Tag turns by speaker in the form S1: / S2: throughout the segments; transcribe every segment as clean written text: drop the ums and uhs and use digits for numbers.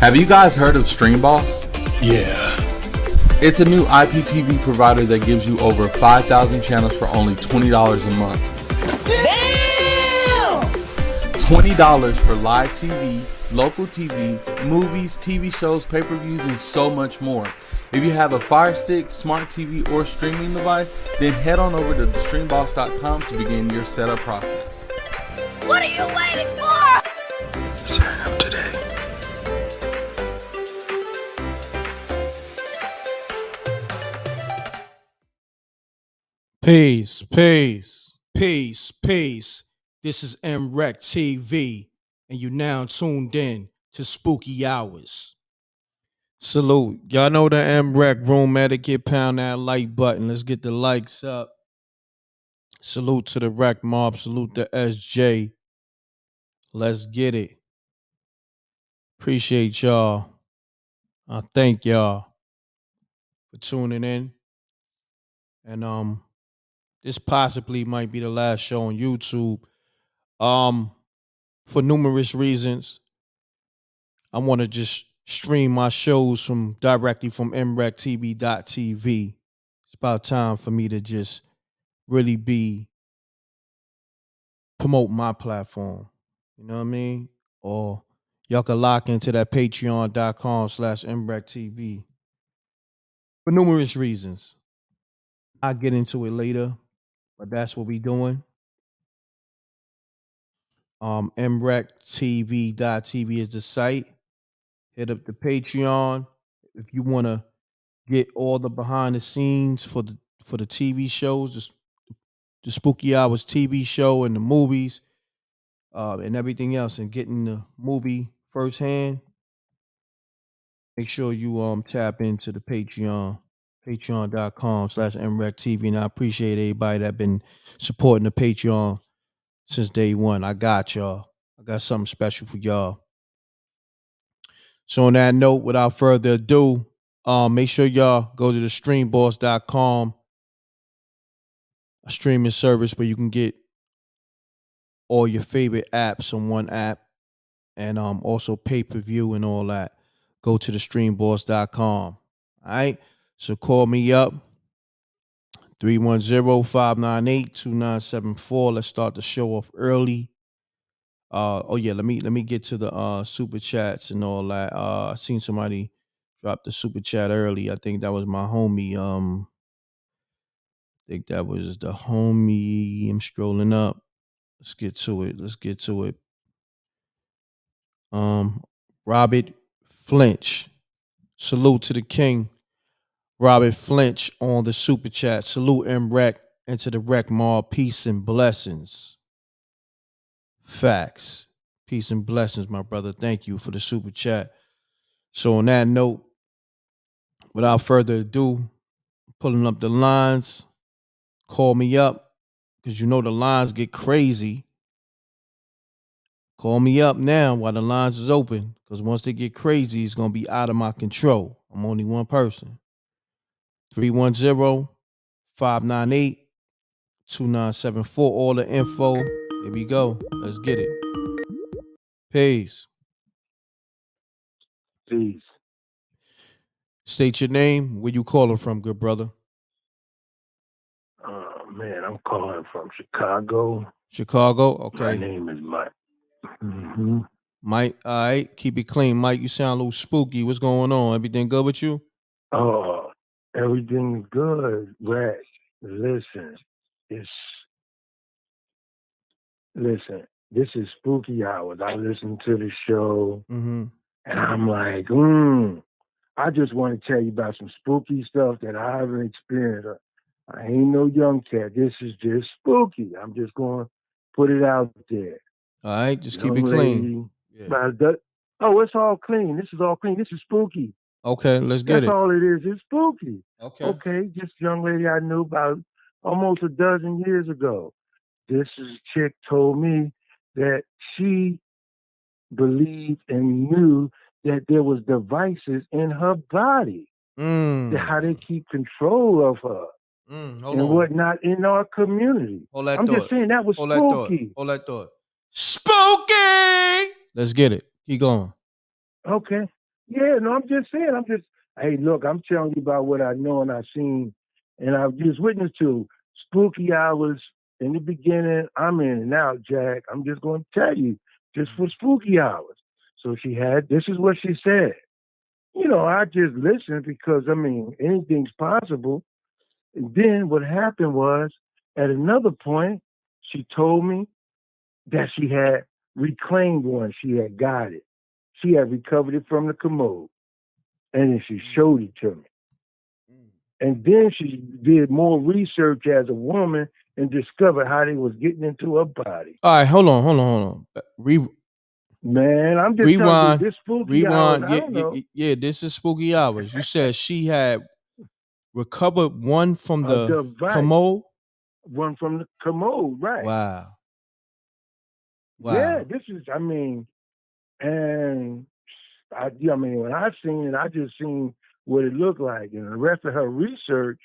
S1: Have you guys heard of StreamBoss?
S2: Yeah.
S1: It's a new IPTV provider that gives you over 5,000 channels for only $20 a month.
S3: Damn!
S1: $20 for live TV, local TV, movies, TV shows, pay-per-views, and so much more. If you have a Fire Stick, smart TV, or streaming device, then head on over to thestreamboss.com to begin your setup process.
S3: What are you waiting for?
S2: Turn up today.
S4: Peace. This is m.reck.tv, and you now tuned in to Spooky Hours. Salute. Y'all know the m.reck room etiquette. Pound that like button. Let's get the likes up. Salute to the rec mob. Salute to SJ. Let's get it. Appreciate y'all. I thank y'all for tuning in. And this possibly might be the last show on YouTube. For numerous reasons. I want to just stream my shows directly from mrecktv.tv. It's about time for me to just really promote my platform. You know what I mean? Or y'all can lock into that patreon.com/mrecktv for numerous reasons. I'll get into it later, but that's what we doing. mrecktv.tv is the site. Hit up the Patreon if you want to get all the behind the scenes for the TV shows, the Spooky Hours TV show and the movies, and everything else, and getting the movie firsthand. Make sure you tap into the Patreon, patreon.com/mrecktv, and I appreciate everybody that been supporting the Patreon since day one. I got y'all. I got something special for y'all. So on that note, without further ado, make sure y'all go to the streamboss.com, a streaming service where you can get all your favorite apps on one app, and also pay-per-view and all that. Go to the streamboss.com. All right. So call me up 310-598-2974. Let's start the show off early. Let me get to the super chats and all that. I seen somebody drop the super chat early. I think that was my homie. I think that was the homie. I'm scrolling up. Let's get to it. Robert Flinch. Salute to the king. Robert Flinch on the super chat. Salute m.reck and to the rec mob. Peace and blessings. Facts. Peace and blessings, my brother. Thank you for the super chat. So on that note, without further ado, pulling up the lines. Call me up, because you know the lines get crazy. Call me up now while the lines is open, because once they get crazy, it's going to be out of my control. I'm only one person. 310-598-2974. All the info. Here we go. Let's get it. Peace.
S5: Peace.
S4: State your name. Where you calling from, good brother?
S5: Man, I'm calling from Chicago.
S4: Chicago? Okay.
S5: My name is Mike. Mm-hmm.
S4: Mike, all right. Keep it clean. Mike, you sound a little spooky. What's going on? Everything good with you?
S5: Oh, everything's good, Rex. Listen, this is Spooky Hours. I listen to the show, and I'm like, I just want to tell you about some spooky stuff that I haven't experienced. I ain't no young cat. This is just spooky. I'm just going to put it out there.
S4: All right, just keep it clean.
S5: Yeah. It's all clean. This is all clean. This is spooky.
S4: Okay, let's get it.
S5: That's all it is. It's spooky.
S4: Okay.
S5: This young lady I knew about almost a dozen years ago. This chick told me that she believed and knew that there was devices in her body. How they keep control of her. Whatnot in our community. Just saying that was spooky.
S4: Hold that thought. Spooky! Let's get it. Keep going.
S5: Okay. Yeah, no, I'm just saying. Hey, look, I'm telling you about what I know and I've seen, and I've just witnessed to spooky hours in the beginning. I'm in and out, Jack. I'm just going to tell you, just for spooky hours. So this is what she said. I just listened because, anything's possible. And then what happened was, at another point, she told me that she had reclaimed one. She had got it. She had recovered it from the commode. And then she showed it to me. And then she did more research as a woman and discovered how they was getting into her body.
S4: All right, hold on.
S5: Man, I'm just telling you,
S4: Rewind,
S5: this spooky hours,
S4: rewind.
S5: I don't know.
S4: Yeah. This is spooky hours. You said she had recovered one from
S5: A
S4: the
S5: device,
S4: commode.
S5: one from the commode, right?
S4: Wow.
S5: Yeah,
S4: Wow.
S5: this is, and when I seen it, I just seen what it looked like. And the rest of her research,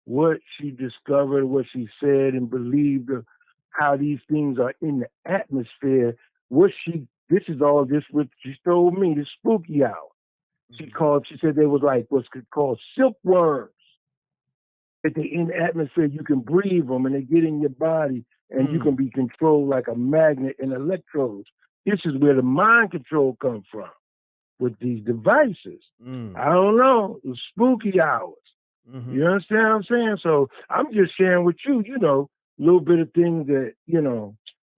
S5: what she discovered, what she said and believed, how these things are in the atmosphere. This is all just what she told me, the spooky hour. She said they was like what's called silkworms. That they in the atmosphere, you can breathe them and they get in your body and you can be controlled like a magnet and electrodes. This is where the mind control comes from with these devices. I don't know, the spooky hours. You understand what I'm saying? So I'm just sharing with you, a little bit of things that,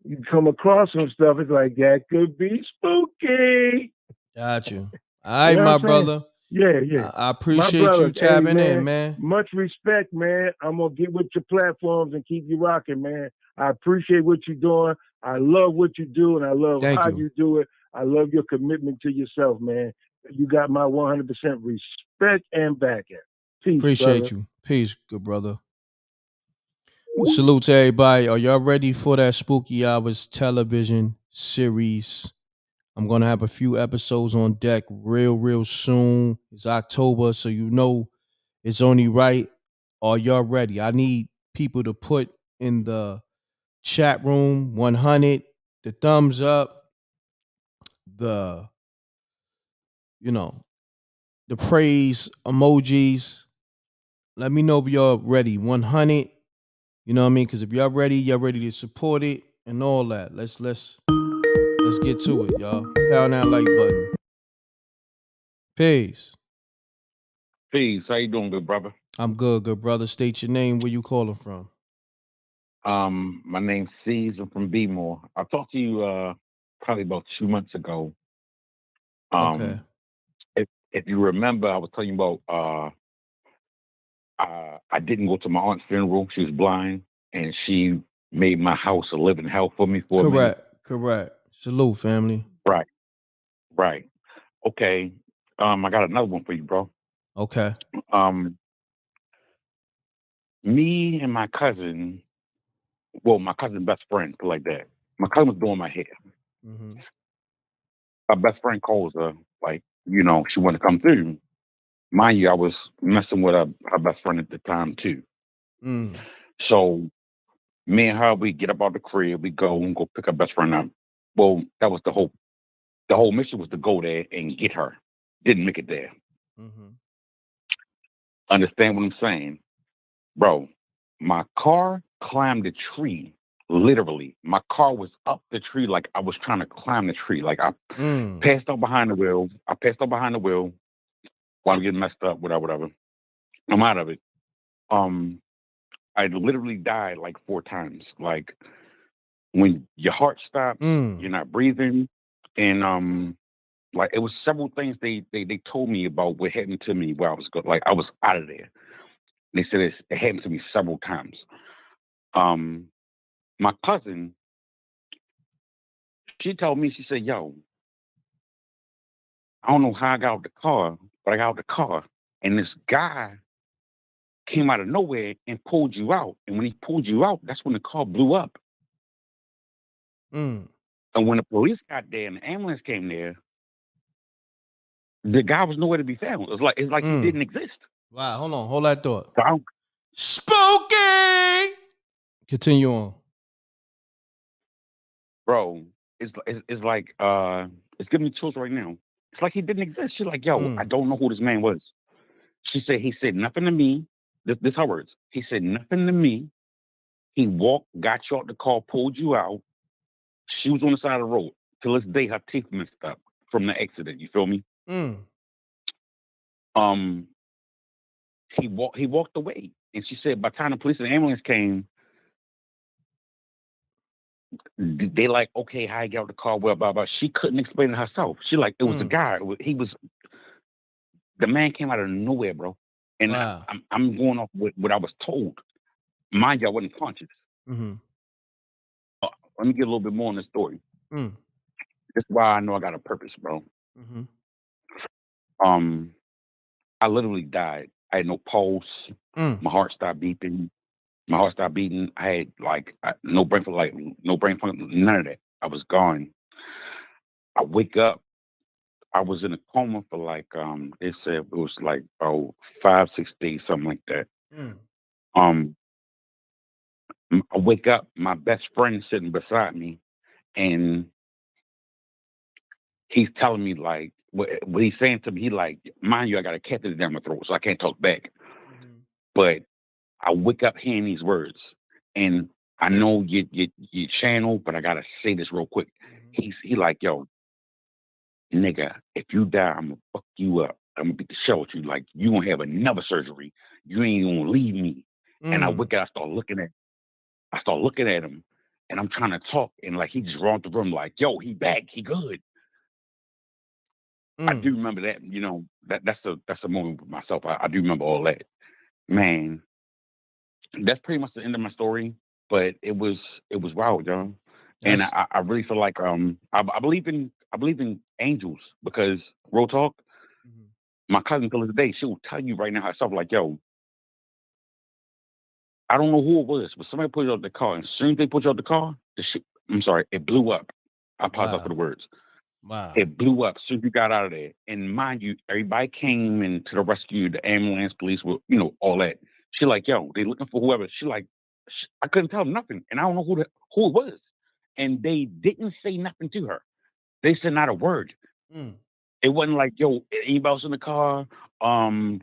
S5: you come across some stuff. It's like, that could be spooky.
S4: Got you. All
S5: You
S4: right,
S5: know
S4: my
S5: what I'm saying?
S4: brother.
S5: Yeah, yeah.
S4: I
S5: My
S4: appreciate you
S5: brothers, hey,
S4: tapping in,
S5: man,
S4: man.
S5: much respect, man. I'm going to get with your platforms and keep you rocking, man. I appreciate what you're doing. I love what you do, and I love
S4: Thank
S5: how
S4: you.
S5: you do it. I love your commitment to yourself, man. You got my 100% respect and backing. Peace,
S4: Appreciate
S5: brother.
S4: you. Peace, good brother. Salute to everybody. Are y'all ready for that Spooky Hours television series? I'm gonna have a few episodes on deck real soon. It's October, so it's only right. Are y'all ready? I need people to put in the chat room 100, the thumbs up, the the praise emojis. Let me know if y'all ready. 100. You know what I mean? Because if y'all ready to support it and all that. Let's get to it, y'all. Pound that like button. Peace.
S6: Peace. How you doing, good brother?
S4: I'm good brother. State your name. Where you calling from?
S6: My name's C's. I'm from B-More. I talked to you probably about 2 months ago.
S4: Okay.
S6: If you remember, I was telling you about I didn't go to my aunt's funeral. She was blind, and she made my house a living hell for me for a minute.
S4: Correct. Salute, family.
S6: Right. Okay. I got another one for you, bro.
S4: Okay.
S6: Me and my cousin, well, my cousin's best friend, like that. My cousin was doing my hair.
S4: Mm-hmm.
S6: Her best friend calls her, like, she wanted to come through. Mind you, I was messing with her best friend at the time too. So me and her, we get up out the crib, we go and go pick her best friend up. Well, that was the whole mission was to go there and get her. Didn't make it there.
S4: Mm-hmm.
S6: Understand what I'm saying? Bro, my car climbed the tree. Literally. My car was up the tree like I was trying to climb the tree. Like I passed out behind the wheel. While I'm getting messed up, whatever. I'm out of it. I literally died like 4 times. Like when your heart stops, you're not breathing, and like it was several things they told me about what happened to me while I was like I was out of there. They said it happened to me several times. My cousin, she told me, she said, "Yo, I don't know how I got out the car, but I got out the car, and this guy came out of nowhere and pulled you out. And when he pulled you out, that's when the car blew up. And when the police got there and the ambulance came there, the guy was nowhere to be found. It's like he didn't exist."
S4: Wow, hold on. Hold that thought.
S6: So
S4: Spooky! Continue on.
S6: bro, it's like it's giving me chills right now. It's like he didn't exist. She's like, yo, I
S4: Mm.
S6: don't know who this man was. She said, he said nothing to me. This her words. He said nothing to me. He walked, got you out the car, pulled you out. She was on the side of the road. To this day, her teeth messed up from the accident. You feel me?
S4: Mm.
S6: Um, he walked away. And she said by the time the police and ambulance came, they like, okay, how you get out the car? Well, blah, blah. She couldn't explain it herself. She like, it was the
S4: Mm.
S6: guy. He was, the man came out of nowhere, bro. And
S4: Wow.
S6: I'm going off what I was told. Mind you, I wasn't conscious.
S4: Mm-hmm.
S6: Let me get a little bit more on the story.
S4: Mm.
S6: That's why I know I got a purpose, bro.
S4: Mm-hmm.
S6: I literally died. I had no pulse.
S4: Mm.
S6: My heart stopped beeping. I had like no brain no brain function, none of that. I was gone. I wake up. I was in a coma for like they said it was like 5, 6 days, something like that.
S4: Mm.
S6: Um, I wake up. My best friend sitting beside me, and he's telling me like what he's saying to me. He like, mind you, I got a catheter down my throat, so I can't talk back.
S4: Mm-hmm.
S6: But I wake up hearing these words, and I know you channel, but I gotta say this real quick.
S4: Mm-hmm.
S6: He like, yo, nigga, if you die, I'm gonna fuck you up. I'm gonna beat the shit with you. Like you gonna have another surgery. You ain't gonna leave me. And I
S4: Mm.
S6: wake up, I start looking at him, and I'm trying to talk, and like he just ran the room, like, yo, he back, he good. I do
S4: Mm.
S6: remember that. That's a moment with myself. I do remember all that. Man, that's pretty much the end of my story. But it was wild, yo. And
S4: That's
S6: I really feel like I believe in angels because real talk,
S4: Mhm.
S6: my cousin till this day, she will tell you right now herself, like, yo, I don't know who it was, but somebody put it out the car. And as soon as they put you out the car, the shit, I'm sorry, it blew up. I apologize for
S4: Wow.
S6: the words.
S4: Wow.
S6: It blew up as soon as you got out of there. And mind you, everybody came in to the rescue, the ambulance, police, all that. She like, yo, they looking for whoever. She like, I couldn't tell them nothing. And I don't know who it was. And they didn't say nothing to her. They said not a word.
S4: Mm.
S6: It wasn't like, yo, anybody else in the car? Can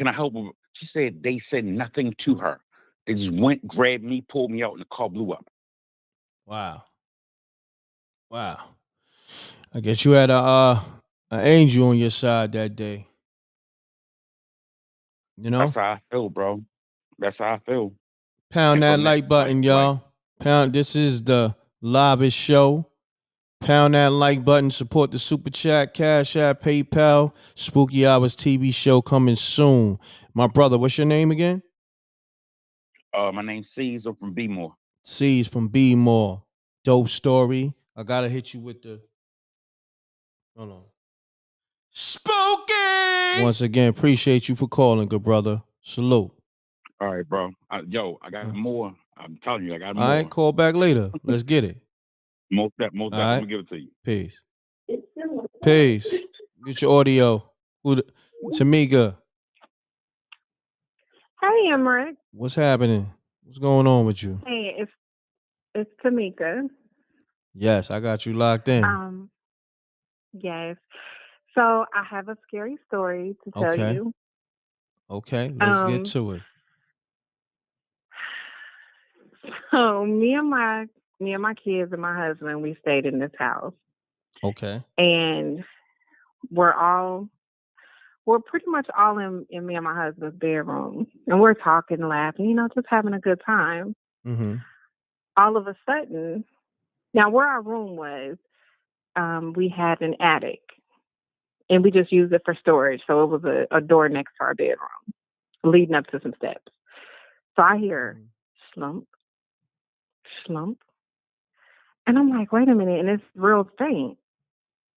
S6: I help them? She said they said nothing to her. They just went, grabbed me, pulled me out, and the car blew up.
S4: Wow. Wow. I guess you had an angel on your side that day. You
S6: That's
S4: know?
S6: how I feel, bro. That's how I feel.
S4: Pound
S6: And
S4: that
S6: from that,
S4: like button, y'all. Pound. This is the Lobbest Show. Pound that like button. Support the Super Chat, Cash App, PayPal. Spooky Hours TV show coming soon. My brother, what's your name again?
S6: my name's Caesar from B-More.
S4: C's from B More. Dope story. I gotta hit you with the. Hold on. Spooky. Once again, appreciate you for calling, good brother. Salute.
S6: All right, bro. I got
S4: Uh,
S6: more. I'm telling you, I got
S4: all right,
S6: more.
S4: call back later. Let's get it.
S6: Most
S4: All
S6: definitely. I'm
S4: right.
S6: gonna give it to you.
S4: Peace. Peace. Get your audio. Tamika,
S7: Hey, m.reck.
S4: what's happening? What's going on with you?
S7: Hey, it's Tamika.
S4: Yes, I got you locked in.
S7: Um, yes. So I have a scary story to tell
S4: Okay.
S7: you.
S4: Okay. Let's get
S7: Um,
S4: to it.
S7: so me and my kids and my husband, we stayed in this house,
S4: Okay.
S7: and we're pretty much all in me and my husband's bedroom, and we're talking, laughing, just having a good time.
S4: Mm-hmm.
S7: All of a sudden, now where our room was, we had an attic. And we just used it for storage. So it was a door next to our bedroom, leading up to some steps. So I hear slump, slump. And I'm like, wait a minute. And it's real faint.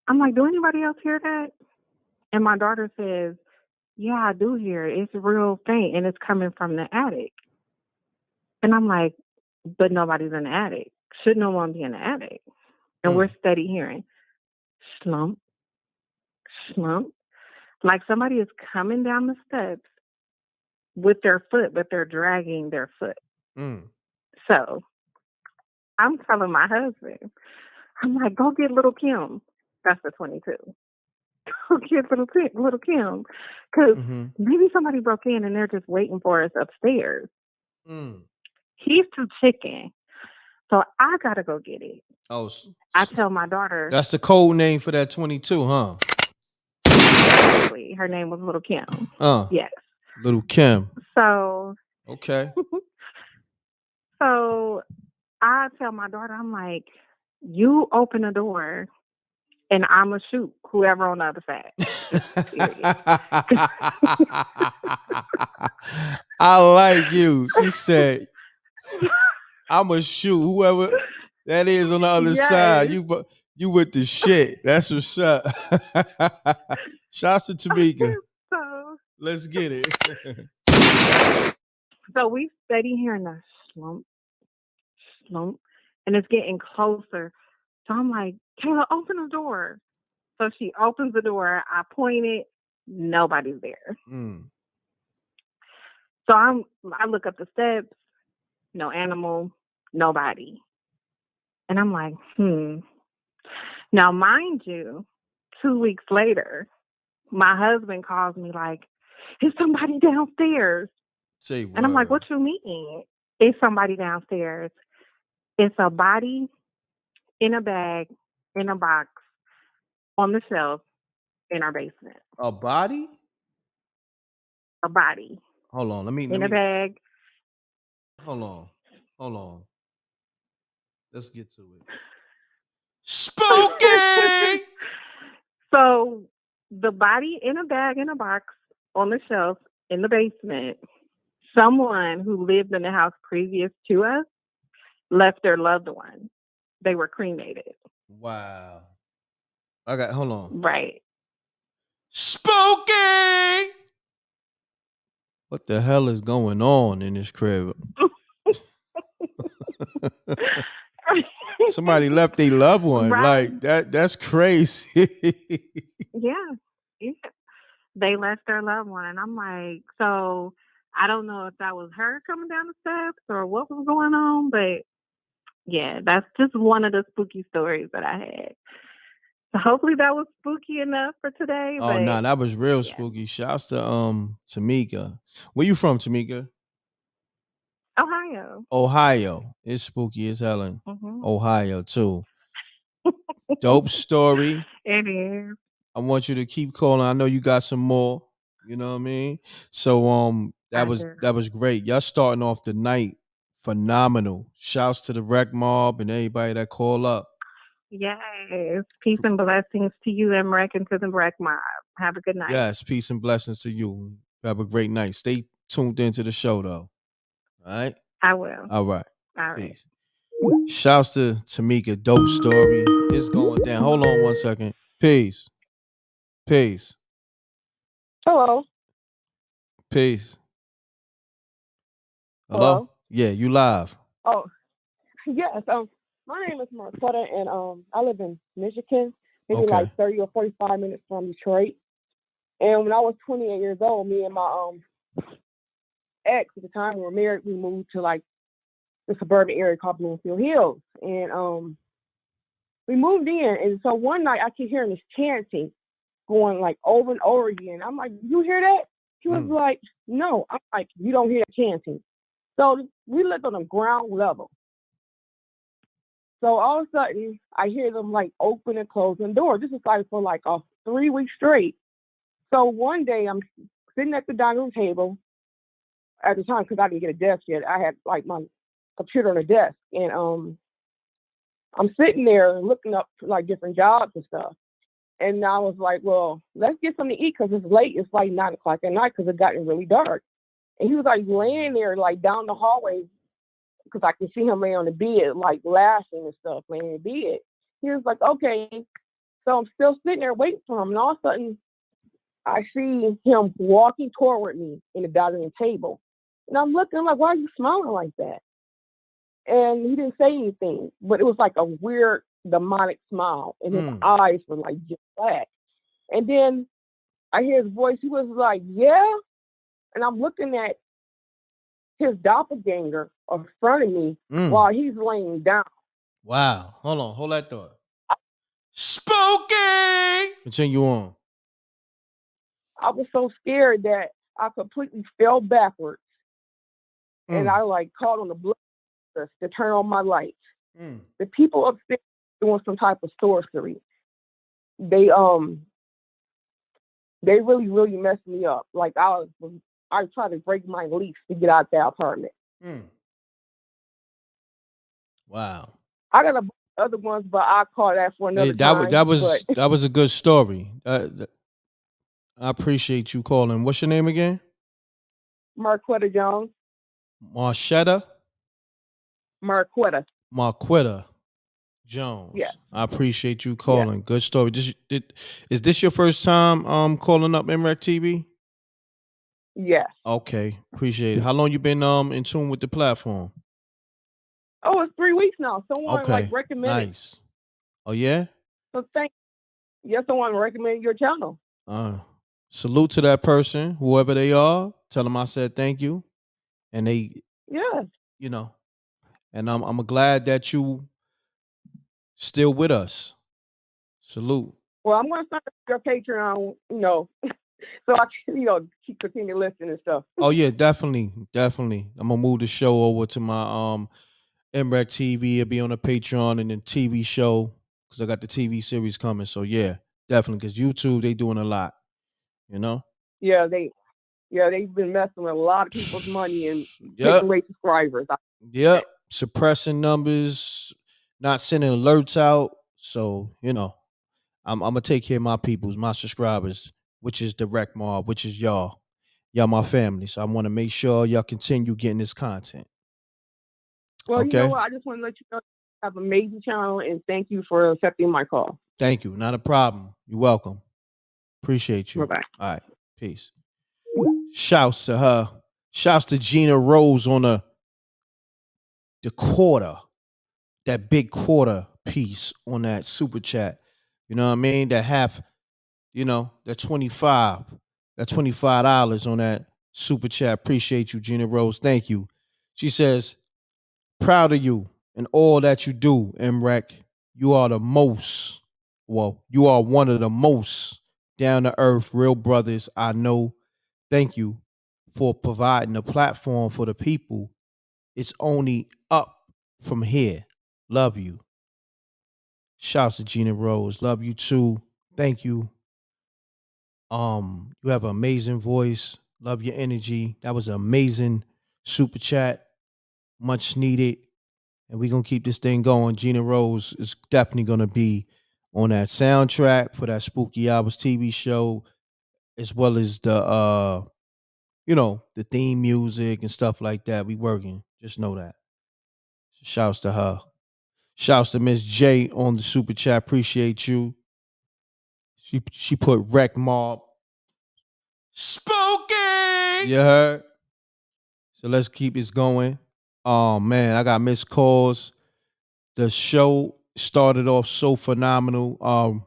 S7: I'm like, do anybody else hear that? And my daughter says, yeah, I do hear it. It's real faint and it's coming from the attic. And I'm like, but nobody's in the attic. Should no one be in the attic? And we're steady hearing slump, slump. Like somebody is coming down the steps with their foot, but they're dragging their foot.
S4: Mm.
S7: So I'm telling my husband, I'm like, go get little Kim. That's the 22. go get little Kim, because maybe somebody broke in and they're just waiting for us upstairs. He's too chicken, so I gotta go get it.
S4: Oh,
S7: I tell my daughter.
S4: That's the code name for that 22, huh?
S7: Exactly. Her name was Little Kim. Yes.
S4: Little Kim.
S7: So.
S4: Okay.
S7: So I tell my daughter, I'm like, you open the door and I'ma shoot whoever on the other side.
S4: I like you. She said, I'ma shoot whoever that is on the other side. You with the shit. That's what's up. Shouts to Tamika.
S7: So,
S4: let's get it.
S7: So we steady hearing the slump, and it's getting closer. So I'm like, Kayla, open the door. So she opens the door. I point it. Nobody's there. So I look up the steps. No animal. Nobody. And I'm like, Now, mind you, 2 weeks later, my husband calls me like, is somebody downstairs?
S4: Say what?
S7: And I'm like, what you mean? Is somebody downstairs? It's a body in a bag, in a box, on the shelf in our basement.
S4: A body?
S7: A body.
S4: Hold on. Let me
S7: a bag.
S4: Hold on. Let's get to it. Spooky!
S7: So the body in a bag, in a box, on the shelf in the basement. Someone who lived in the house previous to us left their loved one. They were cremated.
S4: Wow. Hold on.
S7: Right.
S4: Spooky! What the hell is going on in this crib? Somebody left their loved one. Right. Like that's crazy.
S7: Yeah. They left their loved one. And I'm like, so I don't know if that was her coming down the steps or what was going on, but yeah, that's just one of the spooky stories that I had. So hopefully that was spooky enough for today.
S4: Oh, no, that was real spooky. Shouts to Tamika. Where you from, Tamika? Ohio. It's spooky as hell. Ohio too. Dope story.
S7: It is.
S4: I want you to keep calling. I know you got some more. You know what I mean? So that was great. Y'all starting off the night phenomenal. Shouts to the m.reck mob and everybody that call up.
S7: Yes. Peace and blessings to you, m.reck, and to the m.reck mob. Have a good night.
S4: Yes, peace and blessings to you. Have a great night. Stay tuned into the show though. All right?
S7: I will.
S4: All right.
S7: All
S4: peace. Right. Shouts to Tamika. Dope story. It's going down. Hold on 1 second. Peace.
S8: Hello.
S4: Peace. Hello? Yeah, you live.
S8: Oh, yes. My name is Marquetta, and I live in Michigan, maybe like 30 or 45 minutes from Detroit. And when I was 28 years old, me and my ex at the time, we were married. We moved to like the suburban area called Bloomfield Hills, and we moved in. And so one night, I keep hearing this chanting going like over and over again. I'm like, "You hear that?" He was like, "No." I'm like, "You don't hear that chanting." So we lived on the ground level. So all of a sudden, I hear them like open and closing doors. This is like for like a 3 weeks straight. So one day I'm sitting at the dining room table at the time because I didn't get a desk yet. I had like my computer on the desk, and I'm sitting there looking up like different jobs and stuff. And I was like, well, let's get something to eat because it's late. It's like 9 o'clock at night because it gotten really dark. And he was like laying there like down the hallway because I can see him laying on the bed, like laughing and stuff, laying in the bed. He was like, okay. So I'm still sitting there waiting for him. And all of a sudden, I see him walking toward me in the dining room table. And I'm looking, I'm like, why are you smiling like that? And he didn't say anything, but it was like a weird demonic smile. And his eyes were like just black. And then I hear his voice. He was like, yeah. And I'm looking at his doppelganger in front of me while he's laying down.
S4: Wow. Hold on. Hold that thought. Spooky! Continue on.
S8: I was so scared that I completely fell backwards, and I like called on the blood to turn on my lights. The people upstairs doing some type of sorcery. They really messed me up. Like I tried to break my lease to get out that apartment.
S4: Wow.
S8: I got a bunch of other ones, but I'll call that for another time.
S4: That was a good story. I appreciate you calling. What's your name again?
S8: Marquetta Jones.
S4: Marquetta Jones.
S8: Yeah.
S4: I appreciate you calling. Yeah. Good story. Is this your first time calling up m.reck TV?
S8: Yes.
S4: Okay. Appreciate it. How long you been in tune with the platform?
S8: Oh, it's 3 weeks now. Someone recommended.
S4: Nice. Oh yeah?
S8: So someone recommended your channel.
S4: Salute to that person, whoever they are. Tell them I said thank you. And they and I'm glad that you still with us. Salute.
S8: Well, I'm gonna start your Patreon, so I can, continue listening and stuff.
S4: Oh yeah, definitely. I'm gonna move the show over to my m.reck TV. It'll be on the Patreon and then TV show because I got the TV series coming. So yeah, definitely. Because YouTube, they doing a lot.
S8: Yeah, they've been messing with a lot of people's money and taking away subscribers.
S4: Yep, suppressing numbers, not sending alerts out. So I'm gonna take care of my peoples, my subscribers, which is the Rec Mob, which is y'all my family. So I want to make sure y'all continue getting this content.
S8: Well, you know what? I just want to let you know you have an amazing channel, and thank you for accepting my call.
S4: Thank you. Not a problem. You're welcome. Appreciate you.
S8: Bye-bye.
S4: All right. Peace. Shouts to her. Shouts to Gina Rose on the quarter, that big quarter piece on that super chat. You know what I mean? That half, that $25 on that super chat. Appreciate you, Gina Rose. Thank you. She says, proud of you and all that you do, m.reck. You are you are one of the most down to earth real brothers I know. Thank you for providing a platform for the people. It's only up from here. Love you. Shouts to Gina Rose. Love you too. Thank you. You have an amazing voice. Love your energy. That was an amazing super chat. Much needed. And we're going to keep this thing going. Gina Rose is definitely going to be on that soundtrack for that Spooky Hours TV show, as well as the the theme music and stuff like that. We working. Just know that. Shouts to her. Shouts to Miss J on the super chat. Appreciate you. She put Rec Mob. Spooky! You heard? So let's keep this going. Oh man, I got missed calls. The show started off so phenomenal.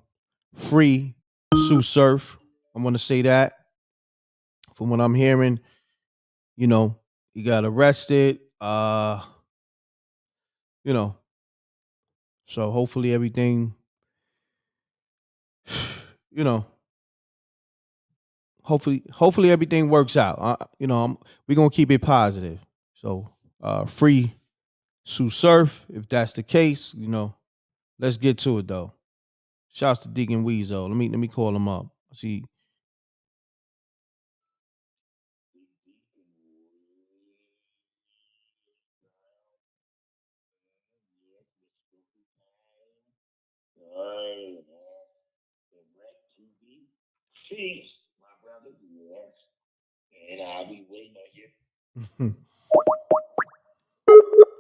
S4: Free Sue Surf. I want to say that. From what I'm hearing, he got arrested. So hopefully everything, hopefully everything works out. We're gonna keep it positive. So free Sue Surf, if that's the case, let's get to it though. Shouts to Deacon Weasel. Let me call him up. See.
S9: Peace, my brother. Yes. And I'll be waiting on
S4: you.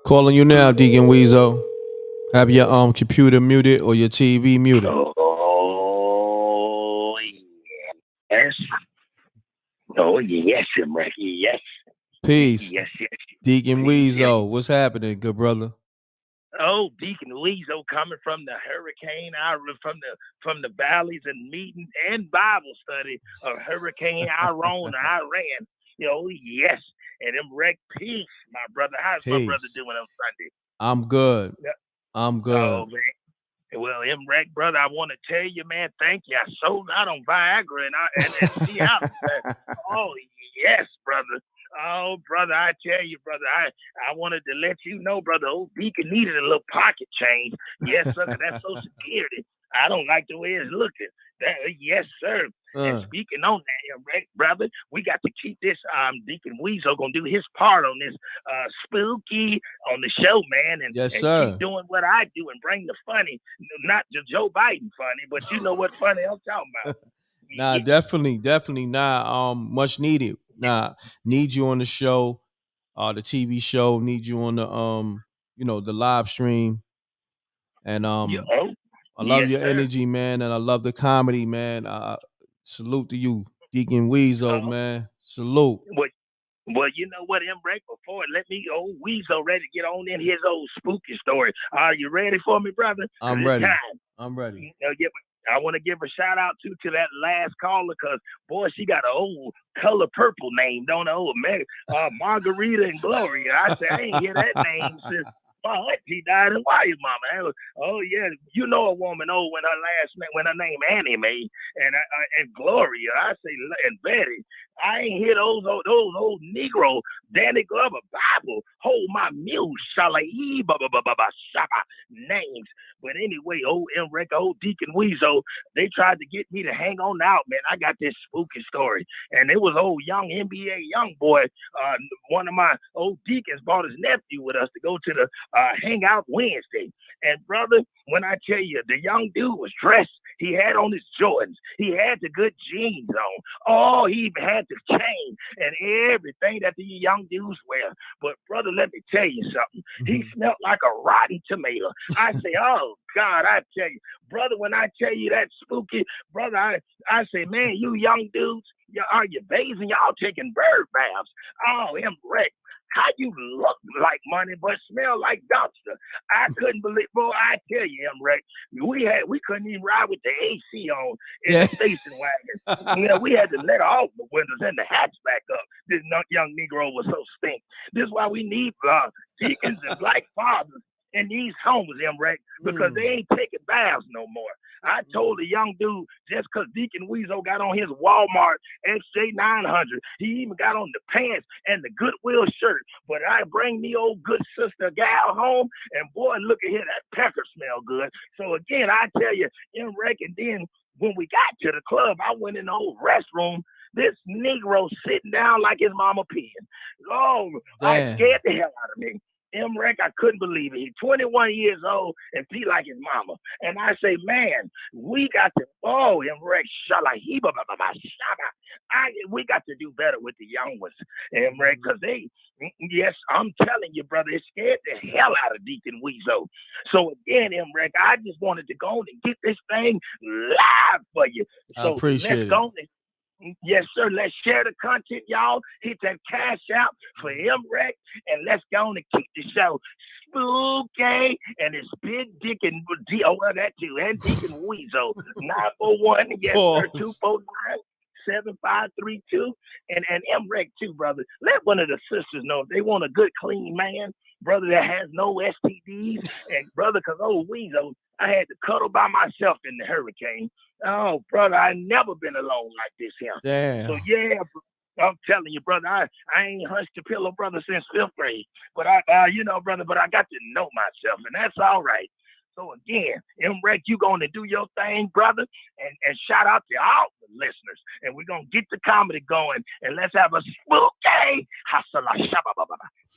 S4: Calling you now, Deacon Weasel. Have your computer muted or your TV muted.
S9: Oh yes. Oh yes, m.reck. Yes.
S4: Peace.
S9: Yes.
S4: Deacon Weasel, what's happening, good brother?
S9: Oh, Deacon Weasel coming from the hurricane, from the valleys and meeting and Bible study of Hurricane Iran. Yes. And m.reck, peace, my brother. How's my brother doing on Sunday?
S4: I'm good. I'm good.
S9: Oh, man. Well, M.reck, brother, I want to tell you, man, thank you. I sold out on Viagra and Cialis. Oh, yes, brother. Oh, brother, I tell you, brother, I wanted to let you know, brother, old Deacon needed a little pocket change. Yes, sir, 'cause that's Social Security. I don't like the way it's looking. Yes, sir. And speaking on that, right, brother, we got to keep this. Deacon Weasel gonna do his part on this spooky on the show, man, and
S4: Yes,
S9: and
S4: sir.
S9: keep doing what I do and bring the funny, not the Joe Biden funny, but you know what funny I'm talking about.
S4: Nah, definitely. Nah, much needed. Nah, need you on the show, the TV show. Need you on the the live stream. And I love
S9: Yes,
S4: your
S9: sir.
S4: energy, man, and I love the comedy, man. Salute to you, Deacon Weasel,
S9: Oh,
S4: man. Salute.
S9: well, you know what, M.reck, before let me old Weasel ready to get on in his old spooky story. Are you ready for me, brother? 'Cause
S4: I'm
S9: it's
S4: ready.
S9: time.
S4: I'm ready.
S9: I want to give a shout out to that last caller because boy, she got an old color purple name, don't know, Margarita and Gloria. I said I ain't hear that name since my auntie died in Wire Mama. Oh yeah, you know a woman old when her name Annie Mae and Gloria. I say and Betty. I ain't hear those old Negro Danny Glover Bible. Hold my mule, Shalai, names. But anyway, old M.reck, old Deacon Weasel, they tried to get me to hang on out, man. I got this spooky story. And it was old young NBA young boy. One of my old deacons brought his nephew with us to go to the hangout Wednesday. And brother, when I tell you, the young dude was dressed. He had on his Jordans. He had the good jeans on. Oh, he even had the chain and everything that the young dudes wear. But brother, let me tell you something. He smelled like a rotten tomato. I say, oh God, I tell you, brother, when I tell you that spooky, brother, I say, man, you young dudes, are you bathing? Y'all taking bird baths? Oh, M.reck. How you look like money but smell like dumpster? I couldn't believe, boy. I tell you, M.reck, we couldn't even ride with the AC on in the station wagon. We had to let all the windows and the hatch back up. This young Negro was so stink. This is why we need deacons and black fathers in these homes, M.reck, because they ain't taking baths no more. I told the young dude just because Deacon Weasel got on his Walmart XJ900, he even got on the pants and the Goodwill shirt. But I bring me old good sister gal home, and boy, look at here, that pecker smell good. So again, I tell you, M.reck, and then when we got to the club, I went in the old restroom. This Negro sitting down like his mama peeing. Oh, I scared the hell out of me. M.reck, I couldn't believe it. He's 21 years old and pee like his mama. And I say, man, we got to, M.reck, we got to do better with the young ones, M.reck, because yes, I'm telling you, brother, it scared the hell out of Deacon Weasel. So again, M.reck, I just wanted to go on and get this thing live for you. So
S4: I appreciate
S9: let's go on and yes, sir. Let's share the content, y'all. Hit that cash out for M.reck, and let's go on and keep the show spooky. And it's Big Dick and that too, and Deacon Weasel 941, yes, sir, 249-7532, and M.reck too, brother. Let one of the sisters know if they want a good, clean man, brother, that has no STDs, and brother, because old Weasel, I had to cuddle by myself in the hurricane. Oh, brother, I never been alone like this here.
S4: Damn.
S9: So yeah, I'm telling you, brother, I ain't hunched a pillow, brother, since 5th grade. But brother, but I got to know myself, and that's all right. So again, M.reck, you gonna do your thing, brother, and shout out to all the listeners, and we're gonna get the comedy going, and let's have a spooky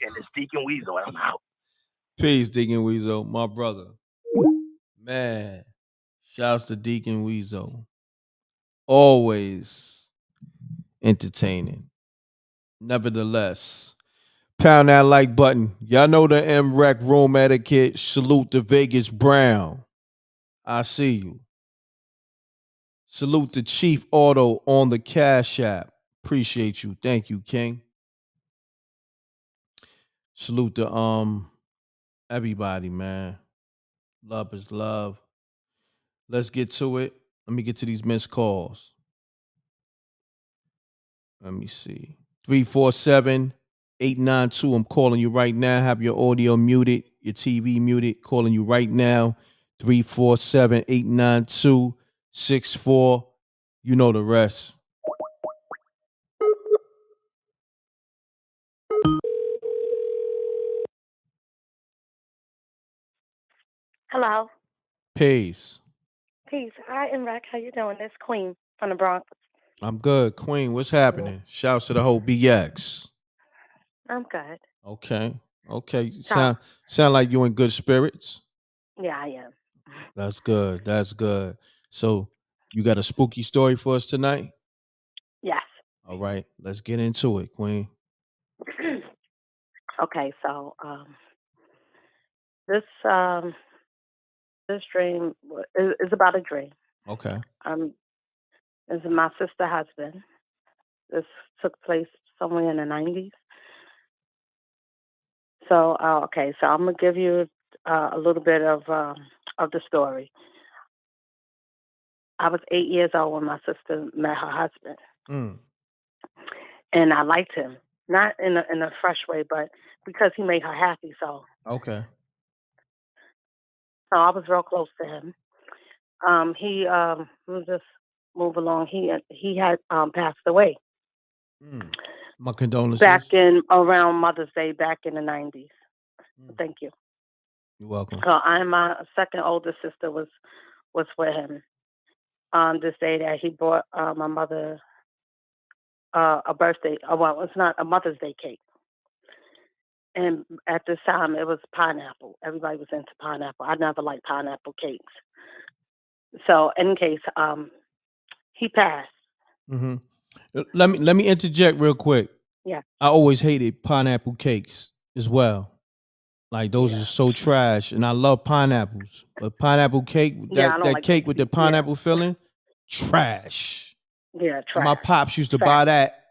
S9: and it's Deacon Weasel, and I'm out.
S4: Peace, Deacon Weasel, my brother. Man, shouts to Deacon Weasel. Always entertaining. Nevertheless, pound that like button. Y'all know the m.reck room etiquette. Salute to Vegas Brown. I see you. Salute to Chief Auto on the Cash App. Appreciate you. Thank you, King. Salute to everybody, man. Love is love. Let's get to it. Let me get to these missed calls. Let me see. 347-892. I'm calling you right now. Have your audio muted, your TV muted. Calling you right now. 347-892-64. You know the rest.
S10: Hello.
S4: Peace.
S10: Peace. Hi, m.reck. How you doing? This Queen from the Bronx.
S4: I'm good. Queen, what's happening? Shouts to the whole BX.
S10: I'm good.
S4: Okay. Okay.
S10: So,
S4: Sound like you in good spirits.
S10: yeah, I am.
S4: That's good. That's good. So you got a spooky story for us tonight?
S10: Yes.
S4: All right. Let's get into it, Queen.
S10: Okay, so this um this dream is about a dream.
S4: Okay.
S10: This is my sister husband. This took place somewhere in the 90s. So, okay, so I'm gonna give you a little bit of the story. I was 8 years old when my sister met her husband,
S4: Mm.
S10: and I liked him, not in a fresh way, but because he made her happy.
S4: Okay.
S10: So I was real close to him. We'll just move along. He had passed away
S4: Mm. My
S10: back
S4: condolences.
S10: in around Mother's Day back in the 90s.
S4: Mm.
S10: Thank you.
S4: You're welcome.
S10: And my second oldest sister was with him on this day that he bought my mother a birthday. Well, it's not a Mother's Day cake. And at this time, it was pineapple. Everybody was into pineapple. I never liked pineapple cakes. So, in case he passed.
S4: Mm-hmm. Let me interject real quick.
S10: Yeah.
S4: I always hated pineapple cakes as well. Like those
S10: Yeah.
S4: are so trash, and I love pineapples. But pineapple cake,
S10: Yeah, I don't
S4: that
S10: like them
S4: cake with the
S10: sweet. Yeah.
S4: pineapple filling, trash.
S10: Yeah,
S4: And my
S10: trash.
S4: pops used to buy
S10: Fact.
S4: that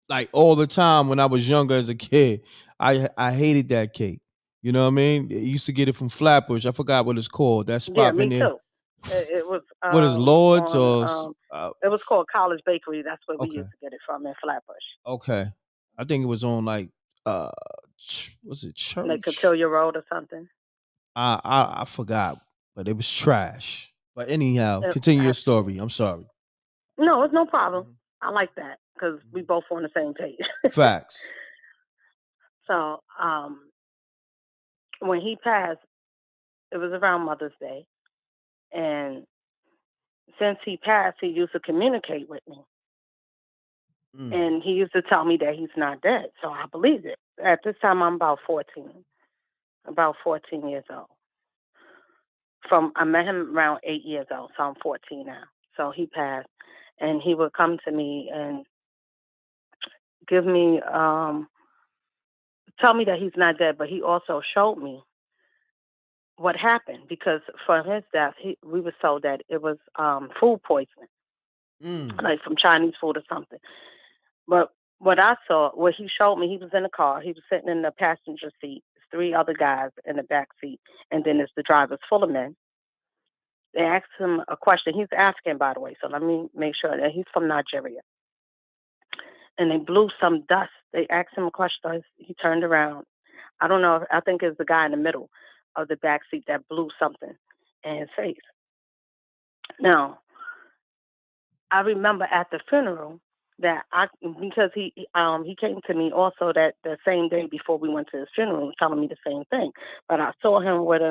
S4: like all the time when I was younger as a kid. I hated that cake. You know what I mean? They used to get it from Flatbush. I forgot what it's called. That
S10: Yeah,
S4: spot been
S10: me
S4: there.
S10: too. It was
S4: What is Lords
S10: on
S4: or
S10: it was called College Bakery. That's where we
S4: okay.
S10: used to get it from in Flatbush.
S4: Okay. I think it was on like uh was it
S10: Like
S4: church?
S10: Cotillia Road or something.
S4: I forgot, but it was trash. But anyhow,
S10: It,
S4: continue your
S10: absolutely.
S4: story. I'm sorry.
S10: No, it's no problem.
S4: Mhm.
S10: I like that because we both on the same page.
S4: Facts.
S10: So when he passed, it was around Mother's Day, and since he passed, he used to communicate with me,
S4: Mm.
S10: and he used to tell me that he's not dead. So I believed it. At this time, I'm about 14 years old. I met him around 8 years old, so I'm 14 now. So he passed, and he would come to me and give me tell me that he's not dead, but he also showed me what happened because for his death, we were told that it was food poisoning,
S4: Mm.
S10: like from Chinese food or something. But what he showed me, he was in the car, he was sitting in the passenger seat, there's three other guys in the back seat, and then there's the driver's full of men. They asked him a question. He's African, by the way, so let me make sure that he's from Nigeria. And they blew some dust. They asked him a question. He turned around. I don't know. I think it's the guy in the middle of the back seat that blew something in his face. Now, I remember at the funeral that because he came to me also that the same day before we went to his funeral, telling me the same thing. But I saw him with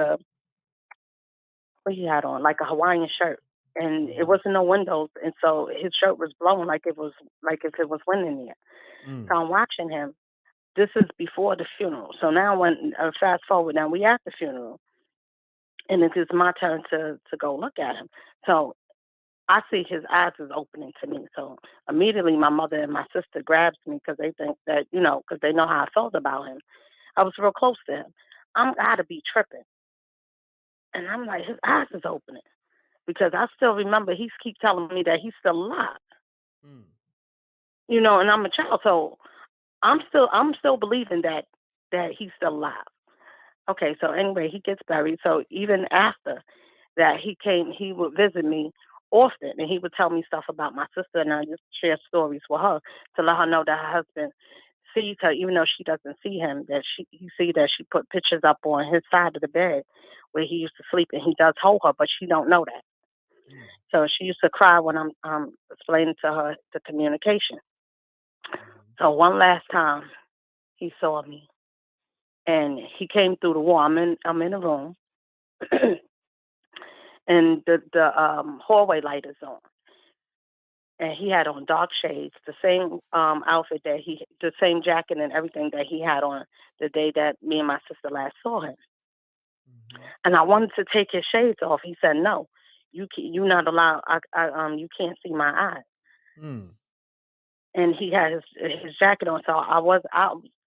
S10: what he had on, like a Hawaiian shirt, and it wasn't no windows, and so his shirt was blowing like if it was wind in there.
S4: Mm.
S10: So I'm watching him. This is before the funeral. So now when fast forward, now we at the funeral, and it is my turn to go look at him. So I see his eyes is opening to me. So immediately my mother and my sister grabs me because they think that, because they know how I felt about him. I was real close to him. I'm gotta be tripping. And I'm like, his eyes is opening. Because I still remember he keep telling me that he's still alive.
S4: Mm.
S10: And I'm a child, so I'm still believing that he's still alive. Okay, so anyway, he gets buried. So even after that, he would visit me often, and he would tell me stuff about my sister, and I just share stories with her to let her know that her husband sees her, even though she doesn't see him, he sees that she put pictures up on his side of the bed where he used to sleep, and he does hold her, but she don't know that. So she used to cry when I'm explaining to her the communication. So one last time he saw me, and he came through the wall. I'm in a room, and the hallway light is on, and he had on dark shades, the same outfit the same jacket and everything that he had on the day that me and my sister last saw him. And I wanted to take his shades off. He said, "No, you're not allowed. You can't see my eyes." And he had his jacket on, so I was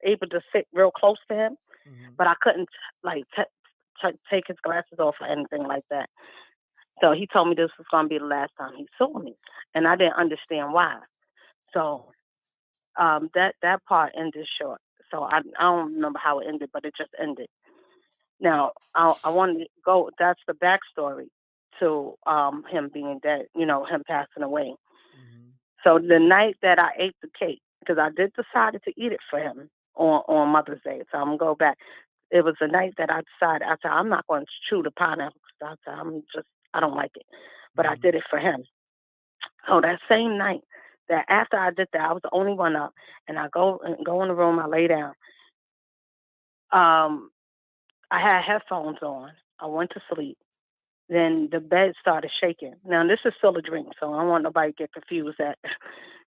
S10: able to sit real close to him, but I couldn't like take his glasses off or anything like that. So he told me this was going to be the last time he saw me, and I didn't understand why. So that part ended short. So I don't remember how it ended, but it just ended. Now I wanted to go. That's the backstory to him being dead. Him passing away. So the night that I ate the cake, because I did decide to eat it for him on Mother's Day. So I'm gonna go back. It was the night that I decided. I said I'm not going to chew the pineapple. I said I don't like it, but I did it for him. So that same night, that after I did that, I was the only one up, and I go in the room. I lay down. I had headphones on. I went to sleep. Then the bed started shaking. Now this is still a dream, so I don't want nobody to get confused.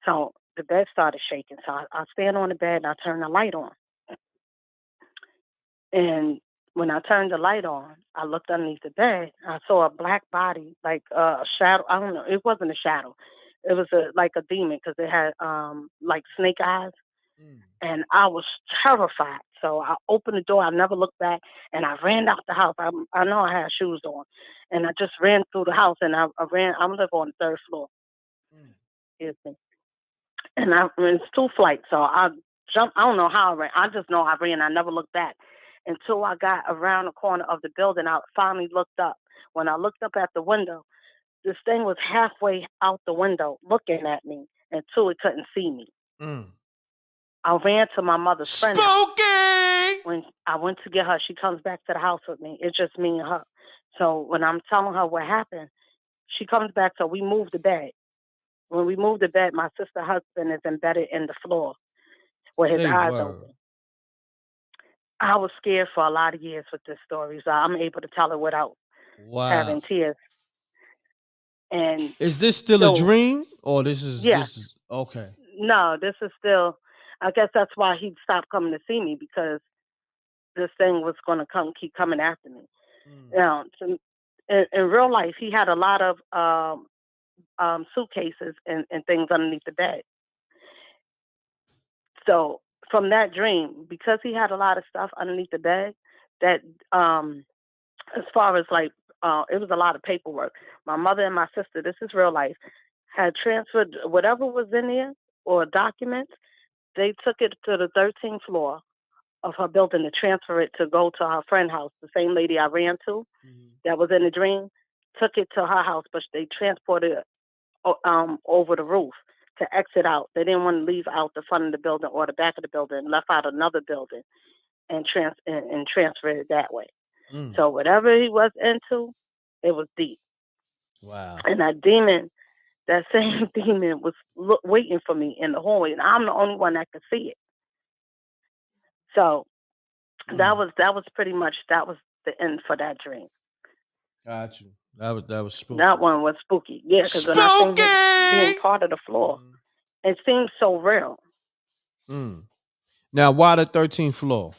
S10: So the bed started shaking. So I stand on the bed and I turn the light on. And when I turned the light on, I looked underneath the bed. I saw a black body, like a shadow. I don't know. It wasn't a shadow. It was like a demon because it had like snake eyes. And I was terrified. So I opened the door. I never looked back, and I ran out the house. I know I had shoes on, and I just ran through the house. And I ran. I live on the third floor. Excuse me. And it's 2 flights, so I jumped. I don't know how I ran. I just know I ran. I never looked back until I got around the corner of the building. I finally looked up. When I looked up at the window, this thing was halfway out the window looking at me until it couldn't see me. I ran to my mother's friend house. When I went to get her, she comes back to the house with me. It's just me and her. So when I'm telling her what happened, she comes back. So we moved the bed. When we moved the bed, my sister's husband is embedded in the floor with his eyes open. I was scared for a lot of years with this story, so I'm able to tell it without having tears. And
S4: is this still a dream, or this is okay?
S10: No, this is still. I guess that's why he stopped coming to see me, because this thing was going to keep coming after me. Now, in real life, he had a lot of suitcases and things underneath the bed. So from that dream, because he had a lot of stuff underneath the bed, that as far as like it was a lot of paperwork. My mother and my sister, this is real life, had transferred whatever was in there or documents. They took it to the 13th floor of her building to transfer it to go to her friend's house. The same lady I ran to that was in the dream took it to her house, but they transported it over the roof to exit out. They didn't want to leave out the front of the building or the back of the building, left out another building and transfer it that way. So whatever he was into, it was deep.
S4: Wow.
S10: And that same demon was waiting for me in the hallway, and I'm the only one that could see it. So that was pretty much the end for that dream.
S4: Got you. That was spooky.
S10: That one was spooky. Yeah, because when I seen him being part of the floor, it seemed so real.
S4: Now, why the 13th floor?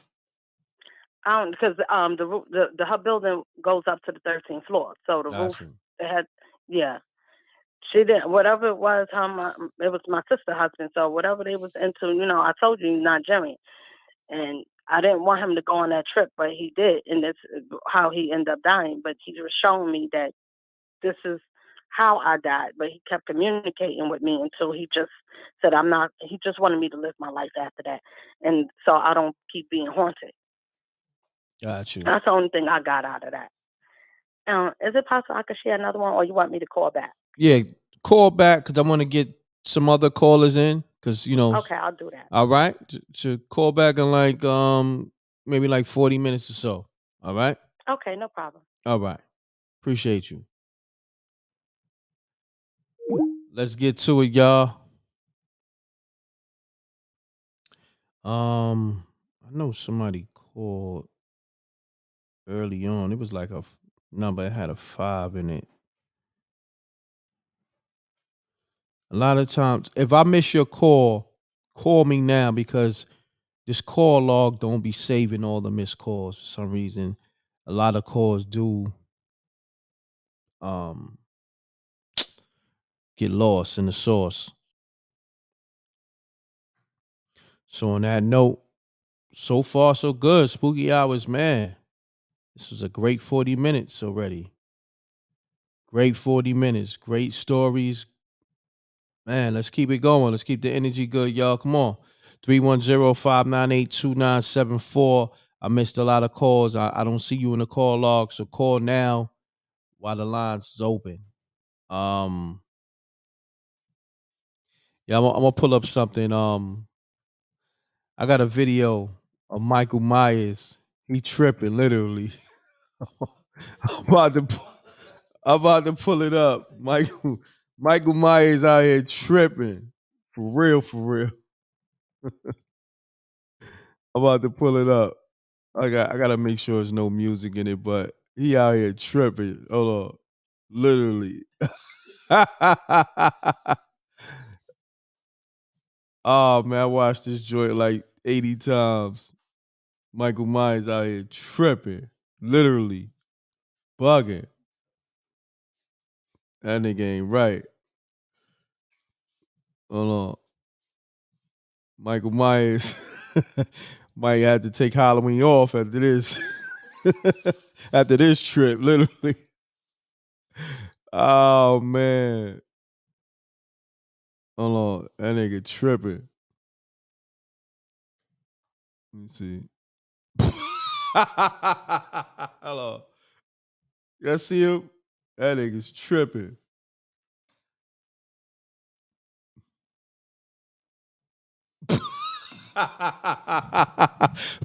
S10: Because the her building goes up to the 13th floor, so the roof it had She didn't. Whatever it was, it was my sister's husband. So whatever they was into, I told you he's not Jimmy, and I didn't want him to go on that trip, but he did, and that's how he ended up dying. But he was showing me that this is how I died. But he kept communicating with me until he just said, "I'm not." He just wanted me to live my life after that, and so I don't keep being haunted.
S4: Got you.
S10: That's the only thing I got out of that. Is it possible I could share another one, or you want me to call back?
S4: Yeah, call back because I want to get some other callers in because
S10: Okay, I'll do that.
S4: all right, to call back in like maybe like 40 minutes or so. All right,
S10: Okay, no problem.
S4: all right. Appreciate you. Let's get to it, y'all. I know somebody called early on. It was like a number. It had a 5 in it. A lot of times, if I miss your call me now because this call log don't be saving all the missed calls for some reason. A lot of calls do um get lost in the sauce. So on that note, so far so good. Spooky hours, man. This was a great 40 minutes already. Great 40 minutes. Great stories. Man, let's keep it going. Let's keep the energy good, y'all. Come on. 310-598-2974. I missed a lot of calls. I don't see you in the call log, so call now while the lines is open. Yeah, I'm gonna pull up something. I got a video of Michael Myers. He tripping, literally. I'm about to, I'm about to pull it up. Michael Myers out here tripping, for real, for real. I'm about to pull it up. I gotta make sure there's no music in it, but he out here tripping. Hold on, literally. Oh man, I watched this joint like 80 times. Michael Myers out here tripping, literally bugging. That nigga ain't right. Hold on, Michael Myers might have to take Halloween off after this. After this trip, literally. Oh man, hold on, that nigga tripping. Let me see. Hello. Y'all see him? That nigga's tripping.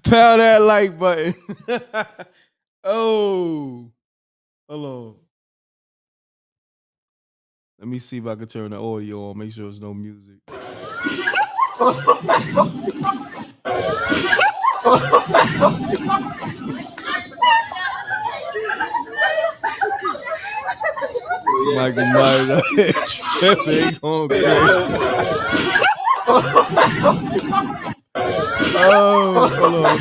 S4: Pound that like button. Oh. Hold on. Let me see if I can turn the audio on. Make sure there's no music. Michael Myers out here tripping, going crazy. Oh, hold on.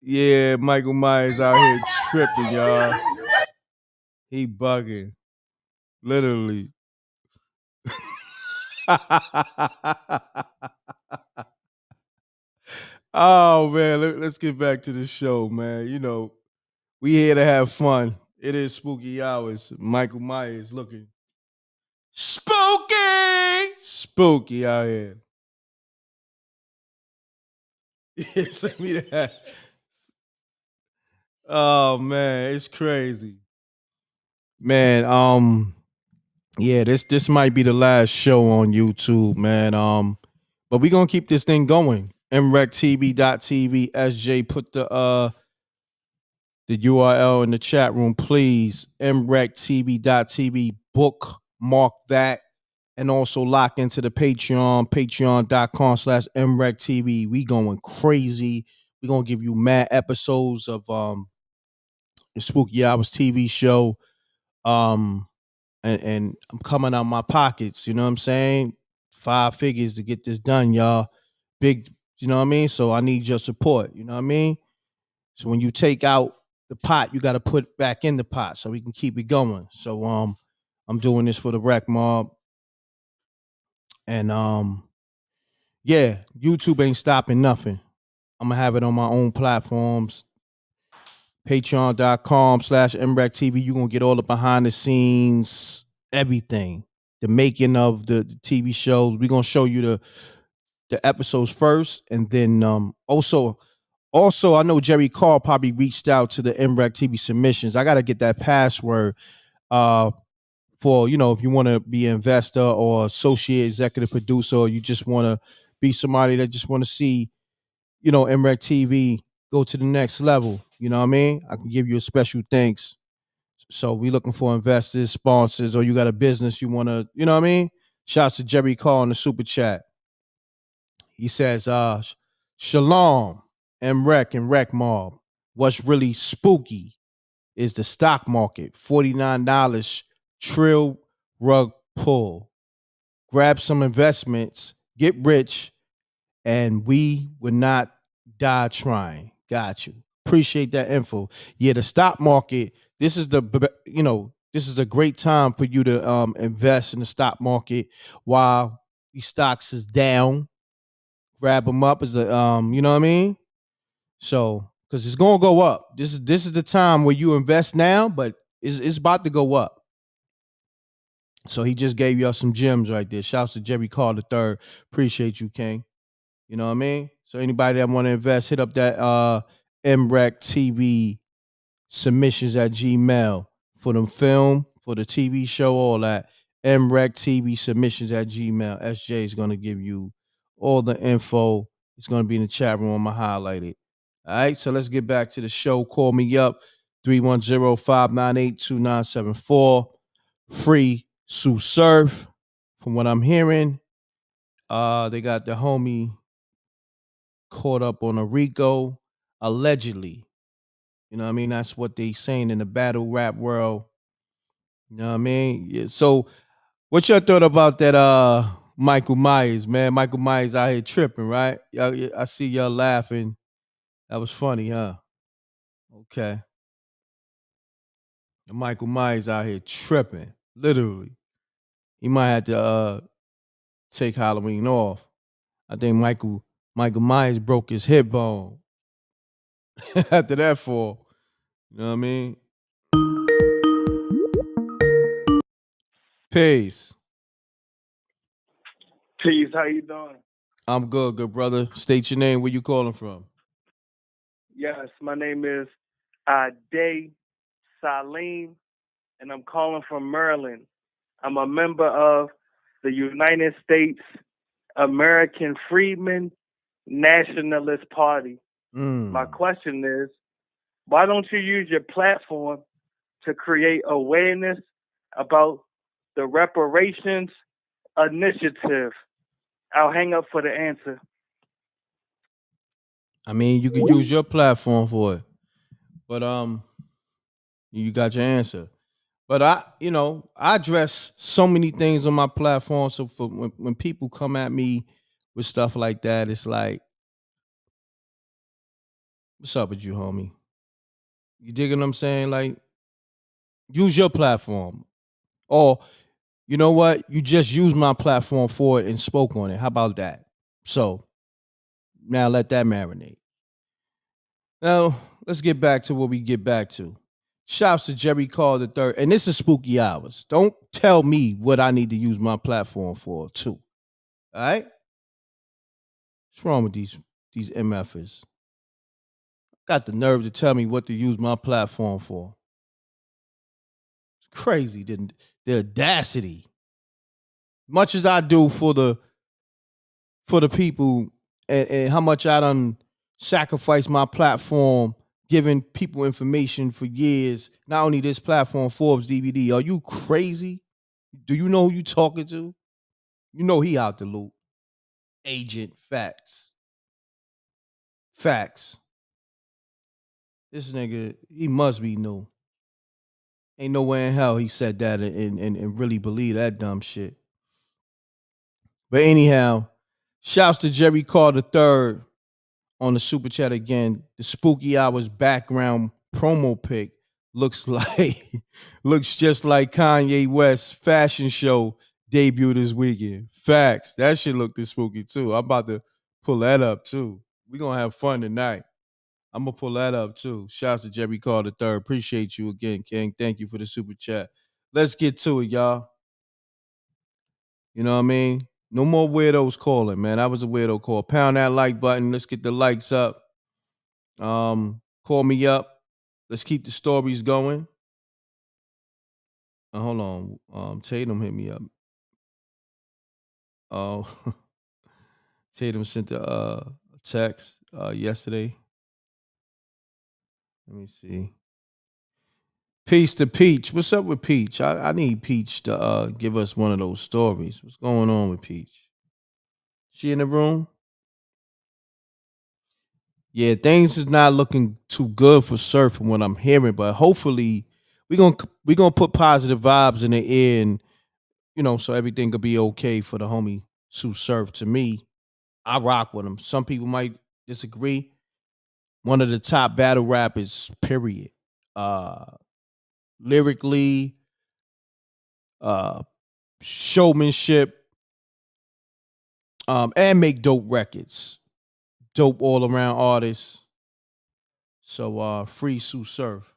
S4: Yeah, Michael Myers out here tripping, y'all. He bugging. Literally. Oh man, let's get back to the show, man. You know, we here to have fun. It is spooky hours. Michael Myers looking spooky out here. Yeah, send me that. Oh man, it's crazy, man. Yeah, this might be the last show on YouTube, man. But we gonna keep this thing going. mrecktv.tv. SJ put the URL in the chat room, please. mrecktv.tv. Bookmark that. And also lock into the Patreon, patreon.com/mrecktv. We going crazy. We gonna give you mad episodes of the Spooky Hours TV show. And I'm coming out my pockets, you know what I'm saying? 5 figures to get this done, y'all. Big, you know what I mean? So I need your support, you know what I mean? So when you take out the pot, you got to put back in the pot so we can keep it going. So I'm doing this for the Rec Mob. And yeah, YouTube ain't stopping nothing. I'm gonna have it on my own platforms. Patreon.com/mrecktv. You're gonna get all the behind the scenes, everything. The making of the TV shows. We're gonna show you the episodes first. And then also I know Jerry Carl probably reached out to the m.reck TV submissions. I gotta get that password for for, if you want to be an investor or associate executive producer, or you just want to be somebody that just want to see, m.reck TV go to the next level. You know what I mean? I can give you a special thanks. So we looking for investors, sponsors, or you got a business you want to, you know what I mean? Shouts to Jerry Carr in the super chat. He says, Shalom, m.reck and Wreck Mob. What's really spooky is the stock market. $49 trill rug pull. Grab some investments, get rich, and we would not die trying. Got you. Appreciate that info. Yeah, the stock market, this is this is a great time for you to invest in the stock market while these stocks is down. Grab them up as a you know what I mean? So, because it's gonna go up. This is the time where you invest now, but it's about to go up. So he just gave y'all some gems right there. Shouts to Jerry Carr III. Appreciate you, King. You know what I mean? So anybody that want to invest, hit up that m.reck TV submissions at Gmail for them film, for the TV show, all that. m.reck TV submissions at Gmail. SJ is gonna give you all the info. It's gonna be in the chat room. I'm gonna highlight it. All right, so let's get back to the show. Call me up 310-598-2974. Free Sue Surf. From what I'm hearing, they got the homie caught up on a RICO, allegedly. You know what I mean? That's what they saying in the battle rap world. You know what I mean? Yeah. So what y'all thought about that Michael Myers, man? Michael Myers out here tripping, right? I see y'all laughing. That was funny, huh? Okay. Michael Myers out here tripping, literally. He might have to take Halloween off. I think Michael Myers broke his hip bone after that fall. You know what I mean? Peace.
S11: Peace. How you doing?
S4: I'm good, good brother. State your name. Where you calling from?
S11: Yes, my name is Ade Salim, and I'm calling from Maryland. I'm a member of the United States American Freedmen Nationalist Party. My question is, why don't you use your platform to create awareness about the reparations initiative? I'll hang up for the answer.
S4: I mean, you could use your platform for it, but you got your answer. But I address so many things on my platform. So for when people come at me with stuff like that, it's like, what's up with you, homie? You digging what I'm saying? Like, use your platform. Or, you know what? You just used my platform for it and spoke on it. How about that? So now let that marinate. Now, let's get back to what we get back to. Shouts to Jerry Carr III. And this is spooky hours. Don't tell me what I need to use my platform for, too. All right? What's wrong with these MFers? Got the nerve to tell me what to use my platform for. It's crazy, the audacity. Much as I do for the people, and how much I done sacrifice my platform, giving people information for years. Not only this platform, Forbes DVD. Are you crazy? Do you know who you talking to? You know he out the loop. Agent Facts. Facts. This nigga, he must be new. Ain't nowhere in hell he said that and really believe that dumb shit. But anyhow, shouts to Jerry Carr III on the super chat again. The Spooky Hours background promo pic looks just like Kanye West's fashion show debut this weekend. Facts. That shit looked spooky too. I'm about to pull that up too. We gonna have fun tonight. I'm gonna pull that up too. Shouts to Jerry Carr III. Appreciate you again, King. Thank you for the super chat. Let's get to it, y'all. You know what I mean? No more weirdos calling, man. That was a weirdo call. Pound that like button. Let's get the likes up. Call me up. Let's keep the stories going. Hold on. Tatum hit me up. Oh, Tatum sent a text yesterday. Let me see. Peace to Peach. What's up with Peach? I need Peach to give us one of those stories. What's going on with Peach? She in the room? Yeah, things is not looking too good for Surf from what I'm hearing, but hopefully we gonna put positive vibes in the air, and so everything could be okay for the homie Sue Surf. To me, I rock with him. Some people might disagree. One of the top battle rappers, period. Uh Lyrically, uh showmanship, and make dope records. Dope all around artist. So free Sue Surf.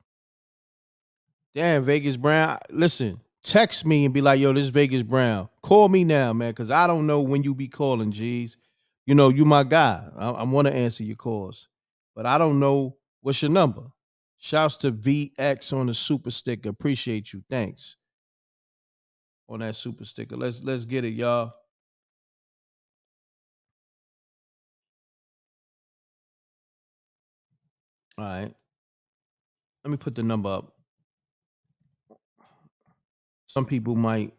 S4: Damn, Vegas Brown. Listen, text me and be like, yo, this is Vegas Brown. Call me now, man, because I don't know when you be calling, G's. You my guy. I want to answer your calls. But I don't know what's your number. Shouts to VX on the super sticker. Appreciate you. Thanks. On that super sticker. Let's get it, y'all. All right. Let me put the number up. Some people might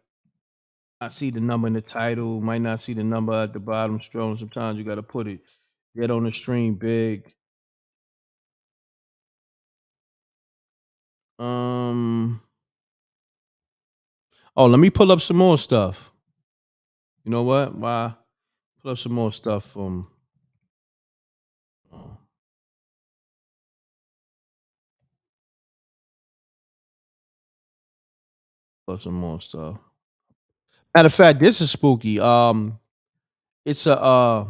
S4: not see the number in the title, might not see the number at the bottom. Strong. Sometimes you gotta put it. Get on the stream big. Um. Oh, let me pull up some more stuff. You know what? Why? Pull up some more stuff from. Oh, pull up some more stuff. Matter of fact, this is spooky. It's a.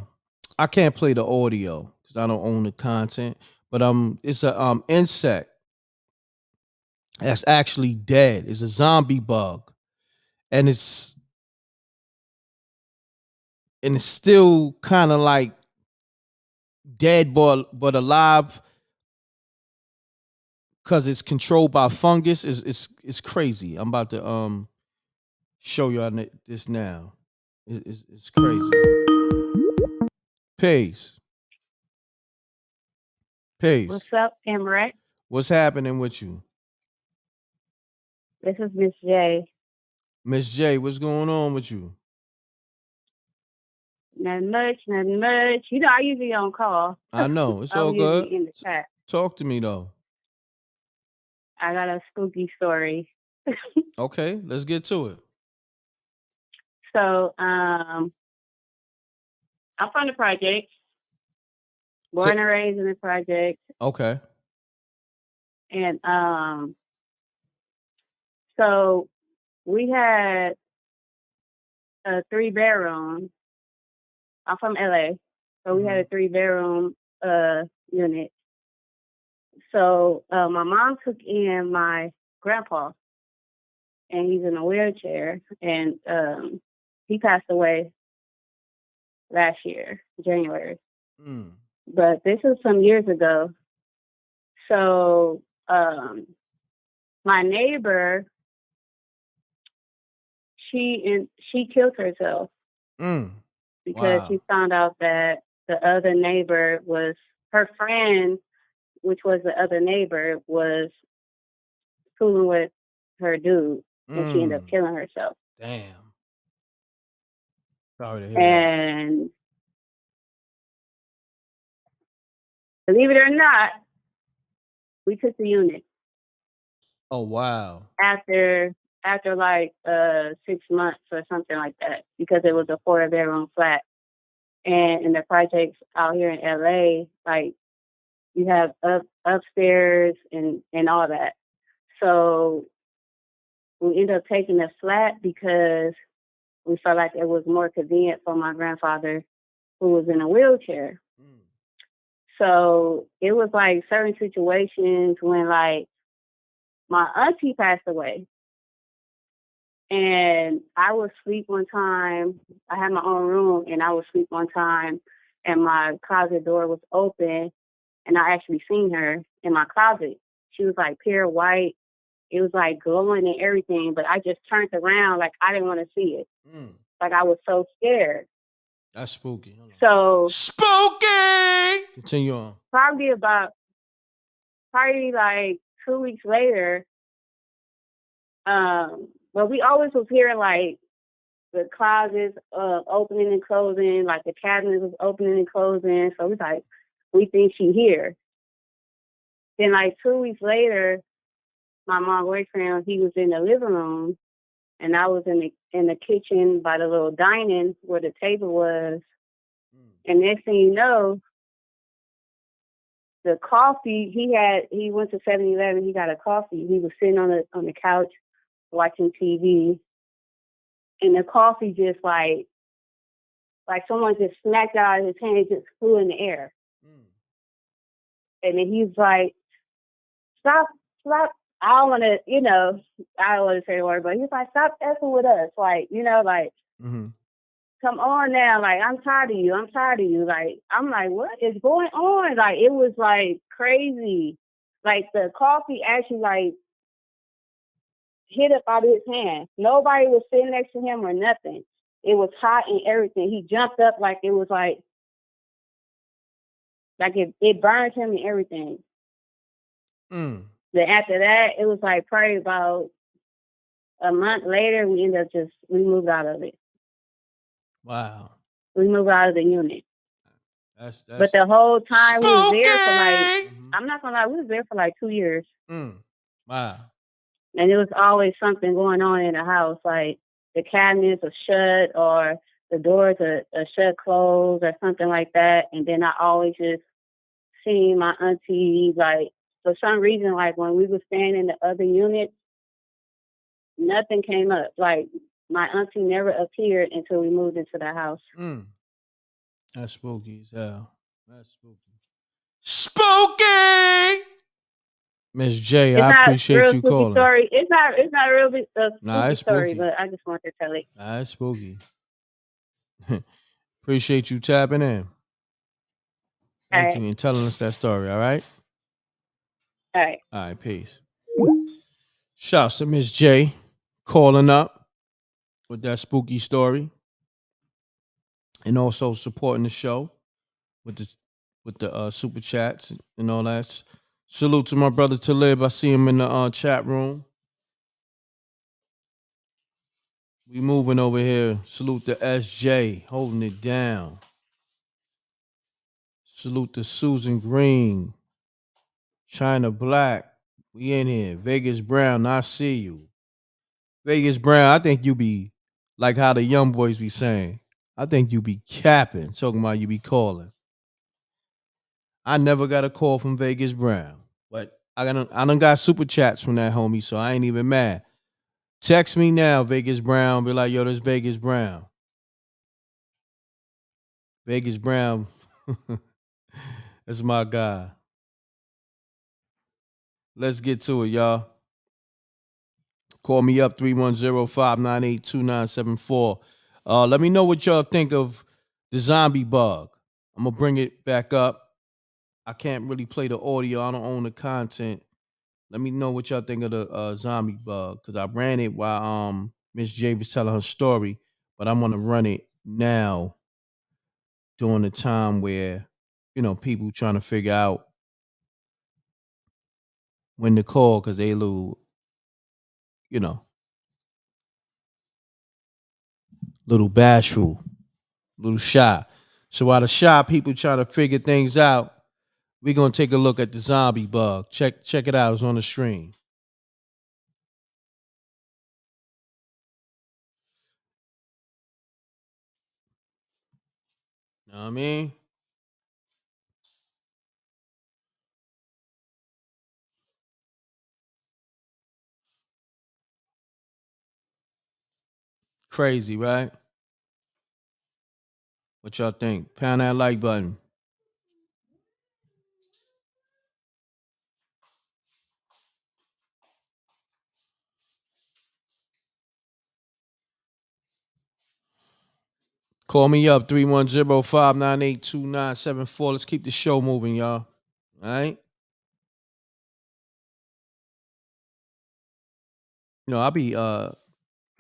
S4: I can't play the audio because I don't own the content. But it's a insect that's actually dead. It's a zombie bug, and it's still kind of like dead but alive because it's controlled by fungus. It's crazy. I'm about to show y'all this now. It's crazy. Peace.
S12: What's
S10: Peace.
S12: up, m.reck?
S4: What's happening with you?
S12: This is Miss J.
S4: Miss J, what's going on with you?
S12: Nothing much, nothing much. I usually don't call.
S4: I know. It's
S12: I'm
S4: all good.
S12: usually in the chat.
S4: Talk to me though.
S12: I got a spooky story.
S4: Okay, let's get to it.
S12: So, I'm from the project, born and raised in the project,
S4: Okay.
S12: and so we had a 3-bedroom. I'm from LA, so we had a 3-bedroom unit. So my mom took in my grandpa, and he's in a wheelchair, and he passed away last year, January.
S4: Mm.
S12: But this was some years ago. So my neighbor, she killed herself because she found out that the other neighbor was her friend, which was the other neighbor, was fooling with her dude, and she ended up killing herself.
S4: Damn. Sorry to hear that.
S12: And believe it or not, we took the unit.
S4: Oh wow.
S12: After like 6 months or something like that, because it was a 4-bedroom flat. And in the projects out here in LA, like you have upstairs and all that. So we ended up taking the flat because we felt like it was more convenient for my grandfather, who was in a wheelchair. So it was like certain situations when like my auntie passed away, and I would sleep one time. I had my own room, and I would sleep one time, and my closet door was open, and I actually seen her in my closet. She was like pure white, It was like glowing and everything, but I just turned around like I didn't want to see it. Like I was so scared.
S4: That's spooky.
S12: So
S4: spooky. Continue on.
S12: Probably like 2 weeks later, but we always was hearing like the closets opening and closing, like the cabinets was opening and closing. So we think she here. Then like 2 weeks later, my mom's boyfriend, he was in the living room, and I was in the kitchen by the little dining where the table was. And next thing you know, the coffee he went to 7-Eleven. He got a coffee. He was sitting on the couch watching TV, and the coffee just like someone just smacked it out of his hand. It just flew in the air. And then he's like, "Stop! I don't want to, I don't want to say the word, but he's like, stop effing with us, like, come on now, like, I'm tired of you. Like, I'm like, what is going on? Like, it was like crazy. Like, the coffee actually like hit up out of his hand. Nobody was sitting next to him or nothing. It was hot and everything. He jumped up like it was like it burned him and everything. Then after that, it was like probably about a month later, we moved out of it.
S4: Wow.
S12: We moved out of the unit.
S4: That's
S12: but the whole time we was there for like, I'm not gonna lie, we was there for like 2 years.
S4: Wow.
S12: And there was always something going on in the house, like the cabinets are shut or the doors are shut closed or something like that. And then I always just seen my auntie, like, for some reason, like when we were staying in the other unit, nothing came up. Like my auntie never appeared until we moved into the house.
S4: That's spooky as hell. That's spooky. Spooky! Miss J, I appreciate you calling.
S12: Story. It's not real big spooky
S4: it's
S12: story,
S4: spooky.
S12: but I just want to tell it.
S4: It's spooky. Appreciate you tapping in. Thank you and telling us that story, all right?
S12: All right.
S4: All right, peace. Shouts to Miss J calling up with that spooky story. And also supporting the show with the super chats and all that. Salute to my brother Talib. I see him in the chat room. We moving over here. Salute to SJ holding it down. Salute to Susan Green. China Black. We in here. Vegas Brown, I see you. Vegas Brown, I think you be like how the young boys be saying. I think you be capping, talking about you be calling. I never got a call from Vegas Brown, but I done got super chats from that homie, so I ain't even mad. Text me now, Vegas Brown. Be like, yo, this Vegas Brown. Vegas Brown. That's my guy. Let's get to it, y'all. Call me up 310-598-2974. Let me know what y'all think of the zombie bug. I'm gonna bring it back up. I can't really play the audio. I don't own the content. Let me know what y'all think of the zombie bug, because I ran it while Miss J was telling her story, but I'm gonna run it now during the time where people trying to figure out when to call because they little bashful, little shy. So while the shy people trying to figure things out, we're gonna take a look at the zombie bug. Check it out. It's on the stream. Know what I mean? Crazy, right? What y'all think? Pound that like button. Call me up, 310-598-2974. Let's keep the show moving, y'all. All right? I be I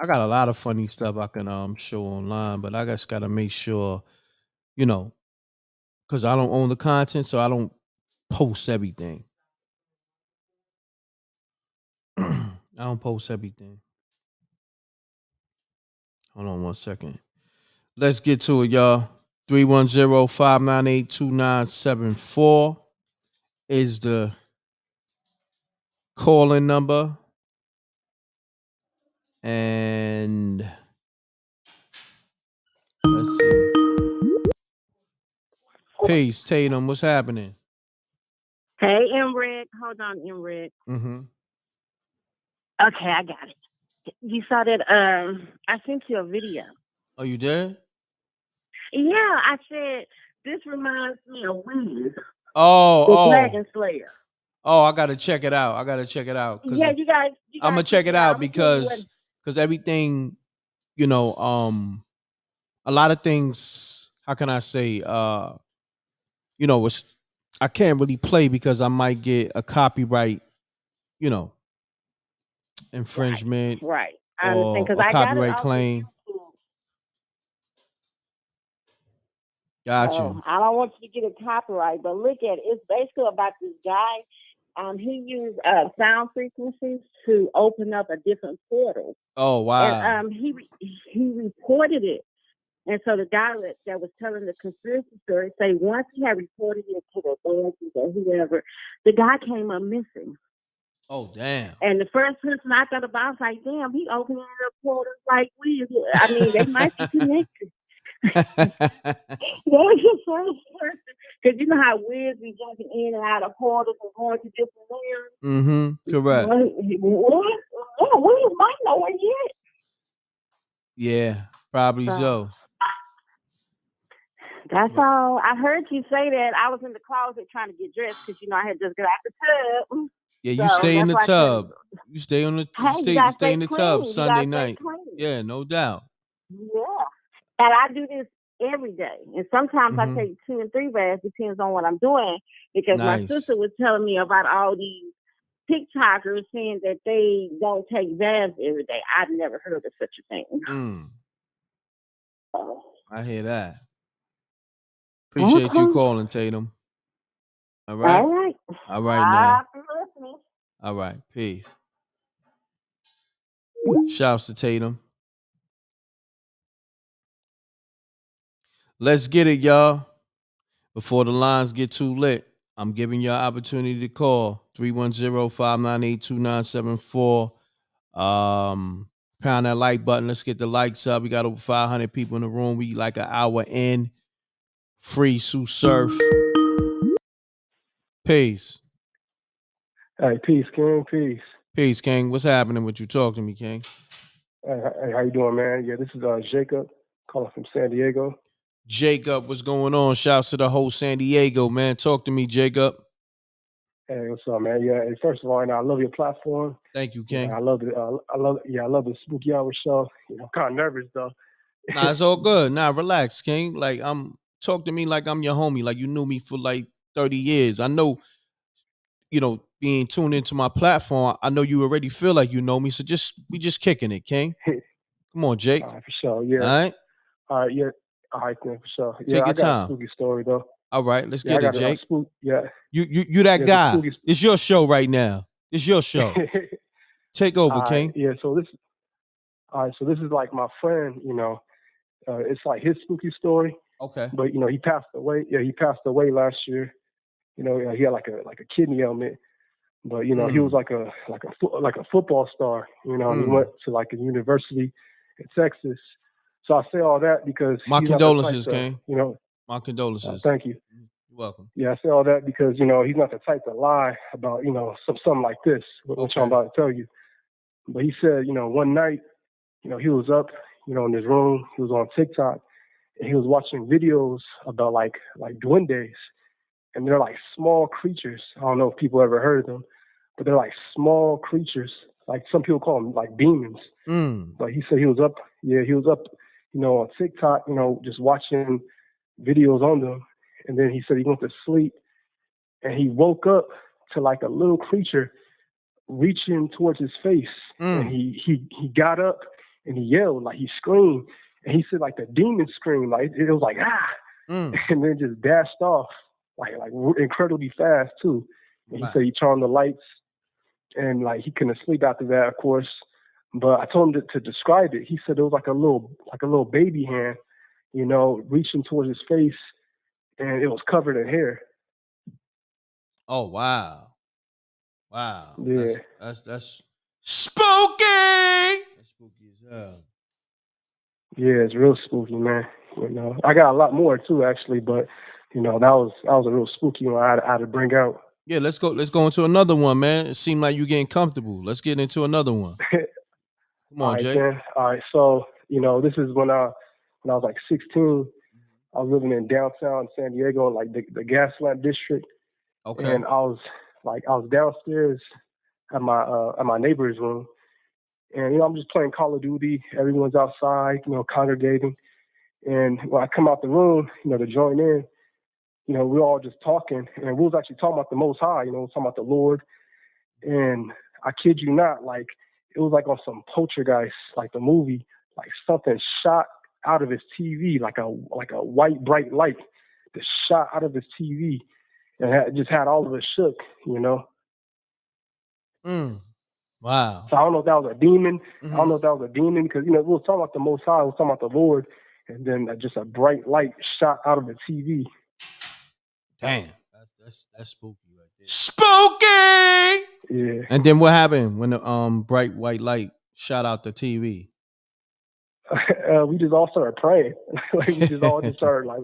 S4: got a lot of funny stuff I can show online, but I just gotta make sure, because I don't own the content, so I don't post everything. I don't post everything. Hold on 1 second. Let's get to it, y'all. 310-598-2974 is the calling number. And let's see. Peace, Tatum. What's happening?
S13: Hey, m.reck. Hold on, m.reck.
S4: Mm-hmm.
S13: Okay, I got it. You saw that? I sent you a video.
S4: Oh, you did?
S13: Yeah, I said this reminds me of Wiz, the
S4: Oh.
S13: Dragon Slayer.
S4: Oh, I gotta check it out.
S13: Yeah, you guys.
S4: I'm gonna check it out because everything, a lot of things. How can I say? It's, I can't really play because I might get a copyright, infringement
S13: Right. I understand
S4: or
S13: because
S4: a
S13: I got it
S4: copyright
S13: off of
S4: claim.
S13: YouTube.
S4: Got
S13: So
S4: you.
S13: I don't want you to get a copyright, but look at it. It's basically about this guy. He used sound frequencies to open up a different portal.
S4: Oh wow.
S13: And he reported it. And so the guy that was telling the conspiracy story say once he had reported it to the authorities or whoever, the guy came up missing.
S4: Oh damn.
S13: And the first person I thought about was like, damn, he opening up portals like we. I mean, they might be connected. That was the first person. Because you know how Wiz be jumping in and out of portals and going to different areas?
S4: Mm-hmm. Correct.
S13: We might know it yet.
S4: Yeah, probably so.
S13: That's all. I heard you say that. I was in the closet trying to get dressed because I had just got out the tub.
S4: Yeah, you stay in the tub. You stay on the
S13: you
S4: stay in the tub
S13: clean.
S4: Sunday night. Yeah, no doubt.
S13: Yeah. And I do this every day. And sometimes I take 2 and 3 baths, depends on what I'm doing. Because my sister was telling me about all these TikTokers saying that they don't take baths every day. I've never heard of such a thing.
S4: I hear that. Appreciate you calling, Tatum. All right.
S13: All right.
S4: All right now.
S13: Listening.
S4: All right. Peace. Shouts to Tatum. Let's get it, y'all. Before the lines get too lit, I'm giving you an opportunity to call 310-598-2974. Pound that like button. Let's get the likes up. We got over 500 people in the room. We like an hour in. Free Sue Surf. Peace.
S14: Hey, peace, King. Peace.
S4: Peace, King. What's happening with you? Talk to me, King.
S14: Hey, how you doing, man? Yeah, this is Jacob calling from San Diego.
S4: Jacob, what's going on? Shouts to the whole San Diego, man. Talk to me, Jacob.
S14: Hey, what's up, man? Yeah, hey, first of all, I love your platform.
S4: Thank you, King.
S14: Yeah, I love the Spooky Hour show. I'm kind of nervous though.
S4: Nah, it's all good. Nah, relax, King. Like talk to me like I'm your homie. Like you knew me for like 30 years. I know, being tuned into my platform, I know you already feel like you know me. So we just kicking it, King. Come on, Jake.
S14: All right, for sure. Yeah.
S4: All right.
S14: Yeah. All right, then, for sure.
S4: Take your time.
S14: A spooky story though.
S4: All right, let's get it, Jake.
S14: Yeah.
S4: You that guy. It's your show right now. It's your show. Take over, King.
S14: Yeah. So this is like my friend. It's like his spooky story.
S4: Okay.
S14: But he passed away. Yeah, he passed away last year. He had like a kidney ailment. But he was like a football star. And he went to like a university in Texas. So I say all that because
S4: my condolences, King. My condolences.
S14: Thank you.
S4: You're welcome.
S14: Yeah, I say all that because he's not the type to lie about something like this, which I'm about to tell you. But he said, one night, he was up, in his room. He was on TikTok, and he was watching videos about like duendes, and they're like small creatures. I don't know if people ever heard of them, but they're like small creatures. Like some people call them like demons. But he said he was up. Yeah, he was up, on TikTok, just watching videos on them. And then he said he went to sleep, and he woke up to like a little creature reaching towards his face, and he got up and he yelled, like he screamed, and he said like the demon scream, like it was like and then just dashed off like incredibly fast too. And he said he turned on the lights, and like he couldn't sleep after that, of course. But I told him to describe it. He said it was like a little baby hand, you know, reaching towards his face, and it was covered in hair.
S4: Oh wow.
S14: Yeah.
S4: That's spooky. That's spooky as hell.
S14: Yeah, it's real spooky, man. You know, I got a lot more too, actually, but you know, that was a real spooky one I had to bring out.
S4: Yeah, let's go into another one, man. It seemed like you getting comfortable. Let's get into another one. Come on, Jay.
S14: Then. All right, so you know, this is when I was like 16. I was living in downtown San Diego, like the Gaslamp district.
S4: Okay.
S14: And I was downstairs at my neighbor's room, and you know, I'm just playing Call of Duty. Everyone's outside, you know, congregating. And when I come out the room, you know, to join in, you know, we're all just talking, and we was actually talking about the Most High, you know, talking about the Lord. And I kid you not, like it was like on some Poltergeist, like the movie, like something shot out of his TV, like a white bright light that shot out of his TV, and just had all of us shook, you know.
S4: Wow.
S14: So I don't know if that was a demon. I don't know if that was a demon because, you know, we were talking about the Most High, we were talking about the Lord, and then just a bright light shot out of the TV.
S4: Damn. That's spooky right there. Spooky!
S14: Yeah.
S4: And then what happened when the bright white light shot out the TV?
S14: We just all started praying. Like we just all just started like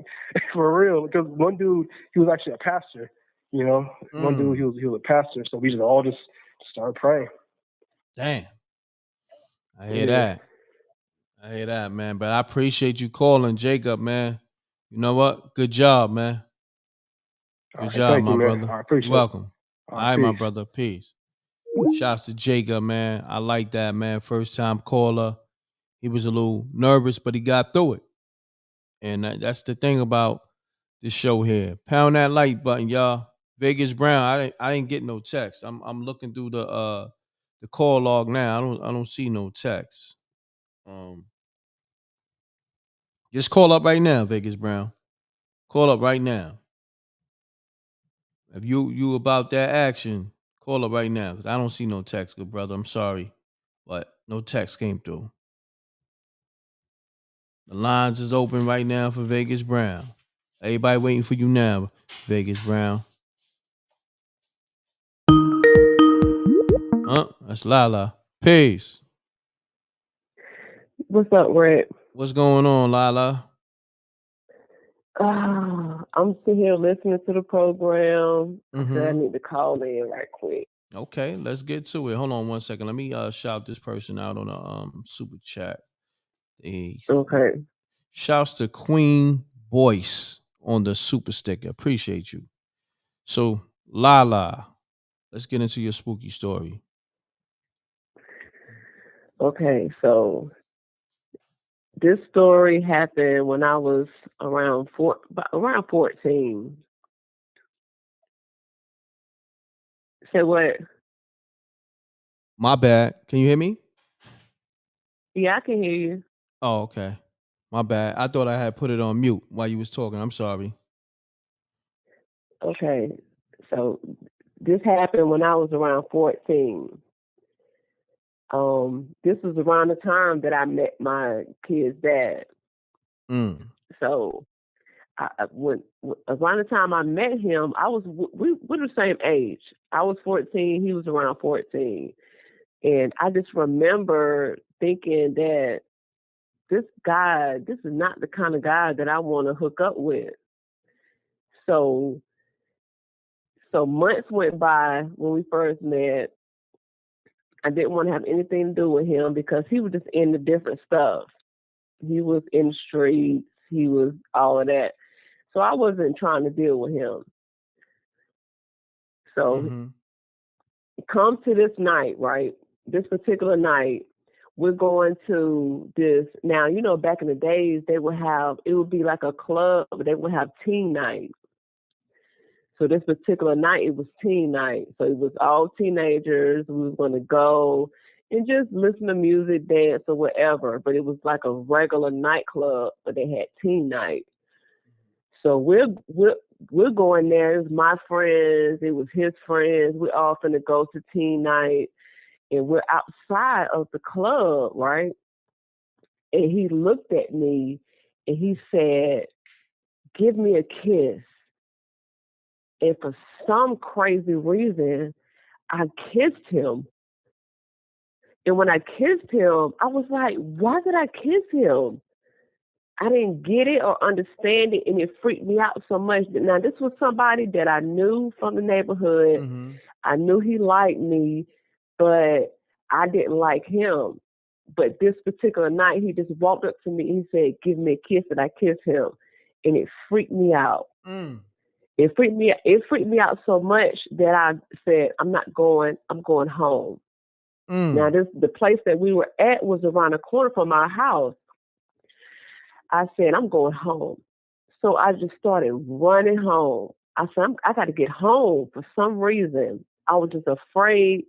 S14: for real. Because one dude, he was actually a pastor, you know. One dude, he was a pastor, so we just all just started praying.
S4: Damn. I hear that, man. But I appreciate you calling, Jacob, man. You know what? Good job, man. Good job, my brother.
S14: I appreciate
S4: You're welcome.
S14: All
S4: right, my brother. Peace. Shouts to Jacob, man. I like that, man. First time caller. He was a little nervous, but he got through it. And that's the thing about this show here. Pound that like button, y'all. Vegas Brown. I ain't getting no text. I'm looking through the call log now. I don't see no text. Just call up right now, Vegas Brown. Call up right now. If you about that action, call up right now because I don't see no text, good brother. I'm sorry, but no text came through. The lines is open right now for Vegas Brown. Everybody waiting for you now, Vegas Brown. That's Lala. Peace.
S8: What's up, Red?
S4: What's going on, Lala?
S8: I'm sitting here listening to the program. I said I need to call in right quick.
S4: Okay, let's get to it. Hold on 1 second. Let me shout this person out on a super chat.
S8: Okay.
S4: Shouts to Queen Boyce on the super sticker. Appreciate you. So, Lala, let's get into your spooky story.
S8: Okay, so this story happened when I was around 14. Say what?
S4: My bad. Can you hear me?
S8: Yeah, I can hear you.
S4: Oh, okay. My bad. I thought I had put it on mute while you was talking. I'm sorry.
S8: Okay, so this happened when I was around 14. This was around the time that I met my kid's dad. So, when around the time I met him, we were the same age. I was 14, he was around 14, and I just remember thinking that this is not the kind of guy that I want to hook up with. So months went by when we first met. I didn't want to have anything to do with him because he was just into different stuff. He was in the streets. He was all of that. So I wasn't trying to deal with him. So come to this night, right? This particular night, we're going to this. Now, you know, back in the days, it would be like a club. They would have teen night.
S15: So this particular night, it was teen night. So it was all teenagers. We was going to go and just listen to music, dance, or whatever. But it was like a regular nightclub, but they had teen night. So we're going there. It was my friends. It was his friends. We're all finna go to teen night, and we're outside of the club, right? And he looked at me, and he said, "Give me a kiss." And for some crazy reason, I kissed him. And when I kissed him, I was like, why did I kiss him? I didn't get it or understand it, and it freaked me out so much. Now, this was somebody that I knew from the neighborhood.
S4: Mm-hmm.
S15: I knew he liked me, but I didn't like him. But this particular night, he just walked up to me and he said, "Give me a kiss," and I kissed him. And it freaked me out. It freaked me out so much that I said, I'm not going, I'm going home. Now, the place that we were at was around the corner from our house. I said, I'm going home. So I just started running home. I said, I got to get home for some reason. I was just afraid.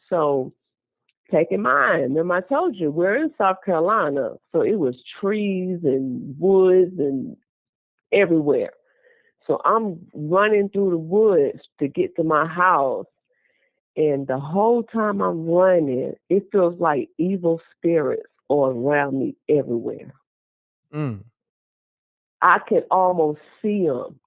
S15: So take in mind, remember I told you, we're in South Carolina. So it was trees and woods and everywhere. So I'm running through the woods to get to my house. And the whole time I'm running, it feels like evil spirits are around me everywhere. I could almost see them.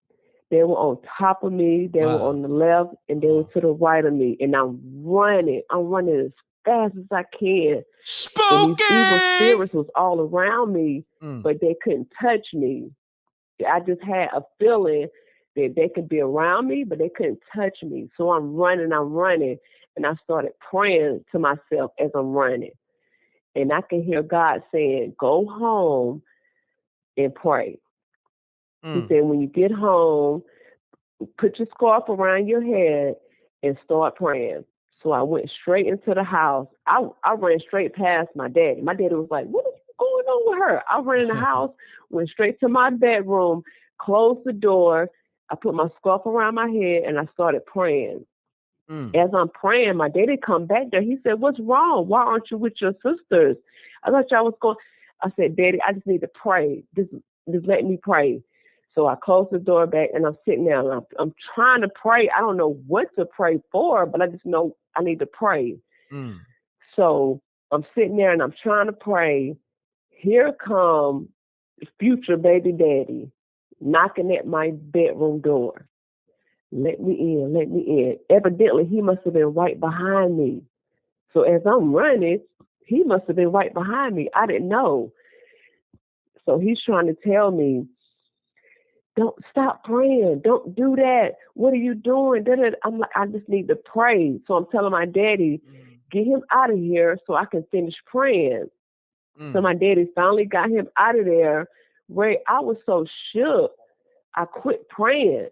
S15: They were on top of me, they were on the left, and they were to the right of me. And I'm running as fast as I can.
S4: Spooky!
S15: And these evil spirits was all around me, but they couldn't touch me. I just had a feeling that they could be around me, but they couldn't touch me. So I'm running, and I started praying to myself as I'm running. And I can hear God saying, go home and pray. He said, when you get home, put your scarf around your head and start praying. So I went straight into the house. I ran straight past my daddy. My daddy was like, what is going on with her? I ran in the house, went straight to my bedroom, closed the door. I put my scarf around my head and I started praying. As I'm praying, my daddy come back there. He said, what's wrong? Why aren't you with your sisters? I thought y'all was going. I said, Daddy, I just need to pray. Just let me pray. So I closed the door back and I'm sitting there and I'm trying to pray. I don't know what to pray for, but I just know I need to pray. So I'm sitting there and I'm trying to pray. Here come future baby daddy knocking at my bedroom door. Let me in, let me in. Evidently, he must have been right behind me. So as I'm running, he must have been right behind me. I didn't know. So he's trying to tell me, don't stop praying. Don't do that. What are you doing? I'm like, I just need to pray. So I'm telling my daddy, get him out of here so I can finish praying. So my daddy finally got him out of there. Ray, I was so shook. I quit praying.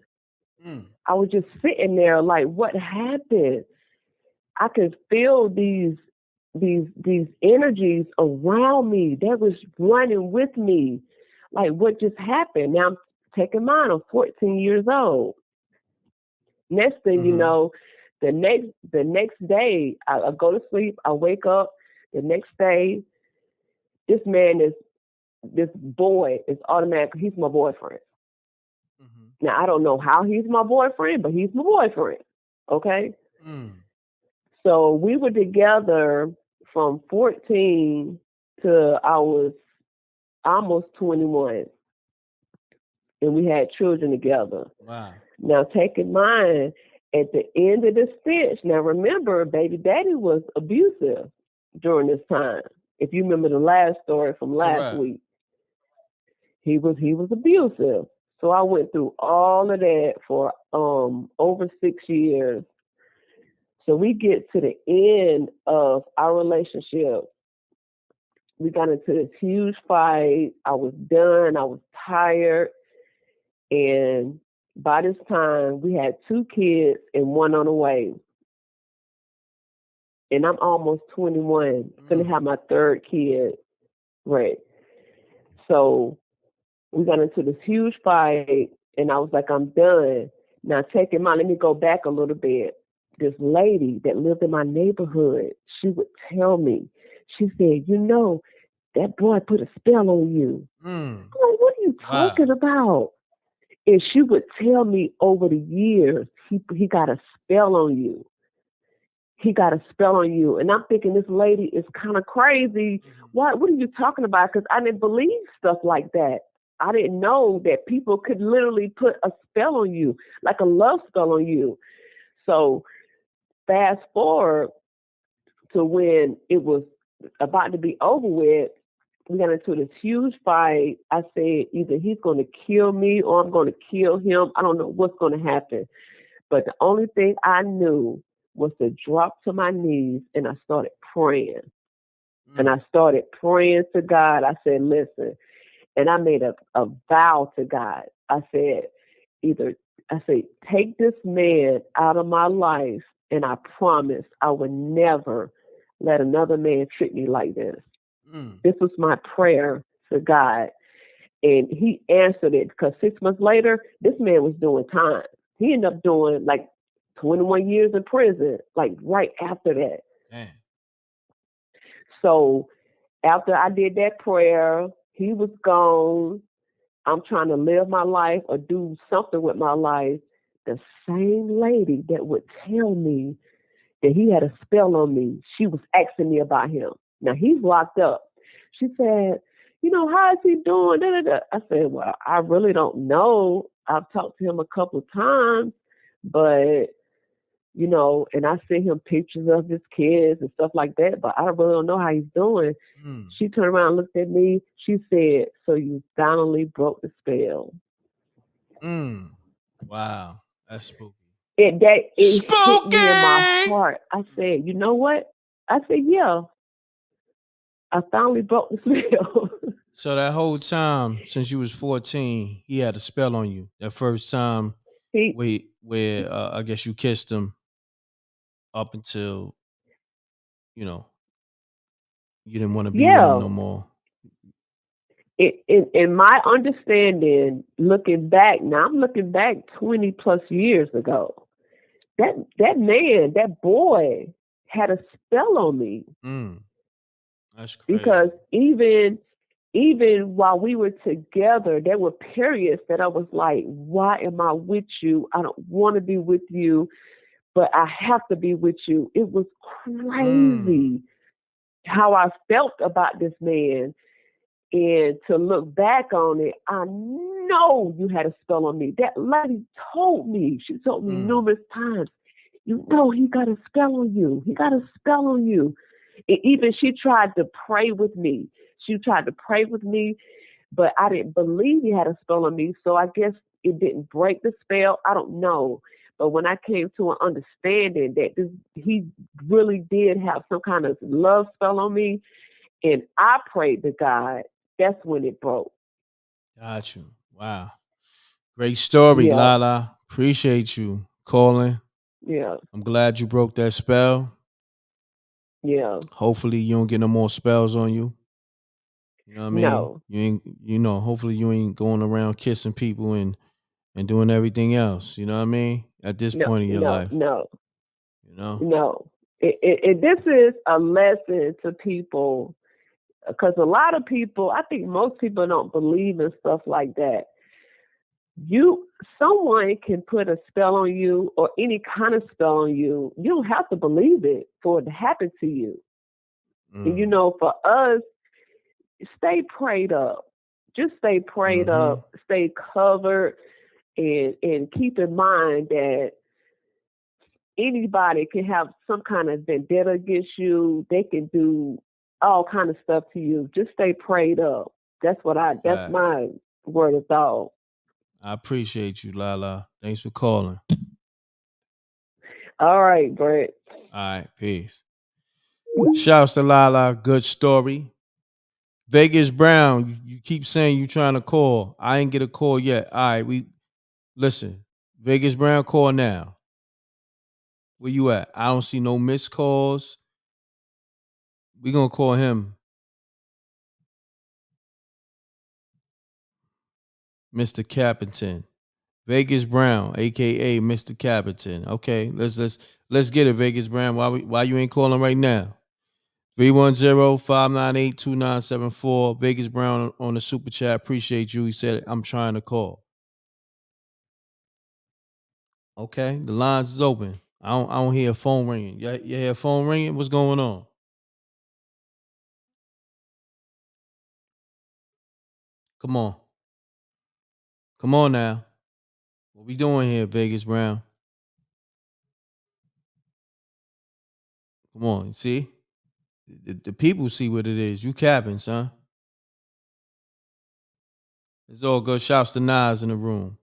S15: I was just sitting there like, what happened? I could feel these energies around me that was running with me. Like, what just happened? Now I'm taking mine. I'm 14 years old. Next thing you know, the next day, I go to sleep. I wake up. The next day, this boy is automatically, he's my boyfriend. Now, I don't know how he's my boyfriend, but he's my boyfriend. Okay? So we were together from 14 to I was almost 21. And we had children together.
S4: Wow.
S15: Now, take in mind, at the end of the stitch, now remember, baby daddy was abusive during this time. If you remember the last story from last week, he was abusive. So I went through all of that for over 6 years. So we get to the end of our relationship. We got into this huge fight. I was done. I was tired. And by this time, we had 2 kids and 1 on the way. And I'm almost 21. Gonna have my 3rd kid. Right. So we got into this huge fight, and I was like, I'm done. Now, take in mind, let me go back a little bit. This lady that lived in my neighborhood, she would tell me, she said, that boy put a spell on you. I'm like, what are you talking about? And she would tell me over the years, he got a spell on you. He got a spell on you. And I'm thinking this lady is kind of crazy. What are you talking about? Because I didn't believe stuff like that. I didn't know that people could literally put a spell on you, like a love spell on you. So fast forward to when it was about to be over with, we got into this huge fight. I said, either he's going to kill me or I'm going to kill him. I don't know what's going to happen. But the only thing I knew was to drop to my knees and I started praying. And I started praying to God. I said, listen, and I made a vow to God. I said, take this man out of my life, and I promise I would never let another man treat me like this. This was my prayer to God. And he answered it because 6 months later, this man was doing time. He ended up doing like 21 years in prison, like right after that.
S4: Damn.
S15: So after I did that prayer, he was gone. I'm trying to live my life or do something with my life. The same lady that would tell me that he had a spell on me, she was asking me about him. Now he's locked up. She said, how is he doing? Da, da, da. I said, well, I really don't know. I've talked to him a couple of times, but, and I sent him pictures of his kids and stuff like that, but I really don't know how he's doing. She turned around and looked at me. She said, so you finally broke the spell.
S4: Wow. That's spooky.
S15: It hit me in my heart. I said, you know what? I said, yeah. I finally broke the spell.
S4: So that whole time since you was 14, he had a spell on you. That first time where I guess you kissed him up until, you didn't want to be with him no more.
S15: In my understanding, looking back, now I'm looking back 20 plus years ago. That man, that boy had a spell on me.
S4: That's crazy.
S15: Because even while we were together, there were periods that I was like, why am I with you? I don't want to be with you, but I have to be with you. It was crazy how I felt about this man. And to look back on it, I know you had a spell on me. That lady told me, she told me numerous times, he got a spell on you. He got a spell on you. And even she tried to pray with me. But I didn't believe he had a spell on me. So I guess it didn't break the spell. I don't know. But when I came to an understanding that he really did have some kind of love spell on me, and I prayed to God, that's when it broke.
S4: Got you. Wow. Great story, Lala. Appreciate you calling.
S15: Yeah.
S4: I'm glad you broke that spell.
S15: Yeah.
S4: Hopefully you don't get no more spells on you. You know what I mean?
S15: No.
S4: You ain't, hopefully you ain't going around kissing people and doing everything else. You know what I mean? At this point in your life.
S15: No.
S4: No.
S15: This is a lesson to people, because a lot of people, I think most people don't believe in stuff like that. Someone can put a spell on you or any kind of spell on you. You don't have to believe it for it to happen to you. And for us, stay prayed up. Just stay prayed up, stay covered, and keep in mind that anybody can have some kind of vendetta against you. They can do all kind of stuff to you. Just stay prayed up. That's my word of thought.
S4: I appreciate you, Lala. Thanks for calling.
S15: All right, Brett.
S4: All right, peace. Shouts to Lala. Good story. Vegas Brown, you keep saying you trying to call. I ain't get a call yet. All right, listen. Vegas Brown, call now. Where you at? I don't see no missed calls. We gonna call him. Mr. Capington. Vegas Brown, aka Mr. Capitan. Okay, let's get it, Vegas Brown. Why you ain't calling right now? 310-598-2974. Vegas Brown on the super chat. Appreciate you. He said I'm trying to call. Okay, the lines is open. I don't hear a phone ringing. You hear a phone ringing? What's going on? Come on. Come on now. What we doing here, Vegas Brown? Come on, see? The people see what it is. You capping, son. It's all good. Shouts to Nas in the room.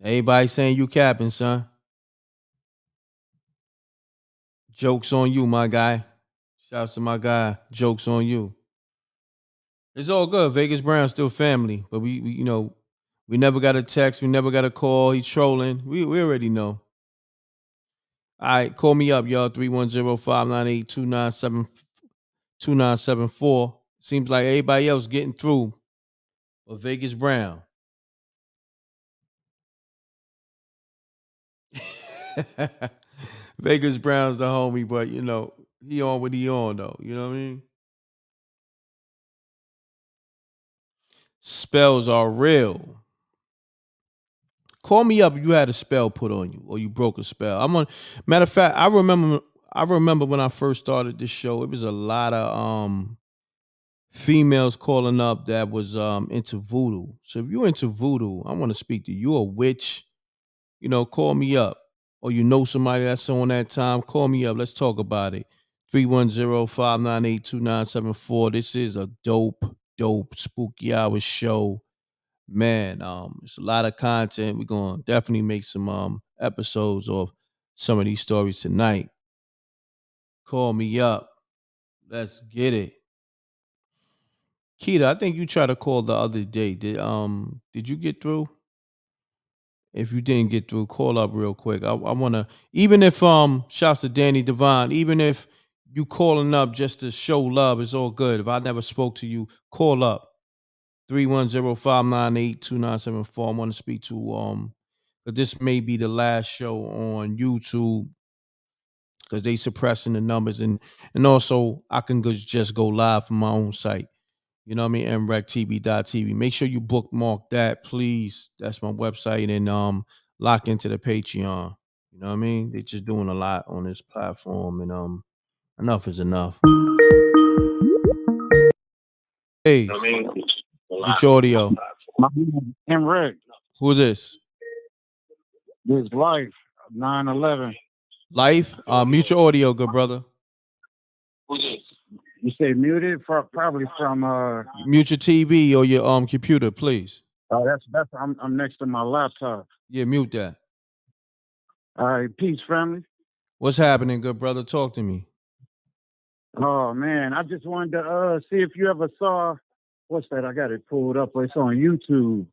S4: Everybody saying you capping, son. Jokes on you, my guy. Shouts to my guy. Jokes on you. It's all good. Vegas Brown still family, but we we never got a text. We never got a call. He's trolling. We already know. All right, call me up, y'all. 310-598-2974. Seems like everybody else getting through. But Vegas Brown. Vegas Brown's the homie, but he on what he on though. You know what I mean? Spells are real. Call me up if you had a spell put on you or you broke a spell. Matter of fact, I remember when I first started this show, it was a lot of females calling up that was into voodoo. So if you're into voodoo, I want to speak to you. You a witch, call me up. Or you know somebody that's on that time, call me up. Let's talk about it. 310-598-2974. This is a dope spooky hour show. Man, it's a lot of content. We're gonna definitely make some episodes of some of these stories tonight. Call me up. Let's get it. Keita, I think you tried to call the other day. Did you get through? If you didn't get through, call up real quick. I wanna, even if shouts to Danny Devine, even if you calling up just to show love, it's all good. If I never spoke to you, call up. 310-598-2974. I want to speak to but this may be the last show on YouTube because they suppressing the numbers and also I can just go live from my own site. You know what I mean? mrecktv.tv. Make sure you bookmark that, please. That's my website and lock into the Patreon. You know what I mean? They're just doing a lot on this platform and enough is enough. Hey, get your audio.
S6: m.reck.
S4: Who is this?
S6: This Life 9/11.
S4: Life? Mute your audio, good brother.
S6: You say muted probably from
S4: Mute your TV or your computer, please.
S6: that's I'm next to my laptop.
S4: Yeah, mute that.
S6: All right, peace, family.
S4: What's happening, good brother? Talk to me.
S6: Oh man, I just wanted to see if you ever saw what's that? I got it pulled up. It's on YouTube.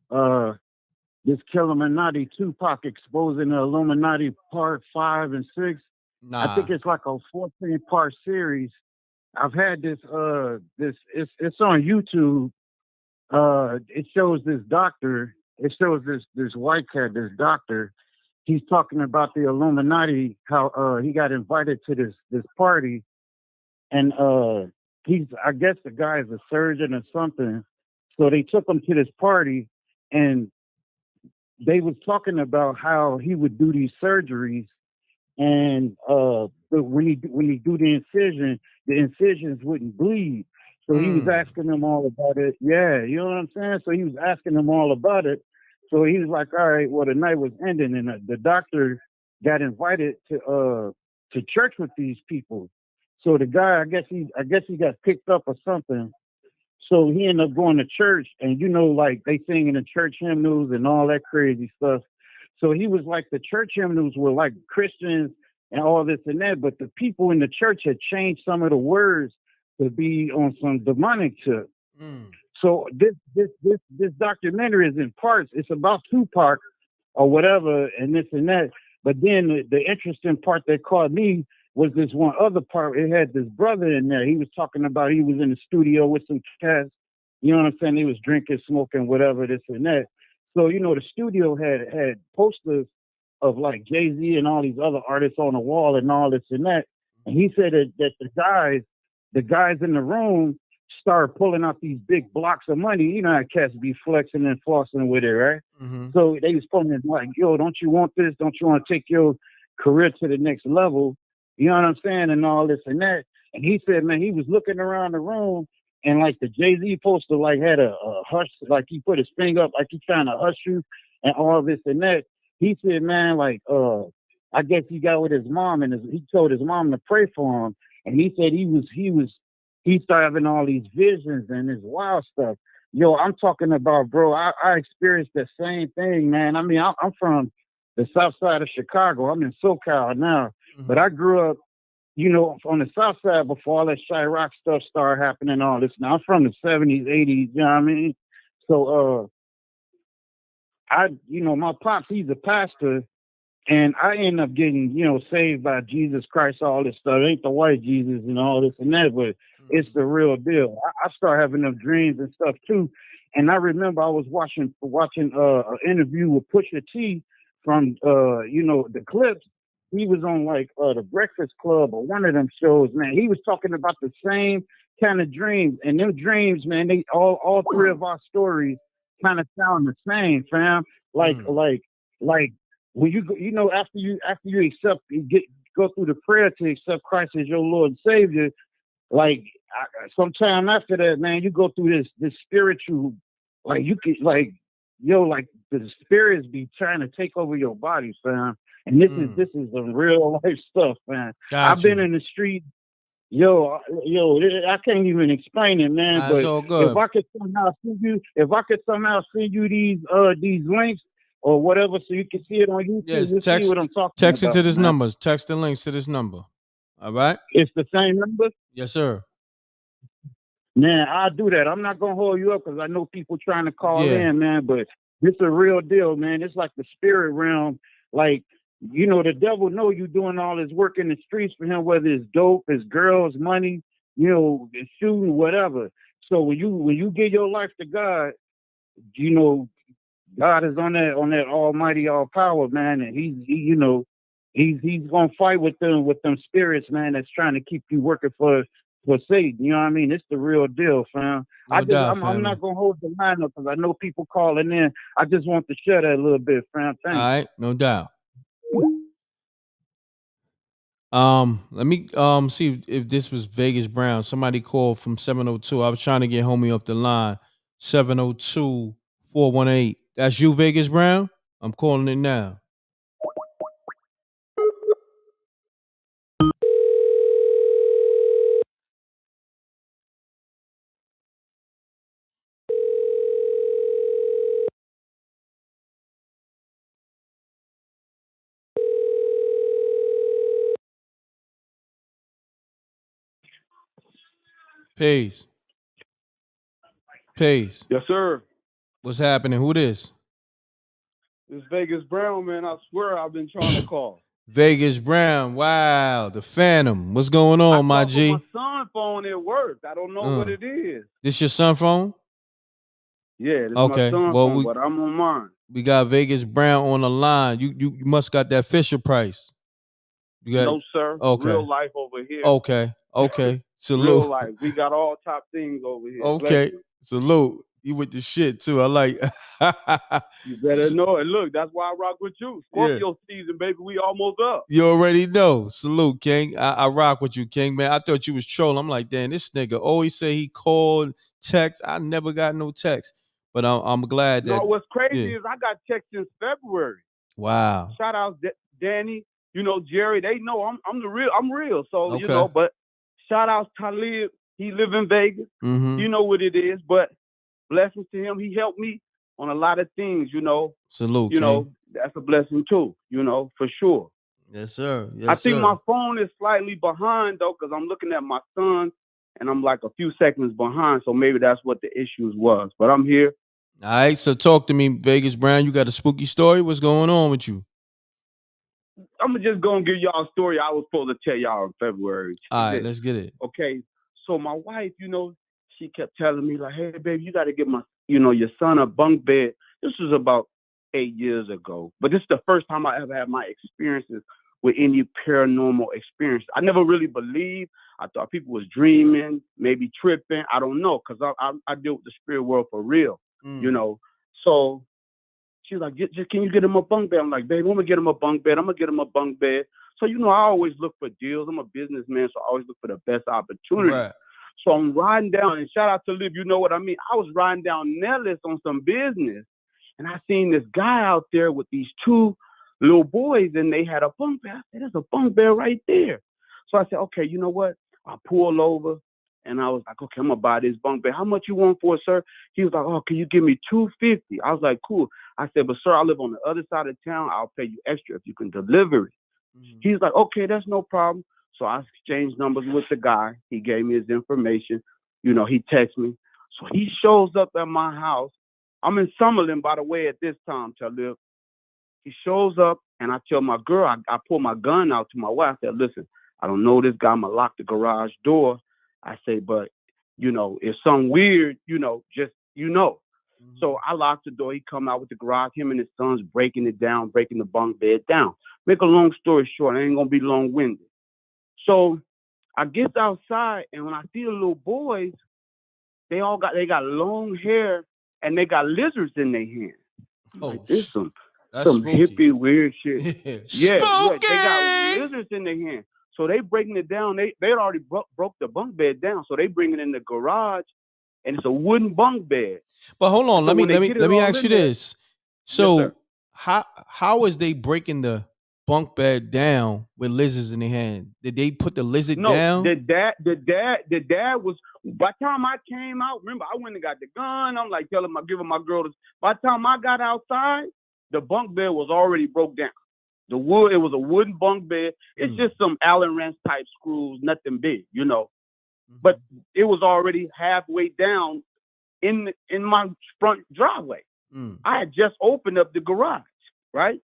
S6: This Illuminati Tupac exposing the Illuminati part 5 and 6.
S4: Nah.
S6: I think it's like a 14-part series. I've had this it's on YouTube. It shows this doctor. It shows this white cat, this doctor. He's talking about the Illuminati, how he got invited to this party, and I guess the guy is a surgeon or something. So they took him to this party, and they was talking about how he would do these surgeries, and but when he do the incisions wouldn't bleed. So he was asking them all about it. Yeah, you know what I'm saying? So he was asking them all about it. So he was like, all right, well, the night was ending, and the doctor got invited to church with these people. So the guy, I guess he got picked up or something. So he ended up going to church, and like they sing in the church hymnals and all that crazy stuff. So he was like, the church hymnals were like Christians and all this and that, but the people in the church had changed some of the words to be on some demonic tip. So this documentary is in parts. It's about Tupac or whatever, and this and that. But then the interesting part that caught me
S16: was this one other part. It had this brother in there. He was talking about he was in the studio with some cats. You know what I'm saying? He was drinking, smoking, whatever, this and that. So, the studio had posters of like Jay-Z and all these other artists on the wall and all this and that. And he said that the guys in the room started pulling out these big blocks of money. You know how cats be flexing and flossing with it, right?
S4: Mm-hmm.
S16: So they was pulling it like, yo, don't you want this? Don't you want to take your career to the next level? You know what I'm saying? And all this and that. And he said, man, he was looking around the room and like the Jay-Z poster like had a hush, like he put his finger up like he trying to hush you and all this and that. He said, man, like, I guess he got with his mom and he told his mom to pray for him. And he said he started having all these visions and this wild stuff. Yo, I'm talking about, bro, I experienced the same thing, man. I mean, I'm from the south side of Chicago. I'm in SoCal now, but I grew up, on the south side before all that Chirac stuff started happening and all this. Now, I'm from the 70s, 80s, you know what I mean? So, my pops, he's a pastor, and I end up getting, saved by Jesus Christ, all this stuff. It ain't the white Jesus and all this and that, but it's the real deal. I start having them dreams and stuff too. And I remember I was watching an interview with Pusha T from the Clips. He was on like the Breakfast Club or one of them shows, man. He was talking about the same kind of dreams. And them dreams, man, they all three of our stories kind of sound the same, fam. Like when you go, after you accept, go through the prayer to accept Christ as your Lord and Savior, like sometime after that, man, you go through this spiritual, like you could like the spirits be trying to take over your body, fam. And this is some real life stuff, man. I've been in the street. Yo, I can't even explain it, man. But if I could somehow send you these links or whatever, so you can see it on YouTube, you see what I'm talking about.
S4: Text it to this number. Text the links to this number. All right.
S16: It's the same number.
S4: Yes, sir.
S16: Man, I'll do that. I'm not gonna hold you up because I know people trying to call in, man. But this is a real deal, man. It's like the spirit realm. Like, the devil know you doing all this work in the streets for him, whether it's dope, it's girls, money, it's shooting, whatever. So when you give your life to God, God is on that almighty, all power, man, and he's gonna fight with them spirits, man, that's trying to keep you working for Satan. You know what I mean? It's the real deal, fam. I'm not gonna hold the line up because I know people calling in. I just want to share that a little bit, fam. Thanks.
S4: All right, no doubt. Let me see if this was Vegas Brown. Somebody called from 702. I was trying to get homie up the line. 702-418. That's you, Vegas Brown? I'm calling it now. Peace. Peace.
S17: Yes, sir.
S4: What's happening? Who this?
S17: This Vegas Brown, man. I swear I've been trying to call.
S4: Vegas Brown. Wow. The Phantom. What's going on, my G?
S17: My son's phone, it worked. I don't know what it is.
S4: This your son phone?
S17: Yeah, this
S4: okay.
S17: is my son's phone, but I'm on mine.
S4: We got Vegas Brown on the line. You must got that Fisher Price. You got,
S17: no, sir.
S4: Okay.
S17: Real life over here.
S4: Okay. Salute.
S17: Real life. We got all top things over here.
S4: Okay. Salute. You with the shit too. I like.
S17: You better know it. Look, that's why I rock with you. Scorpio season, baby. We almost up.
S4: You already know. Salute, King. I rock with you, King, man. I thought you was trolling. I'm like, damn, this nigga always say he called, text. I never got no text. But I'm glad that.
S17: No, what's crazy is I got text since February.
S4: Wow.
S17: Shout out Danny. Jerry. They know I'm the real. I'm real. So
S4: okay.
S17: But shout out Talib. He live in Vegas.
S4: Mm-hmm.
S17: You know what it is. But blessings to him. He helped me on a lot of things.
S4: Salute.
S17: King. That's a blessing too. For sure.
S4: Yes, sir. Yes,
S17: I think my phone is slightly behind though, because I'm looking at my son, and I'm like a few seconds behind. So maybe that's what the issues was. But I'm here.
S4: All right. So talk to me, Vegas Brown. You got a spooky story? What's going on with you?
S17: I'm just gonna give y'all a story I was supposed to tell y'all in February.
S4: All right, let's get it.
S17: Okay, so my wife, she kept telling me like, "Hey, baby, you got to get your son a bunk bed." This was about 8 years ago, but this is the first time I ever had my experiences with any paranormal experience. I never really believed. I thought people was dreaming, maybe tripping. I don't know, because I deal with the spirit world for real, So she's like, just can you get him a bunk bed? I'm like, baby, I'm gonna get him a bunk bed. I'm gonna get him a bunk bed. So I always look for deals. I'm a businessman, so I always look for the best opportunity.
S4: Right.
S17: So I'm riding down, and shout out to Liv, you know what I mean? I was riding down Nellis on some business, and I seen this guy out there with these two little boys, and they had a bunk bed. I said, there's a bunk bed right there. So I said, okay, you know what? I pulled over, and I was like, okay, I'm going to buy this bunk bed. How much you want for it, sir? He was like, oh, can you give me $250? I was like, cool. I said, but sir, I live on the other side of town. I'll pay you extra if you can deliver it. He's like, okay, that's no problem. So I exchanged numbers with the guy. He gave me his information. He texted me. So he shows up at my house. I'm in Summerlin, by the way, at this time, Talib. He shows up, and I tell my girl, I pull my gun out to my wife. I said, listen, I don't know this guy. I'm going to lock the garage door. I say, but, if something weird, just. So I locked the door. He come out with the garage. Him and his sons breaking it down, breaking the bunk bed down. Make a long story short, I ain't going to be long-winded. So I get outside, and when I see the little boys, they got long hair, and they got lizards in their hands. Like, this some hippie weird shit. Yeah, they got lizards in their hands. So they breaking it down. They already broke the bunk bed down. So they bring it in the garage, and it's a wooden bunk bed.
S4: But hold on,
S17: So
S4: let me ask you this. So
S17: Yes,
S4: how is they breaking the bunk bed down with lizards in their hand? Did they put the lizard down?
S17: The dad was. By the time I came out, remember I went and got the gun. I'm like giving my girl this. By the time I got outside, the bunk bed was already broke down. It was a wooden bunk bed. It's just some Allen wrench type screws, nothing big, But it was already halfway down in my front driveway. I had just opened up the garage, right?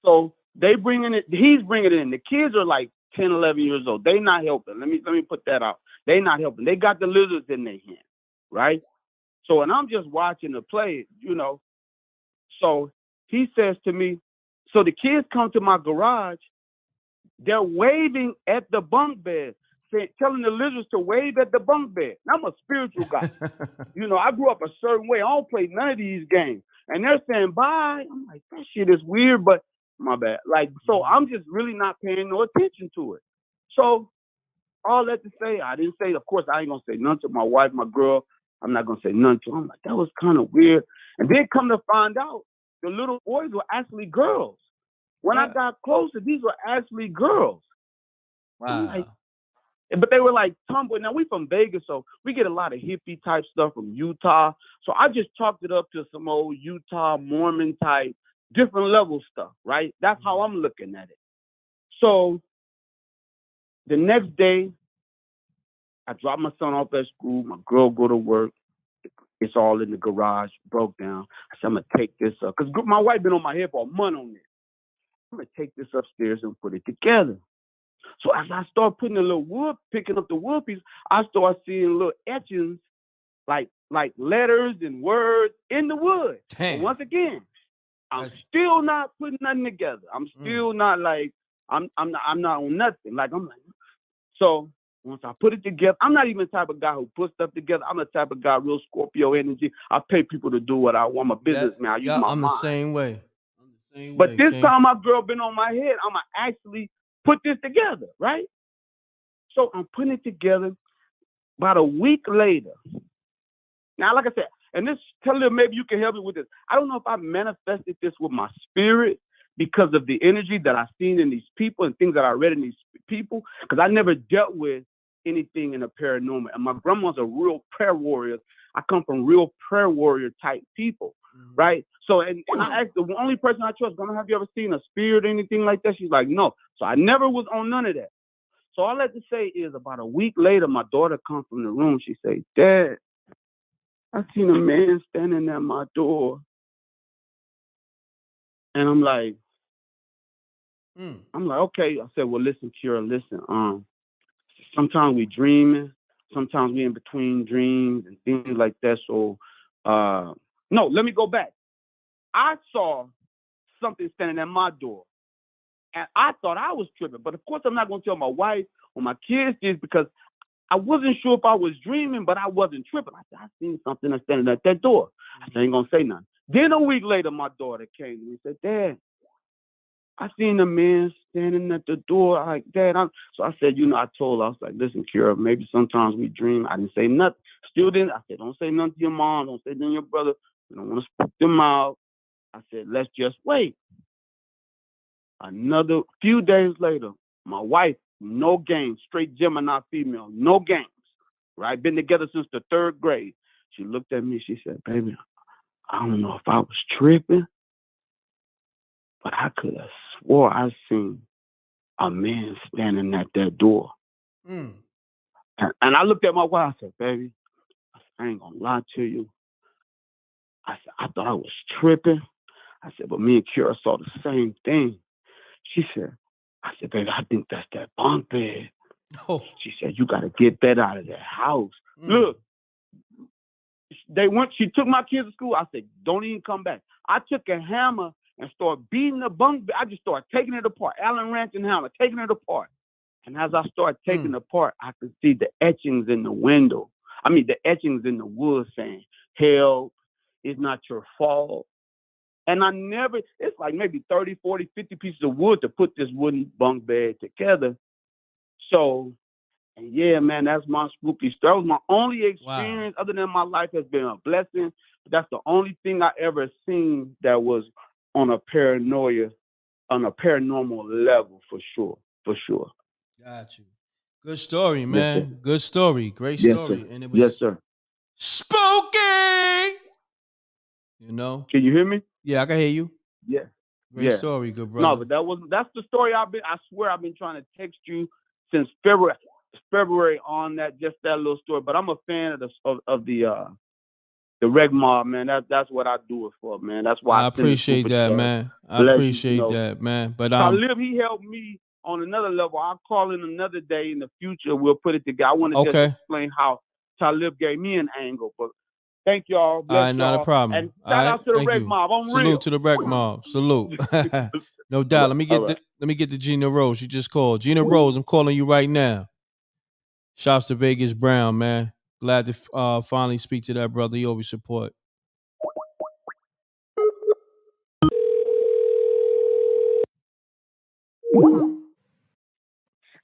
S17: So he's bringing it in. The kids are like 10, 11 years old. They not helping. Let me put that out. They not helping. They got the lizards in their hand, right? So, and I'm just watching the play, So he says to me, so the kids come to my garage, they're waving at the bunk bed, telling the lizards to wave at the bunk bed. Now, I'm a spiritual guy. I grew up a certain way. I don't play none of these games. And they're saying bye. I'm like, that shit is weird, but my bad. Like, so I'm just really not paying no attention to it. So all that to say, I didn't say, of course, I ain't going to say nothing to my wife, my girl. I'm not going to say nothing to them. I'm like, that was kind of weird. And then come to find out, the little boys were actually girls. When I got closer, these were actually girls.
S4: Wow.
S17: I'm like, but they were like tumbling. Now we from Vegas, so we get a lot of hippie type stuff from Utah. So I just chalked it up to some old Utah Mormon type, different level stuff, right? That's how I'm looking at it. So the next day, I drop my son off at school. My girl go to work. It's all in the garage, broke down. I said, I'm gonna take this up because my wife been on my head for a month on this. I'm gonna take this upstairs and put it together. So as I start putting the little wood, picking up the wood piece, I start seeing little etchings, like letters and words in the wood. But once again, I'm still not putting nothing together. I'm still not like I'm not on nothing. Like I'm like, so once I put it together, I'm not even the type of guy who puts stuff together. I'm the type of guy, real Scorpio energy. I pay people to do what I want. I'm a businessman. I use my
S4: I'm
S17: mind.
S4: the same way.
S17: But this time my girl been on my head. I'm going to actually put this together, right? So I'm putting it together. About a week later. Now, like I said, and this, tell them maybe you can help me with this. I don't know if I manifested this with my spirit because of the energy that I've seen in these people and things that I read in these people, because I never dealt with anything in the paranormal. And my grandma's a real prayer warrior. I come from real prayer warrior type people, right? So, and I asked the only person I trust, have you ever seen a spirit or anything like that? She's like, no. So I never was on none of that. So all I have to say is about a week later, my daughter comes from the room. She say, Dad, I seen a man standing at my door. And I'm like,
S16: I'm like, okay. I said, well, listen, Kira, listen. Sometimes we dreaming, sometimes we in between dreams and things like that. So, no, let me go back. I saw something standing at my door, and I thought I was tripping. But of course, I'm not going to tell my wife or my kids this because I wasn't sure if I was dreaming, but I wasn't tripping. I said, I seen something that's standing at that door. I said, I ain't going to say nothing. Then a week later, my daughter came to me and said, Dad, I seen a man standing at the door like that. So I said, I told her, I was like, listen, Kira, maybe sometimes we dream. I didn't say nothing. Still didn't. I said, don't say nothing to your mom. Don't say nothing to your brother. We don't want to spook them out. I said, let's just wait. Another few days later, my wife, no games, straight Gemini female, no games, right? Been together since the 3rd grade. She looked at me. She said, baby, I don't know if I was tripping, but I could have swore I seen a man standing at that door. And I looked at my wife. I said, baby, I ain't gonna lie to you. I said, I thought I was tripping. I said, but me and Kira saw the same thing. She said, I said, baby, I think that's that bunk bed.
S4: Oh.
S16: She said, you got to get that out of that house. Look, she took my kids to school. I said, don't even come back. I took a hammer and started beating the bunk bed. I just started taking it apart. Allen wrench and hammer, taking it apart. And as I started taking it apart, I could see the etchings in the window. I mean, the etchings in the wood saying, help, it's not your fault. And it's like maybe 30, 40, 50 pieces of wood to put this wooden bunk bed together. So, and yeah, man, that's my spooky story. That was my only experience other than my life has been a blessing. But that's the only thing I ever seen that was on a paranormal level for sure.
S4: Got you. Good story, man.
S16: Yes,
S4: Good story. Great
S16: yes,
S4: story.
S16: sir.
S4: And it was
S16: Yes, sir.
S4: spooky.
S16: Can you hear me?
S4: Yeah, I can hear you.
S16: Yeah.
S4: Great
S16: Yeah.
S4: story, good brother.
S16: No, but that's the story I swear I've been trying to text you since February on that little story. But I'm a fan of the reg mob, man. That's what I do it for, man. That's why
S4: I appreciate that, man. I appreciate that, man. But
S16: Talib, he helped me on another level. I'll call in another day in the future. We'll put it together. I want to just explain how Talib gave me an angle. But thank y'all. Bless y'all.
S4: Not a problem.
S16: And shout out to the reg mob. I'm
S4: Salute
S16: real.
S4: to the reg mob. Salute. No doubt. Let me get the Gina Rose. You just called. Gina Rose, I'm calling you right now. Shouts to Vegas Brown, man. Glad to finally speak to that brother. You always support.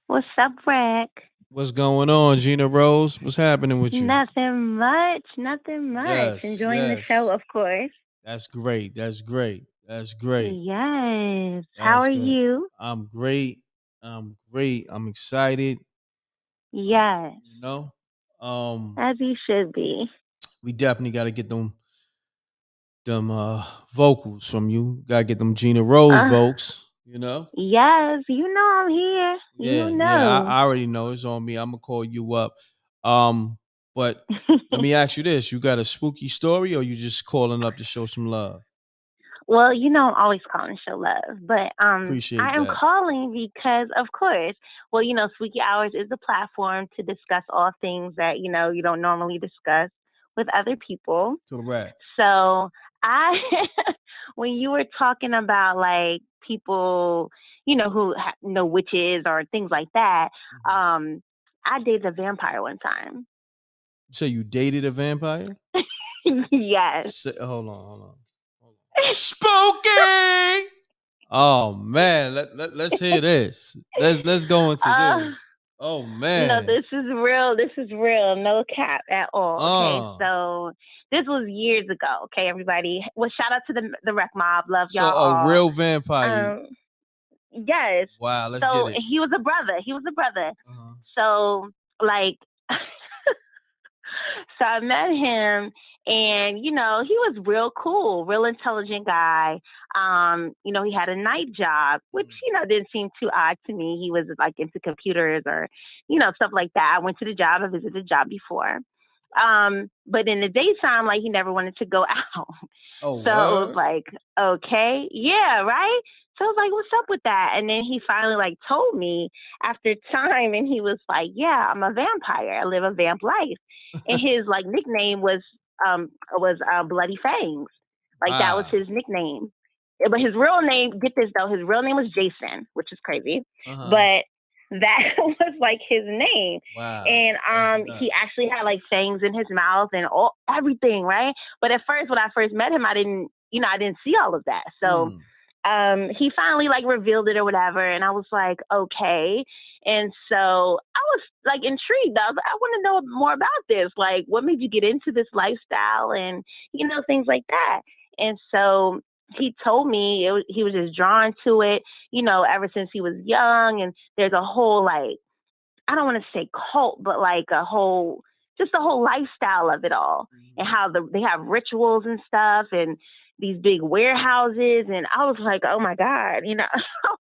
S18: What's up, Rick?
S4: What's going on, Gina Rose? What's happening with you?
S18: Nothing much.
S4: Yes,
S18: Enjoying the show, of course.
S4: That's great. Yes.
S18: How are you?
S4: I'm great. I'm excited.
S18: Yes.
S4: As
S18: you should be.
S4: We definitely got to get them vocals from you. Got to get them Gina Rose vocals.
S18: Yes, I'm here.
S4: Yeah, I already know. It's on me. I'm gonna call you up. But let me ask you this: you got a spooky story, or you just calling up to show some love?
S18: Well, I'm always calling show love, but
S4: Appreciate
S18: I am
S4: that.
S18: calling because, of course, Spooky Hours is a platform to discuss all things that you don't normally discuss with other people.
S4: Correct.
S18: So when you were talking about like people, who know witches or things like that, I dated a vampire one time.
S4: So you dated a vampire?
S18: Yes.
S4: Hold on. Spooky. Oh man, let's hear this. Let's go into this. Oh man.
S18: No, this is real. No cap at all. Okay, so this was years ago. Okay, everybody. Well, shout out to the m.reck mob. Love y'all.
S4: So
S18: all.
S4: A real vampire.
S18: Yes.
S4: Wow, let's
S18: so
S4: get it.
S18: He was a brother. So like, so I met him. And, he was real cool, real intelligent guy. He had a night job, which, didn't seem too odd to me. He was like into computers or, stuff like that. I went to the job. I visited the job before. But in the daytime, like he never wanted to go out.
S4: Oh,
S18: so it was like, okay, yeah, right. So I was like, what's up with that? And then he finally like told me after time, and he was like, yeah, I'm a vampire. I live a vamp life. And his like nickname was Bloody Fangs. Like that was his nickname. But his real name, get this though, his real name was Jason, which is crazy. But that was like his name.
S4: Wow.
S18: And he actually had like fangs in his mouth and everything, right? But at first, when I first met him, I didn't see all of that. So he finally like revealed it or whatever, and I was like, okay. And so I was like intrigued. I was like, I want to know more about this. Like, what made you get into this lifestyle and things like that? And so he told me he was just drawn to it, ever since he was young. And there's a whole like, I don't want to say cult, but like the whole lifestyle of it all, and how they have rituals and stuff and these big warehouses. And I was like, oh my God, I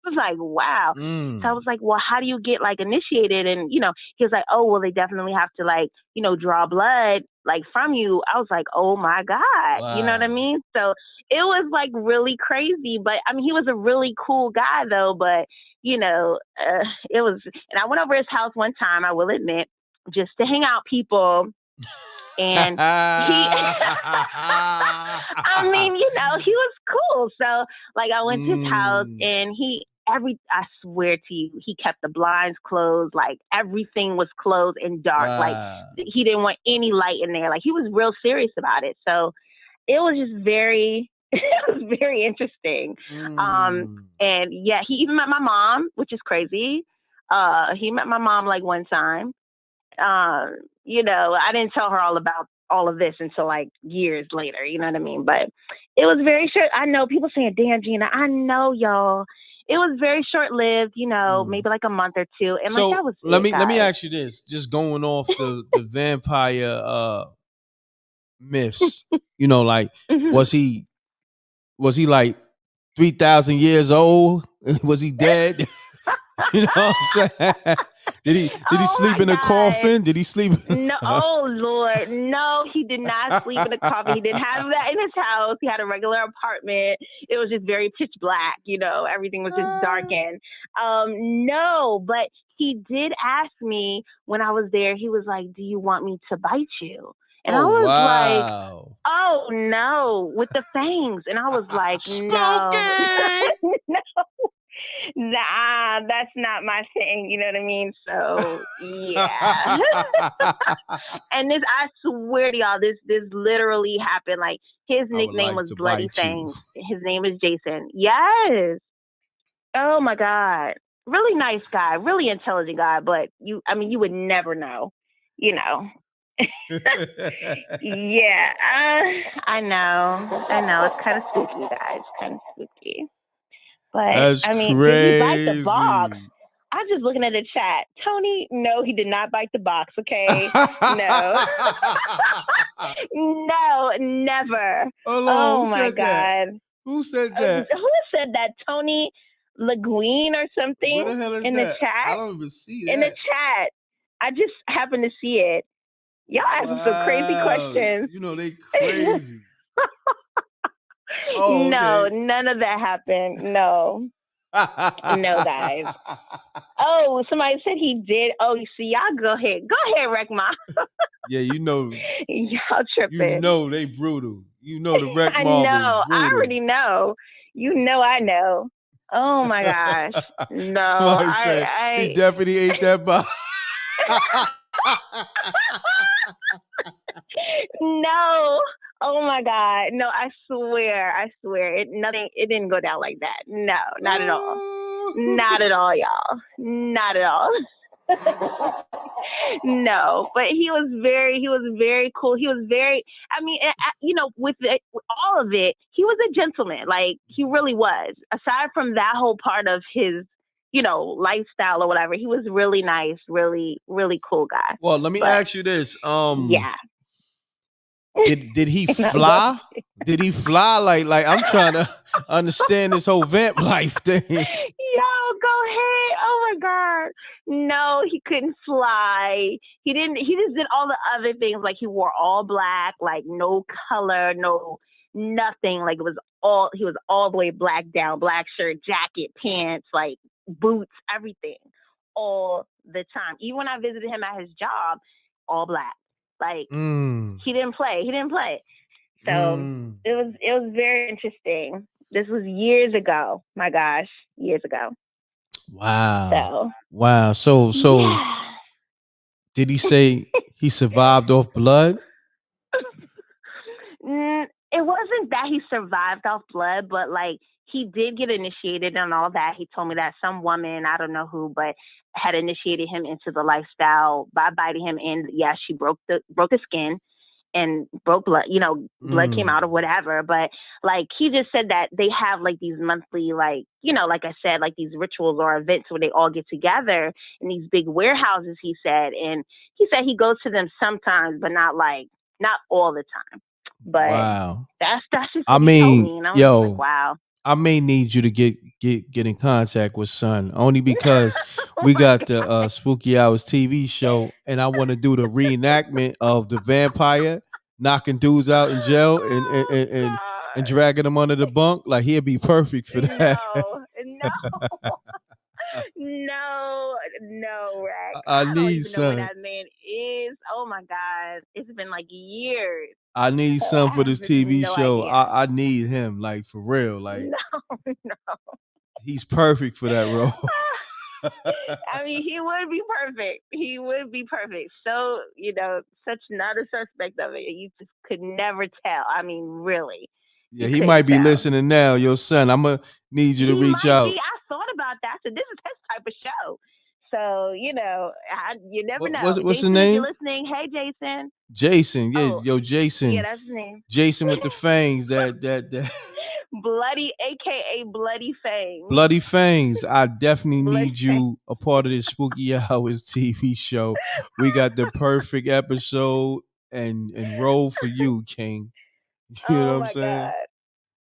S18: was like, wow. So I was like, well, how do you get like initiated? And, he was like, oh, well, they definitely have to like, draw blood like from you. I was like, oh my God, you know what I mean? So it was like really crazy, but I mean, he was a really cool guy though, but it was, and I went over his house one time, I will admit, just to hang out people. And he, I mean, he was cool. So like I went to his house, and I swear to you, he kept the blinds closed. Like everything was closed and dark. Like he didn't want any light in there. Like he was real serious about it. So it was just very, it was very interesting. And yeah, he even met my mom, which is crazy. He met my mom like one time. I didn't tell her all about all of this until like years later, you know what I mean? But it was very short. I know people saying, damn, Gina, I know y'all. It was very short lived, maybe like a month or two. And
S4: so
S18: like that was
S4: let me ask you this, just going off the vampire myths, like was he like 3,000 years old? Was he dead? You know what I'm saying? Did he sleep in a coffin? Did he sleep?
S18: No, oh Lord, no, he did not sleep in a coffin. He didn't have that in his house. He had a regular apartment. It was just very pitch black, everything was just darkened. No, but he did ask me when I was there, he was like, do you want me to bite you? And I was like, oh no, with the fangs. And I was like, no. No. Nah, that's not my thing. You know what I mean? So yeah. And this, I swear to y'all, this literally happened. Like his nickname was Bloody Fangs. His name is Jason. Yes. Oh my God. Really nice guy, really intelligent guy, but you would never know, Yeah. I know. It's kind of spooky, guys. Kind of spooky. But
S4: that's
S18: I mean,
S4: crazy.
S18: did he bite the box? I'm just looking at the chat. Tony, no, he did not bite the box. Okay, no, no, never. Oh my God,
S4: who said that?
S18: Who said that? Tony LeGuine or something?
S4: Where the hell is
S18: in
S4: that?
S18: The chat?
S4: I don't even see that
S18: in the chat. I just happened to see it. Y'all asking some crazy questions.
S4: They crazy.
S18: No, none of that happened. No. No, guys. Oh, somebody said he did. Oh, you see, y'all go ahead, wreck mom.
S4: Yeah,
S18: y'all tripping.
S4: They brutal. The wreck
S18: I
S4: mom
S18: know.
S4: is brutal.
S18: I already know. I know. Oh my gosh. No,
S4: somebody said he definitely ate that box.
S18: No. Oh my God. No, I swear. It didn't go down like that. No, not at all. Not at all, y'all. Not at all. No, but he was very cool. He was very, with all of it, he was a gentleman. Like he really was. Aside from that whole part of his, lifestyle or whatever, he was really nice, really, really cool guy.
S4: Well, let me ask you this.
S18: Yeah.
S4: Did he fly? Did he fly? Like I'm trying to understand this whole vamp life thing.
S18: Yo, go ahead. Oh my God. No, he couldn't fly. He just did all the other things. Like he wore all black, like no color, no nothing. Like he was all the way black down, black shirt, jacket, pants, like boots, everything, all the time. Even when I visited him at his job, all black. Like he didn't play. So it was very interesting. This was years ago. My gosh, years ago.
S4: Wow. Wow. So
S18: Yeah.
S4: did he say he survived off blood?
S18: It wasn't that he survived off blood, but like he did get initiated and all that. He told me that some woman, I don't know who, but had initiated him into the lifestyle by biting him. And yeah, she broke his skin and broke blood, blood came out or whatever. But like, he just said that they have like these monthly, like, like I said, like these rituals or events where they all get together in these big warehouses, he said. And he said he goes to them sometimes, but not all the time. But
S4: wow.
S18: That's just what he told me. And I was like, wow.
S4: I may need you to get in contact with Son, only because we got the Spooky Hours TV show, and I want to do the reenactment of the vampire knocking dudes out in jail and dragging them under the bunk. Like, he'd be perfect for that.
S18: No, Rex.
S4: I
S18: don't
S4: need
S18: even know where
S4: Son.
S18: that man is. Oh my God, it's been like years.
S4: I need Son for this TV
S18: no
S4: show.
S18: idea.
S4: I need him, like, for real. Like,
S18: No.
S4: he's perfect for that role.
S18: I mean, he would be perfect. He would be perfect. So, such not a suspect of it. You just could never tell. I mean, really.
S4: Yeah, he might be listening now. Your Son, I'm going to need you to reach out.
S18: I thought about that. So this is his type of show. So, you never know.
S4: What's his
S18: Jason,
S4: name?
S18: if you're listening, hey, Jason.
S4: Jason, yeah, Jason.
S18: Yeah, that's his name.
S4: Jason with the fangs, that
S18: Bloody, aka Bloody Fangs.
S4: Bloody Fangs. I definitely need you a part of this Spooky Hours TV show. We got the perfect episode and role for you, King. You know what I'm saying?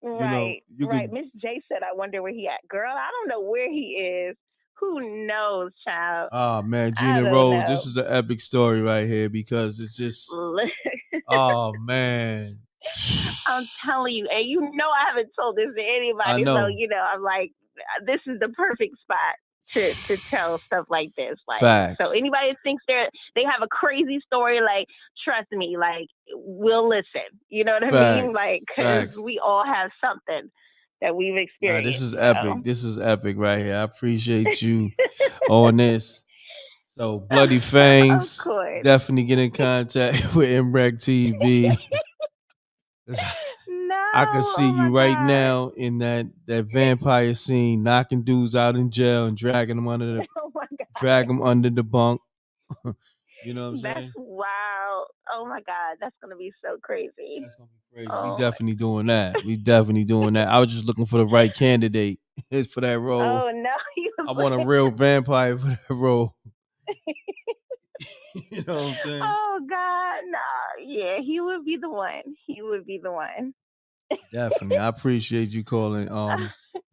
S18: God. Right. Miss J said, I wonder where he at. Girl, I don't know where he is. Who knows, child?
S4: Oh man, Gina Rose, this is an epic story right here because it's just oh man.
S18: I'm telling you, and I haven't told this to anybody.
S4: I know.
S18: So, I'm like, this is the perfect spot to tell stuff like this. Like,
S4: facts.
S18: So anybody that thinks they have a crazy story, like, trust me, like, we'll listen. You know what I mean? Like, because we all have something that we've experienced.
S4: This is epic. This is epic right here. I appreciate you on this. So, Bloody Fangs,
S18: of course.
S4: Definitely get in contact with m.reck.tv. I can see you right now in that vampire scene, knocking dudes out in jail and dragging them under the bunk. You know what I'm saying?
S18: That's wild. Oh my God, that's gonna be so crazy.
S4: That's gonna be crazy. We definitely doing that. I was just looking for the right candidate for that role.
S18: Oh no,
S4: I want a real vampire for that role. You know what I'm saying?
S18: Oh God, no. Yeah, he would be the one.
S4: Definitely. I appreciate you calling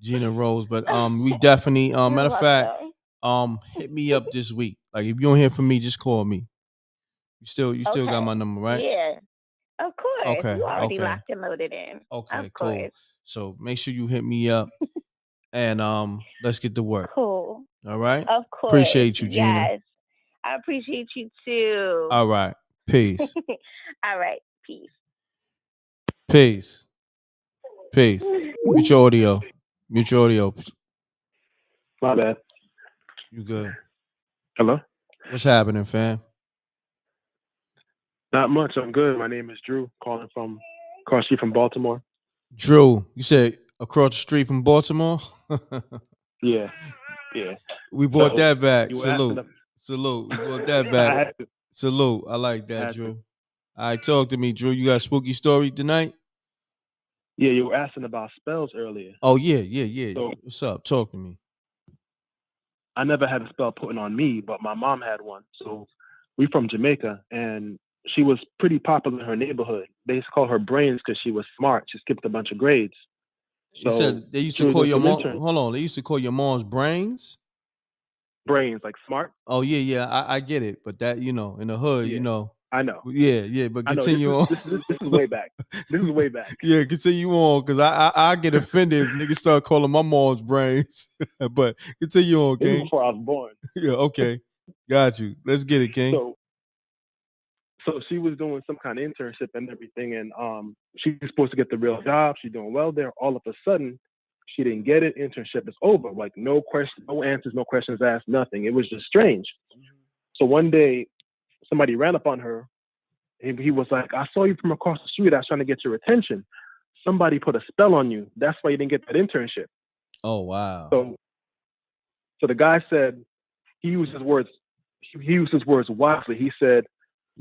S4: Gina Rose. But we definitely matter of fact, hit me up this week. Like, if you don't hear from me, just call me. You still got my number, right?
S18: Yeah. Of course.
S4: Okay.
S18: You already locked and loaded in.
S4: Okay, cool. So make sure you hit me up and let's get to work.
S18: Cool.
S4: All right?
S18: Of course.
S4: Appreciate you, Gina.
S18: Yes. I appreciate you too.
S4: All right. Peace.
S18: All right. Peace.
S4: Peace. Mute your audio.
S14: My bad.
S4: You good?
S14: Hello?
S4: What's happening, fam?
S14: Not much. I'm good. My name is Drew, calling from across the street from Baltimore.
S4: Drew, you said across the street from Baltimore?
S14: Yeah.
S4: We brought that back.
S14: You were
S4: Salute. We brought that back. Salute. I like that, Drew. All right, talk to me, Drew. You got a spooky story tonight?
S14: Yeah, you were asking about spells earlier.
S4: Oh, yeah. So, what's up? Talk to me.
S14: I never had a spell put on me, but my mom had one. So we're from Jamaica, and she was pretty popular in her neighborhood. They used to call her Brains because she was smart. She skipped a bunch of grades.
S4: You said they used to call your mom. Hold on, they used to call your mom's Brains.
S14: Brains, like smart.
S4: Oh yeah, I get it. But that in the hood,
S14: I know.
S4: Yeah, but
S14: I know.
S4: continue on.
S14: This is way back. This is way back.
S4: Yeah, continue on, because I get offended if niggas start calling my mom's brains. But continue on,
S14: This is
S4: King.
S14: before I was born.
S4: Yeah, okay. Got you. Let's get it, King.
S14: So she was doing some kind of internship and everything, and she was supposed to get the real job. She's doing well there. All of a sudden, she didn't get it. Internship is over. Like no question, no answers, no questions asked, nothing. It was just strange. So one day, somebody ran up on her. He was like, "I saw you from across the street. I was trying to get your attention. Somebody put a spell on you. That's why you didn't get that internship."
S4: Oh wow.
S14: So the guy said, he used his words. He used his words wisely. He said,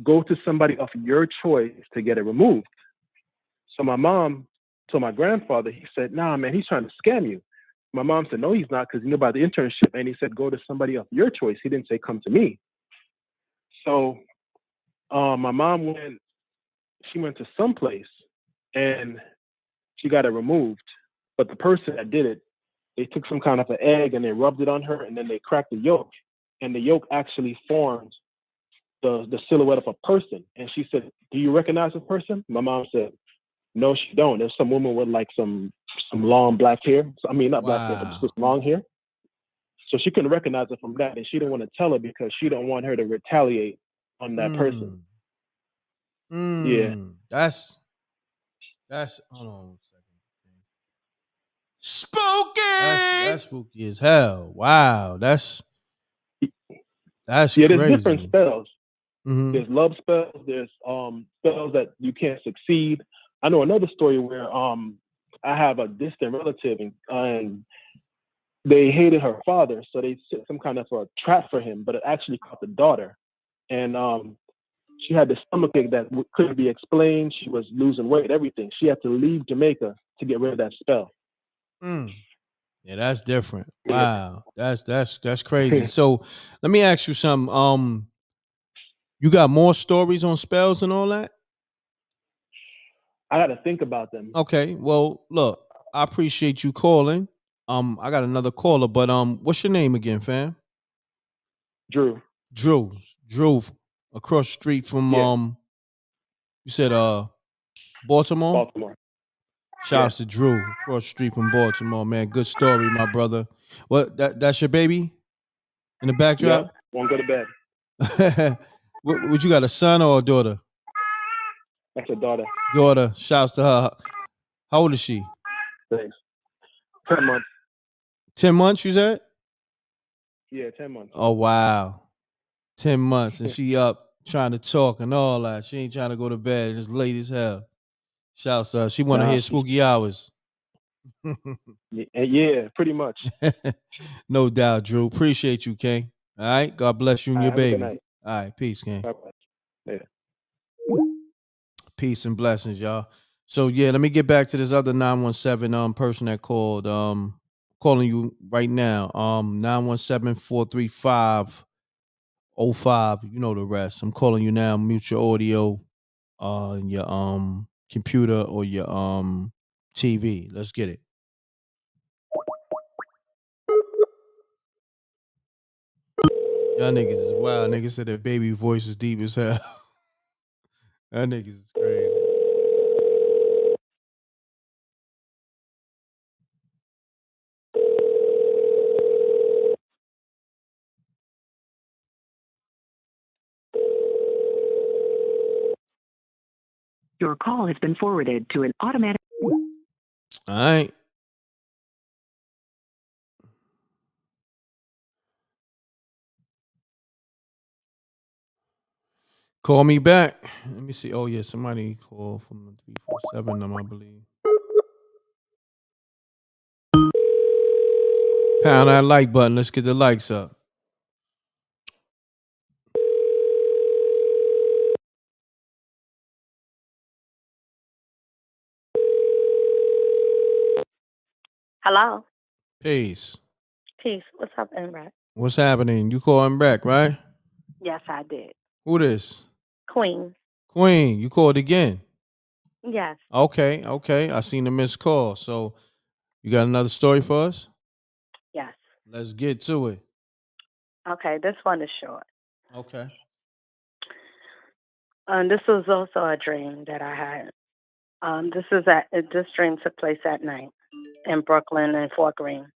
S14: "Go to somebody of your choice to get it removed." So my mom told my grandfather. He said, "Nah, man, he's trying to scam you." My mom said, "No, he's not, because he knew about the internship." And he said, "Go to somebody of your choice." He didn't say, "Come to me." So my mom went. She went to some place, and she got it removed. But the person that did it, they took some kind of an egg and they rubbed it on her, and then they cracked the yolk, and the yolk actually formed the silhouette of a person. And she said, "Do you recognize this person?" My mom said, "No, she don't. There's some woman with like some long black hair. I mean, not black hair, but just long hair." So she couldn't recognize her from that, and she didn't want to tell her because she didn't want her to retaliate on that person. Yeah.
S4: That's hold on a second. Spooky. That's spooky as hell. Wow, that's
S14: Yeah,
S4: crazy.
S14: there's different spells.
S4: Mhm.
S14: There's love spells. There's spells that you can't succeed. I know another story where I have a distant relative, and they hated her father, so they set some kind of a trap for him, but it actually caught the daughter. And she had this stomachache that couldn't be explained. She was losing weight, everything. She had to leave Jamaica to get rid of that spell.
S4: Yeah, that's different. Wow, that's crazy. So let me ask you something. You got more stories on spells and all that?
S14: I got to think about them.
S4: Okay, well, look, I appreciate you calling. I got another caller, but what's your name again, fam?
S14: Drew.
S4: Drew, across the street from you said Baltimore?
S14: Baltimore.
S4: Shouts to Drew, across the street from Baltimore, man. Good story, my brother. What that's your baby in the backdrop?
S14: Yep. Won't go to bed.
S4: What you got, a son or a daughter?
S14: That's a daughter.
S4: Daughter. Shouts to her. How old is she?
S14: Thanks. 10 months.
S4: 10 months, you said?
S14: Yeah, 10 months.
S4: Oh wow. 10 months, and she up trying to talk and all that. She ain't trying to go to bed. It's late as hell. Shouts to her. She want to hear spooky hours.
S14: Yeah, pretty much.
S4: No doubt, Drew. Appreciate you, King. All right. God bless you and your
S14: Have a good
S4: baby.
S14: night.
S4: All right. Peace, King.
S14: Bye-bye. Later.
S4: Peace and blessings, y'all. So yeah, let me get back to this other 917 person that called. Calling you right now. 917-435-05. You know the rest. I'm calling you now. Mute your audio on your computer or your TV. Let's get it. Y'all niggas is wild. Niggas said their baby voice is deep as hell. That niggas is crazy.
S19: Your call has been forwarded to an automatic.
S4: All right. Call me back. Let me see. Oh yeah, somebody called from the 347 number, I believe. Pound that like button. Let's get the likes up.
S10: Hello.
S4: Peace.
S10: Peace. What's up, m.reck?
S4: What's happening? You call m.reck, right?
S10: Yes, I did.
S4: Who this?
S10: Queen.
S4: Queen. You called again.
S10: Yes.
S4: Okay. I seen the missed call. So you got another story for us?
S10: Yes.
S4: Let's get to it.
S10: Okay, this one is short.
S4: Okay.
S10: This was also a dream that I had. This dream took place at night in Brooklyn and Fort Greene,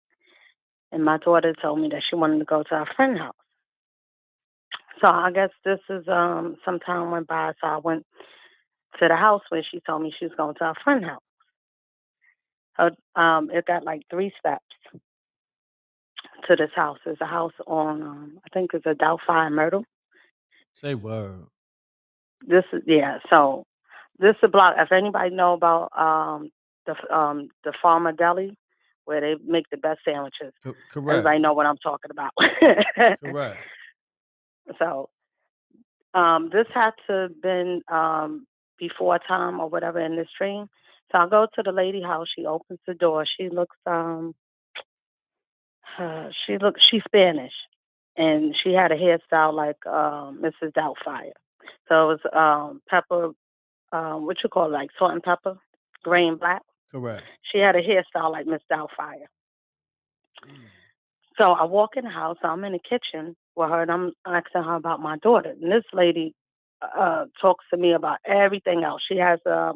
S10: and my daughter told me that she wanted to go to her friend's house. So I guess this is some time went by, so I went to the house where she told me she was going to her friend's house. It got like 3 steps to this house. It's a house on I think it's a Delphi Myrtle.
S4: Say word.
S10: So this is a block. If anybody know about the Farmer Deli, where they make the best sandwiches,
S4: Correct.
S10: everybody know what I'm talking about.
S4: Correct.
S10: So this had to have been before time or whatever in this dream. So I go to the lady house. She opens the door. She's Spanish, and she had a hairstyle like Mrs. Doubtfire. So it was pepper, what you call it, like salt and pepper, gray and black.
S4: Correct.
S10: She had a hairstyle like Miss Doubtfire. So I walk in the house. I'm in the kitchen with her, and I'm asking her about my daughter. And this lady talks to me about everything else. She has a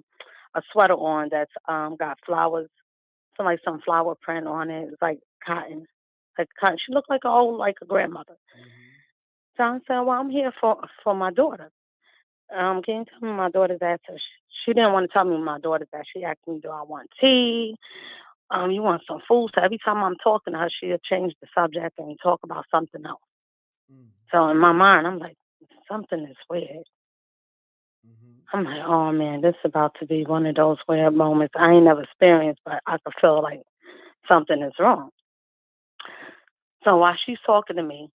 S10: sweater on that's got flowers, some flower print on it. It's like cotton. Like cotton. She looked like a grandmother. So I said, "Well, I'm here for my daughter. Can you tell me my daughter's address?" She didn't want to tell me my daughter's address. She asked me, "Do I want tea? You want some food?" So every time I'm talking to her, she'll change the subject and talk about something else. So in my mind, I'm like, something is weird. I'm like, oh man, this is about to be one of those weird moments I ain't never experienced, but I can feel like something is wrong. So while she's talking to me,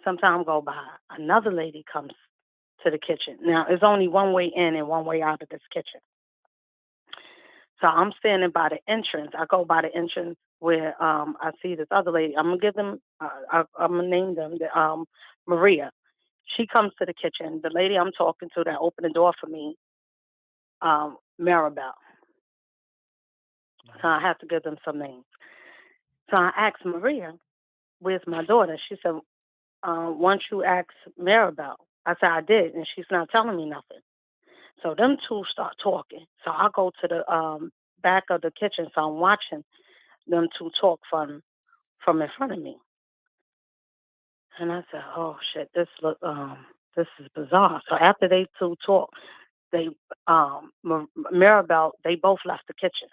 S10: some time go by, another lady comes to the kitchen. Now, it's only one way in and one way out of this kitchen. So I'm standing by the entrance. I go by the entrance where I see this other lady. I'm gonna give them. I'm gonna name them. Maria. She comes to the kitchen. The lady I'm talking to that opened the door for me, Maribel. So I have to give them some names. So I asked Maria, "Where's my daughter?" She said, "Once you ask Maribel." I said, "I did," and she's not telling me nothing. So them two start talking. So I go to the back of the kitchen. So I'm watching them two talk from in front of me. And I said, "Oh shit, this is bizarre." So after they two talk, they Maribel, they both left the kitchen.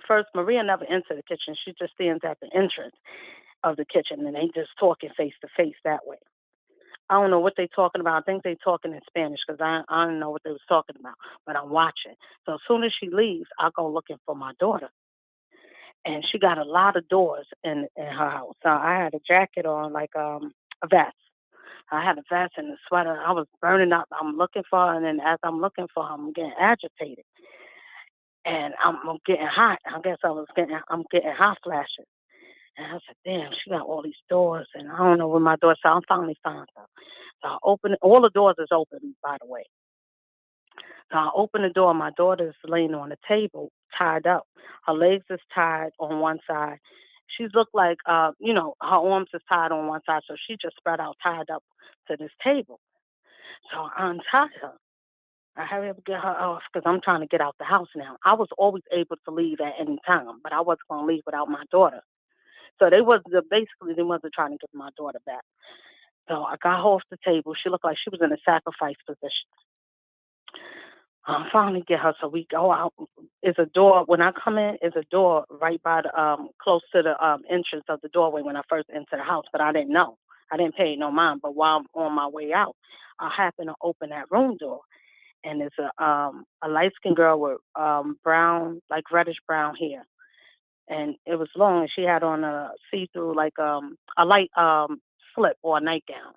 S10: First Maria never entered the kitchen. She just stands at the entrance of the kitchen, and they just talking face to face that way. I don't know what they talking about. I think they talking in Spanish because I don't know what they was talking about. But I'm watching. So as soon as she leaves, I go looking for my daughter, and she got a lot of doors in her house. So I had a jacket on, like a vest. I had a vest and a sweater. I was burning up. I'm looking for her, and then as I'm looking for her, I'm getting agitated, and I'm getting hot. I guess I'm getting hot flashes. And I said, "Damn, she got all these doors, and I don't know where my door." So I finally found her. So I open it. All the doors is open, by the way. So I open the door. My daughter's laying on the table, tied up. Her legs is tied on one side. She's looked like, her arms is tied on one side, so she just spread out, tied up to this table. So I untied her. I hurry up and get her off because I'm trying to get out the house now. I was always able to leave at any time, but I wasn't going to leave without my daughter. So they wasn't trying to get my daughter back. So I got her off the table. She looked like she was in a sacrifice position. I finally get her, so we go out. It's a door. When I come in, it's a door right by the close to the entrance of the doorway when I first enter the house. But I didn't know. I didn't pay no mind. But while I'm on my way out, I happen to open that room door, and it's a light skinned girl with brown, like reddish brown hair, and it was long. And she had on a see through, like a light slip or a nightgown.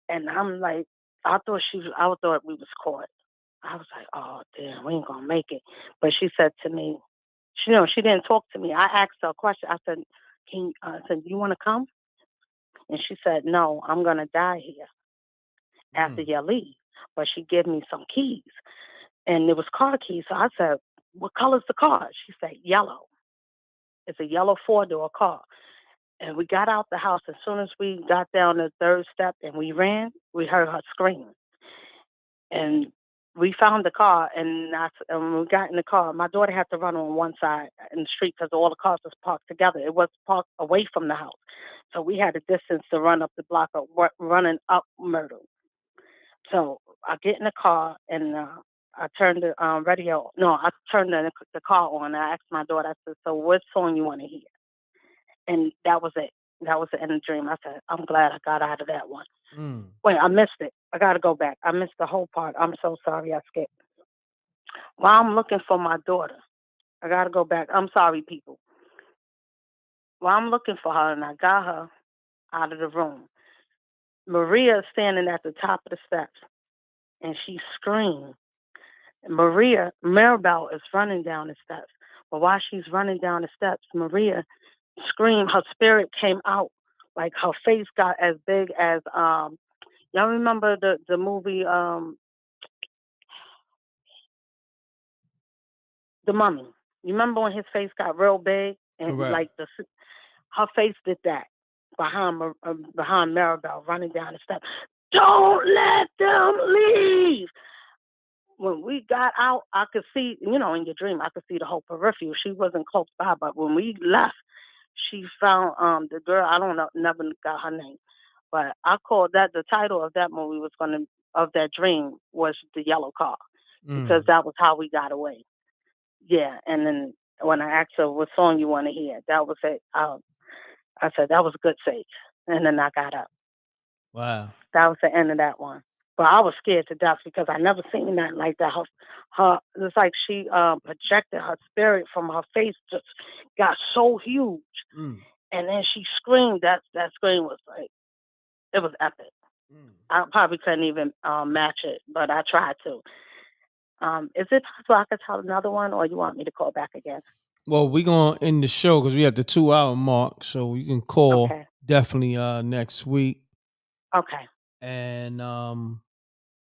S10: And I'm like, I thought we was caught. I was like, oh damn, we ain't gonna make it. But she said to me, she didn't talk to me. I asked her a question. I said, I said, "You want to come?" And she said, "No, I'm gonna die here after you leave." But she gave me some keys, and it was car keys. So I said, "What color's the car?" She said, "Yellow." It's a yellow 4-door car. And we got out the house. As soon as we got down the third step and we ran, we heard her scream. And we found the car, and when we got in the car, my daughter had to run on one side in the street because all the cars was parked together. It was parked away from the house. So we had a distance to run up the block, running up Myrtle. So I get in the car, and I turned the radio. No, I turned the car on. I asked my daughter, I said, so what song you want to hear? And that was it. That was the end of the dream. I said, I'm glad I got out of that one. Wait, I missed it. I got to go back. I missed the whole part. I'm so sorry I skipped. While I'm looking for my daughter, I got to go back. I'm sorry, people. While I'm looking for her, and I got her out of the room, Maria is standing at the top of the steps, and she screamed. Maribel is running down the steps. But while she's running down the steps, Maria screamed. Her spirit came out. Like her face got as big as y'all remember the movie The Mummy? You remember when his face got real big and
S4: Correct.
S10: like her face did that behind Maribel running down the steps. Don't let them leave. When we got out, I could see, in your dream, I could see the whole peripheral. She wasn't close by, but when we left, she found the girl. I don't know, never got her name, but I called that the title of that movie of that dream was The Yellow Car, because that was how we got away. Yeah, and then when I asked her what song you want to hear, that was it. I said that was a good save, and then I got up.
S4: Wow.
S10: That was the end of that one. But I was scared to death because I never seen nothing like that. Her it's like she projected her spirit from her face, just got so huge, and then she screamed. That scream was like, it was epic. I probably couldn't even match it, but I tried to. Is it possible I could tell another one, or you want me to call back again?
S4: Well, we're gonna end the show because we at the 2-hour mark, so you can call definitely next week.
S10: Okay.
S4: And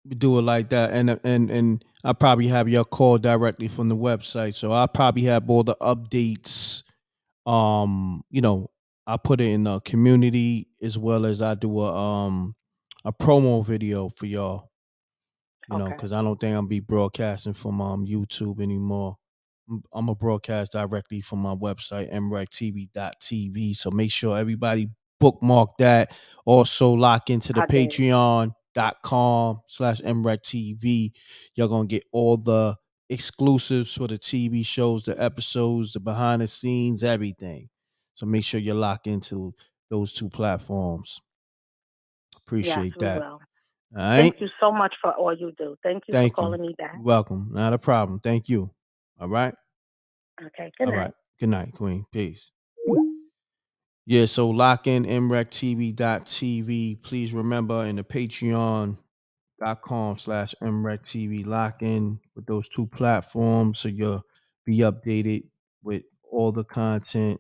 S4: we do it like that, and I probably have your call directly from the website, so I'll probably have all the updates. I put it in the community as well as I do a promo video for y'all. Because I don't think I'll be broadcasting from YouTube anymore. I'm gonna broadcast directly from my website, mrecktv.tv. So make sure everybody bookmark that. Also lock into the patreon.com/mrecktv. You're gonna get all the exclusives for the TV shows, the episodes, the behind the scenes, everything. So make sure you lock into those two platforms. Appreciate that.
S10: Will.
S4: All right.
S10: Thank you so much for all you do. Thank you for calling me back.
S4: You're welcome. Not a problem. Thank you. All right.
S10: Okay. Good night.
S4: All right. Good night, Queen. Peace. Yeah, so lock in mrecktv.tv. Please remember in the patreon.com/mrecktv. Lock in with those two platforms so you'll be updated with all the content.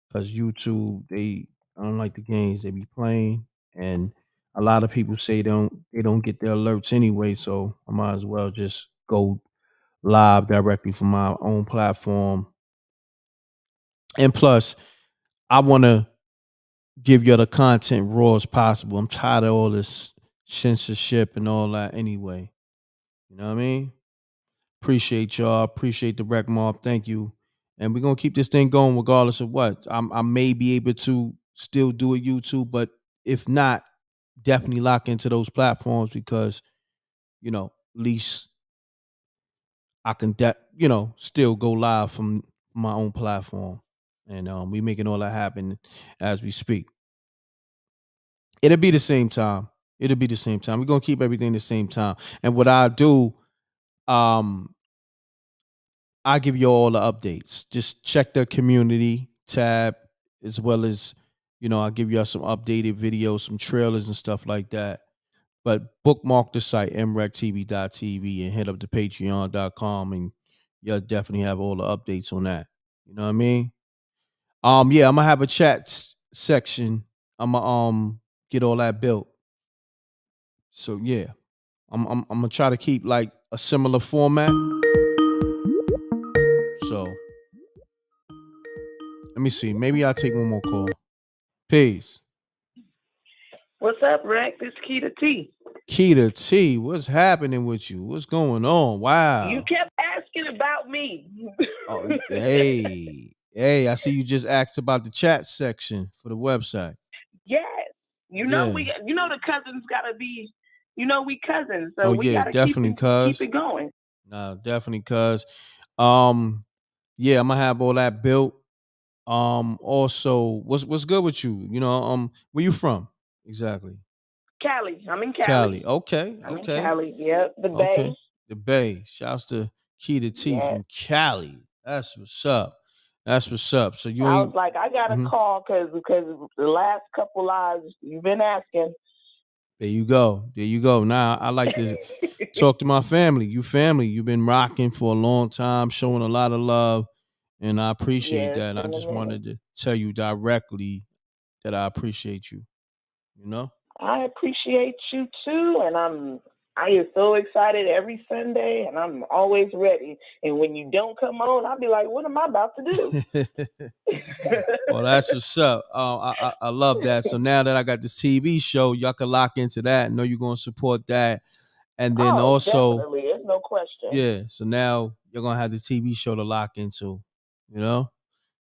S4: Because YouTube, I don't like the games they be playing. And a lot of people say they don't get their alerts anyway. So I might as well just go live directly from my own platform. And plus, I want to give you the content raw as possible. I'm tired of all this censorship and all that anyway. You know what I mean? Appreciate y'all. Appreciate the rec mob. Thank you. And we're going to keep this thing going regardless of what. I may be able to still do a YouTube, but if not, definitely lock into those platforms because, at least I can, still go live from my own platform. And we making all that happen as we speak. It'll be the same time. We're going to keep everything the same time. And what I do, I give you all the updates. Just check the community tab as well as, I'll give you some updated videos, some trailers and stuff like that. But bookmark the site, mrecktv.tv, and hit up the patreon.com, and you'll definitely have all the updates on that. You know what I mean? Yeah, I'm gonna have a chat section. I'm gonna get all that built. So yeah, I'm gonna try to keep like a similar format. So let me see. Maybe I'll take one more call. Peace.
S20: What's up, Reck? This is Keita T.
S4: Keita T, what's happening with you? What's going on? Wow.
S20: You kept asking about me.
S4: Oh, hey, I see you just asked about the chat section for the website.
S20: Yes. You know
S4: Yeah.
S20: the cousins gotta be, we cousins, so
S4: Oh
S20: we
S4: yeah,
S20: gotta keep
S4: definitely,
S20: it going.
S4: Nah, definitely, cuz. Yeah, I'm gonna have all that built. Also, what's good with you? Where you from? Exactly.
S20: Cali. I'm in Cali.
S4: Cali. Okay.
S20: I'm in Cali. Yep. The Bay.
S4: The Bay. Shouts to Keita T from Cali. That's what's up. So you
S20: I
S4: ain't.
S20: was like, I got a call because the last couple lives you've been asking.
S4: There you go. Now I like to talk to my family. You've been rocking for a long time, showing a lot of love, and I appreciate that. And I just wanted to tell you directly that I appreciate you.
S20: I appreciate you too, and I get so excited every Sunday, and I'm always ready. And when you don't come on, I'll be like, what am I about to do?
S4: Well, that's what's up. I love that. So now that I got this TV show, y'all can lock into that. Know you're gonna support that, and then also,
S20: definitely, there's no question.
S4: yeah. So now you're gonna have the TV show to lock into.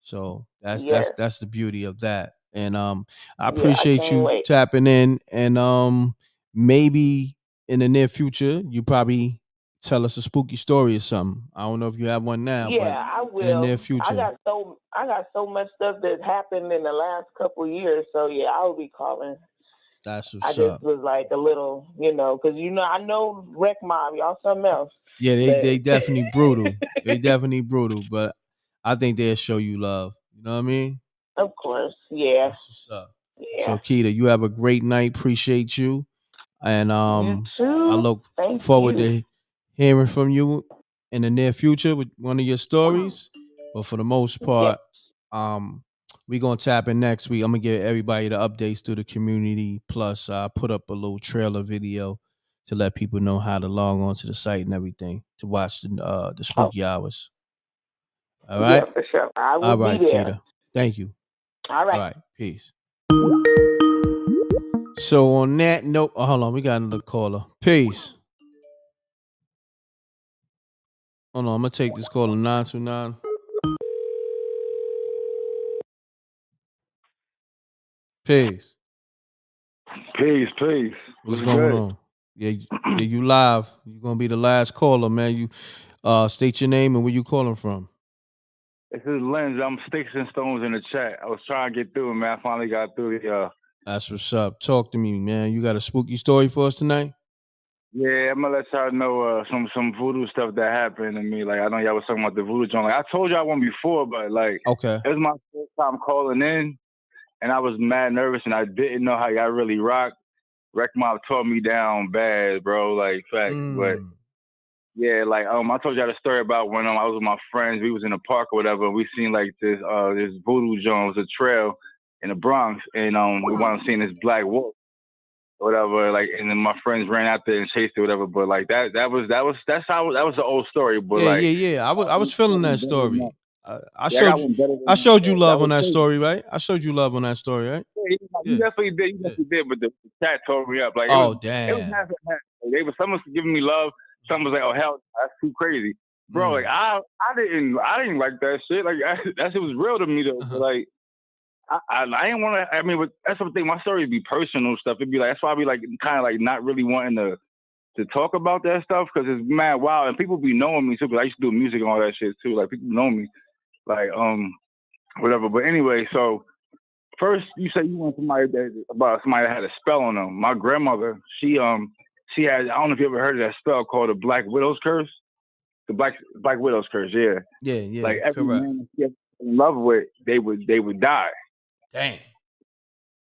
S4: So that's the beauty of that. And I appreciate you tapping in, and maybe in the near future you probably tell us a spooky story or something. I don't know if you have one now, but
S20: I will.
S4: in the near future.
S20: I got so much stuff that happened in the last couple of years, so yeah, I will be calling.
S4: That's what's
S20: I
S4: up.
S20: just was like a little, because I know Wreck Mob, y'all something else.
S4: Yeah, they definitely brutal. They definitely brutal, but I think they'll show you love. You know what I mean?
S20: Of course, yeah.
S4: That's what's up.
S20: Yeah.
S4: So Keita, you have a great night. Appreciate you, and
S20: You too.
S4: I look
S20: Thank
S4: forward
S20: you.
S4: to hearing from you in the near future with one of your stories. But for the most part, we're gonna tap in next week. I'm gonna give everybody the updates through the community. Plus, I put up a little trailer video to let people know how to log on to the site and everything to watch the spooky hours. All right.
S20: Yeah, for sure. I will
S4: All right,
S20: be there.
S4: Keita. Thank you.
S20: All right.
S4: All right. Peace. So on that note, hold on, we got another caller. Peace. Hold on, I'm gonna take this caller 929. Peace.
S21: Peace.
S4: What's going on? Yeah, you live. You're gonna be the last caller, man. You state your name and where you calling from.
S21: This is Lens. I'm sticks and stones in the chat. I was trying to get through, man. I finally got through.
S4: That's what's up. Talk to me, man. You got a spooky story for us tonight?
S21: Yeah, I'm gonna let y'all know some voodoo stuff that happened to me. Like I know y'all was talking about the voodoo joint. Like I told y'all one before, but like
S4: okay,
S21: it was my first time calling in, and I was mad nervous, and I didn't know how y'all really rock. Wreck Mob tore me down bad, bro. Like facts, but. Yeah, like I told y'all the story about when I was with my friends. We was in the park or whatever. We seen like this voodoo joint. It was a trail in the Bronx, and we wound up seeing this black wolf or whatever. Like, and then my friends ran out there and chased it, or whatever. But like that was the old story. But
S4: yeah. I was feeling that story. I
S21: I
S4: showed you love on that story, right? I showed you love on that story, right?
S21: You definitely did. You definitely did. But the chat tore me up. Like,
S4: damn.
S21: It was half and half. Like, some was giving me love. Some was like, oh hell, that's too crazy, bro. Like I didn't like that shit. Like that shit was real to me though. But like I didn't want to. I mean, but that's the thing. My story would be personal stuff. It'd be like that's why I be like kind of like not really wanting to talk about that stuff because it's mad wild and people be knowing me too. Because I used to do music and all that shit too. Like people know me, like whatever. But anyway, so. First, you say you want about somebody that had a spell on them. My grandmother, she had, I don't know if you ever heard of that spell called the Black Widow's Curse. The Black Widow's Curse, yeah.
S4: Yeah.
S21: Like every man she in love with, they would die.
S4: Dang.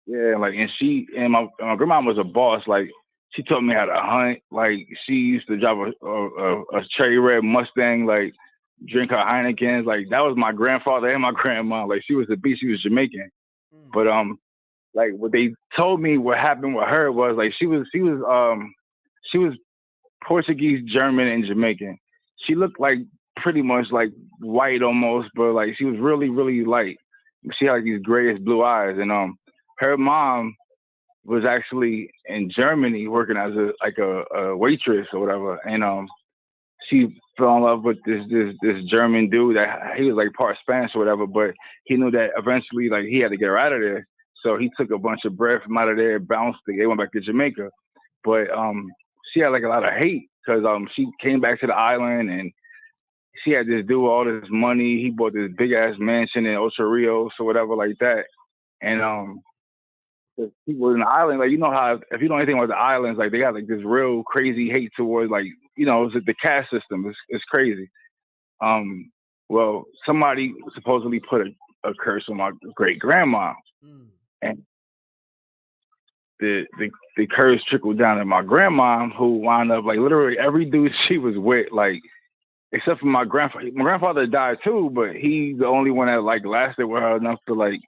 S21: Yeah, like and my grandma was a boss. Like she taught me how to hunt. Like she used to drive a cherry red Mustang. Like drink her Heinekens. Like that was my grandfather and my grandma. Like she was a beast. She was Jamaican. But like what they told me what happened with her was like she was Portuguese, German, and Jamaican. She looked like pretty much like white almost, but like she was really, really light. She had like these grayish blue eyes, and her mom was actually in Germany working as a waitress or whatever, and she fell in love with this German dude that he was like part Spanish or whatever, but he knew that eventually like he had to get her out of there. So he took a bunch of bread from out of there, bounced it, they went back to Jamaica. But she had like a lot of hate because she came back to the island and she had this dude with all this money. He bought this big ass mansion in Ocho Rios or whatever like that. And the people in the island, like, you know how if you know anything about the islands, like they got like this real crazy hate towards, like, you know, it's the caste system. It's crazy. Well, somebody supposedly put a curse on my great grandma, and the curse trickled down to my grandma, who wound up like literally every dude she was with, like except for my grandfather. My grandfather died too, but he's the only one that like lasted with her enough to like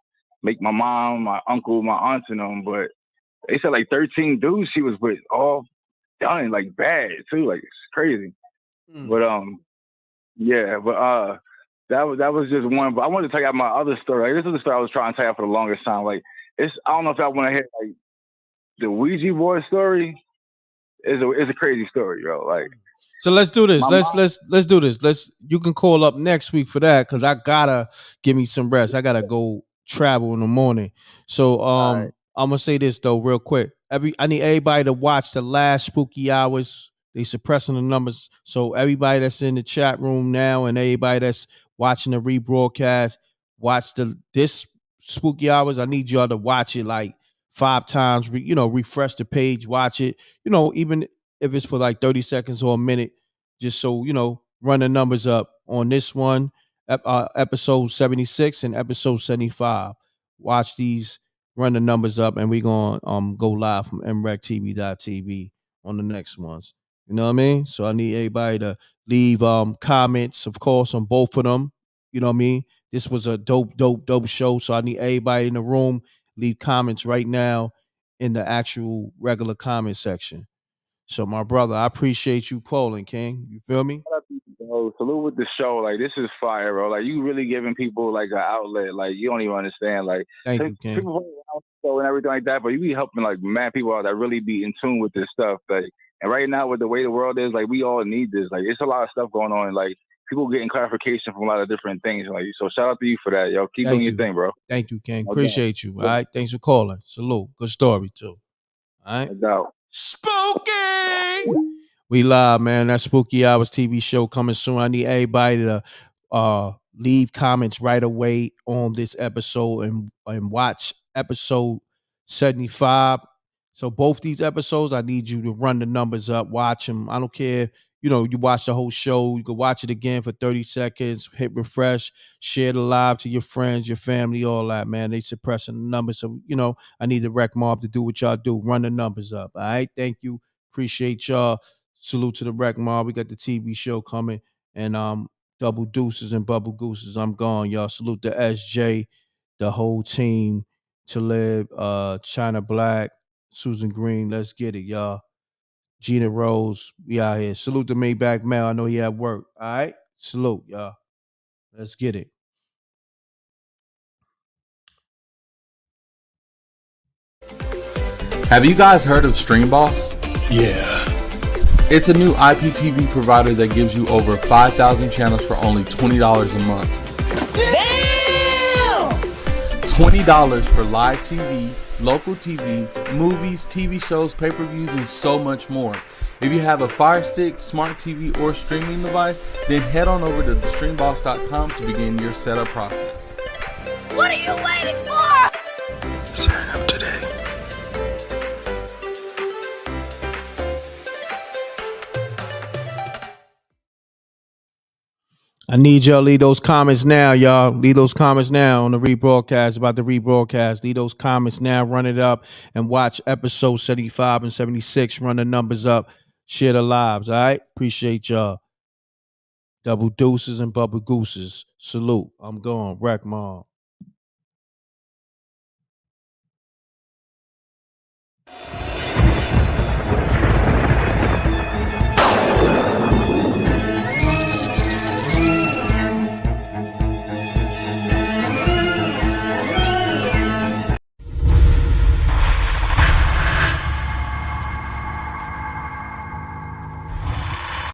S21: make my mom, my uncle, my aunts and them. But they said like 13 dudes she was with, all done like bad too. Like it's crazy. But yeah, but that was just one. But I wanted to tell you my other story. Like, this is the story I was trying to tell you for the longest time. Like I don't know if I want to hear like the Ouija board story. It's a crazy story, yo. Like,
S4: so let's do this.
S21: My
S4: Let's do this. You can call up next week for that because I gotta give me some rest. I gotta go travel in the morning. So I'm gonna say this though real quick. I need everybody to watch the last spooky hours. They suppressing the numbers. So everybody that's in the chat room now and everybody that's watching the rebroadcast, watch this spooky hours. I need y'all to watch it like 5 times. Refresh the page, watch it. Even if it's for like 30 seconds or a minute, just so, run the numbers up on this one, episode 76 and episode 75. Watch these, run the numbers up, and we're going to go live from mrecktv.tv on the next ones. You know what I mean? So I need everybody to leave comments, of course, on both of them. You know what I mean? This was a dope show. So I need everybody in the room, leave comments right now in the actual regular comment section. So my brother, I appreciate you calling, King. You feel me?
S21: Bro, salute with the show. Like, this is fire, bro. Like, you really giving people like an outlet. Like, you don't even understand. Like,
S4: thank you, King.
S21: People show and everything like that, but you be helping like mad people out that really be in tune with this stuff. Like, and right now with the way the world is, like, we all need this. Like, it's a lot of stuff going on. Like, people getting clarification from a lot of different things. Like, so shout out to you for that, yo. Keep doing your thing, bro.
S4: Thank you, King.
S21: No
S4: Appreciate you. All right. Thanks for calling. Salute. Good story too. All right.
S21: No doubt.
S4: Spooky. We live, man. That Spooky Hours TV show coming soon. I need everybody to leave comments right away on this episode and watch episode 75. So both these episodes, I need you to run the numbers up, watch them. I don't care. You watch the whole show. You can watch it again for 30 seconds, hit refresh, share the live to your friends, your family, all that, man. They suppressing the numbers. So, I need the rec mob to do what y'all do. Run the numbers up. All right. Thank you. Appreciate y'all. Salute to the rec mob. We got the TV show coming. And double deuces and bubble gooses. I'm gone, y'all. Salute to SJ, the whole team, to live, China Black, Susan Green. Let's get it, y'all. Gina Rose, we out here. Salute to Maybach Mel. I know he at work. All right. Salute, y'all. Let's get it.
S2: Have you guys heard of StreamBoss? Yeah. It's a new IPTV provider that gives you over 5,000 channels for only $20 a month. Damn! $20 for live TV, local TV, movies, TV shows, pay-per-views, and so much more. If you have a Fire Stick, smart TV, or streaming device, then head on over to thestreamboss.com to begin your setup process.
S3: What are you waiting for?
S2: Sign up today.
S4: I need y'all to leave those comments now, y'all. Leave those comments now on the rebroadcast, about the rebroadcast. Leave those comments now. Run it up and watch episode 75 and 76. Run the numbers up. Share the lives, all right? Appreciate y'all. Double deuces and bubble gooses. Salute. I'm going. Wreck Mom.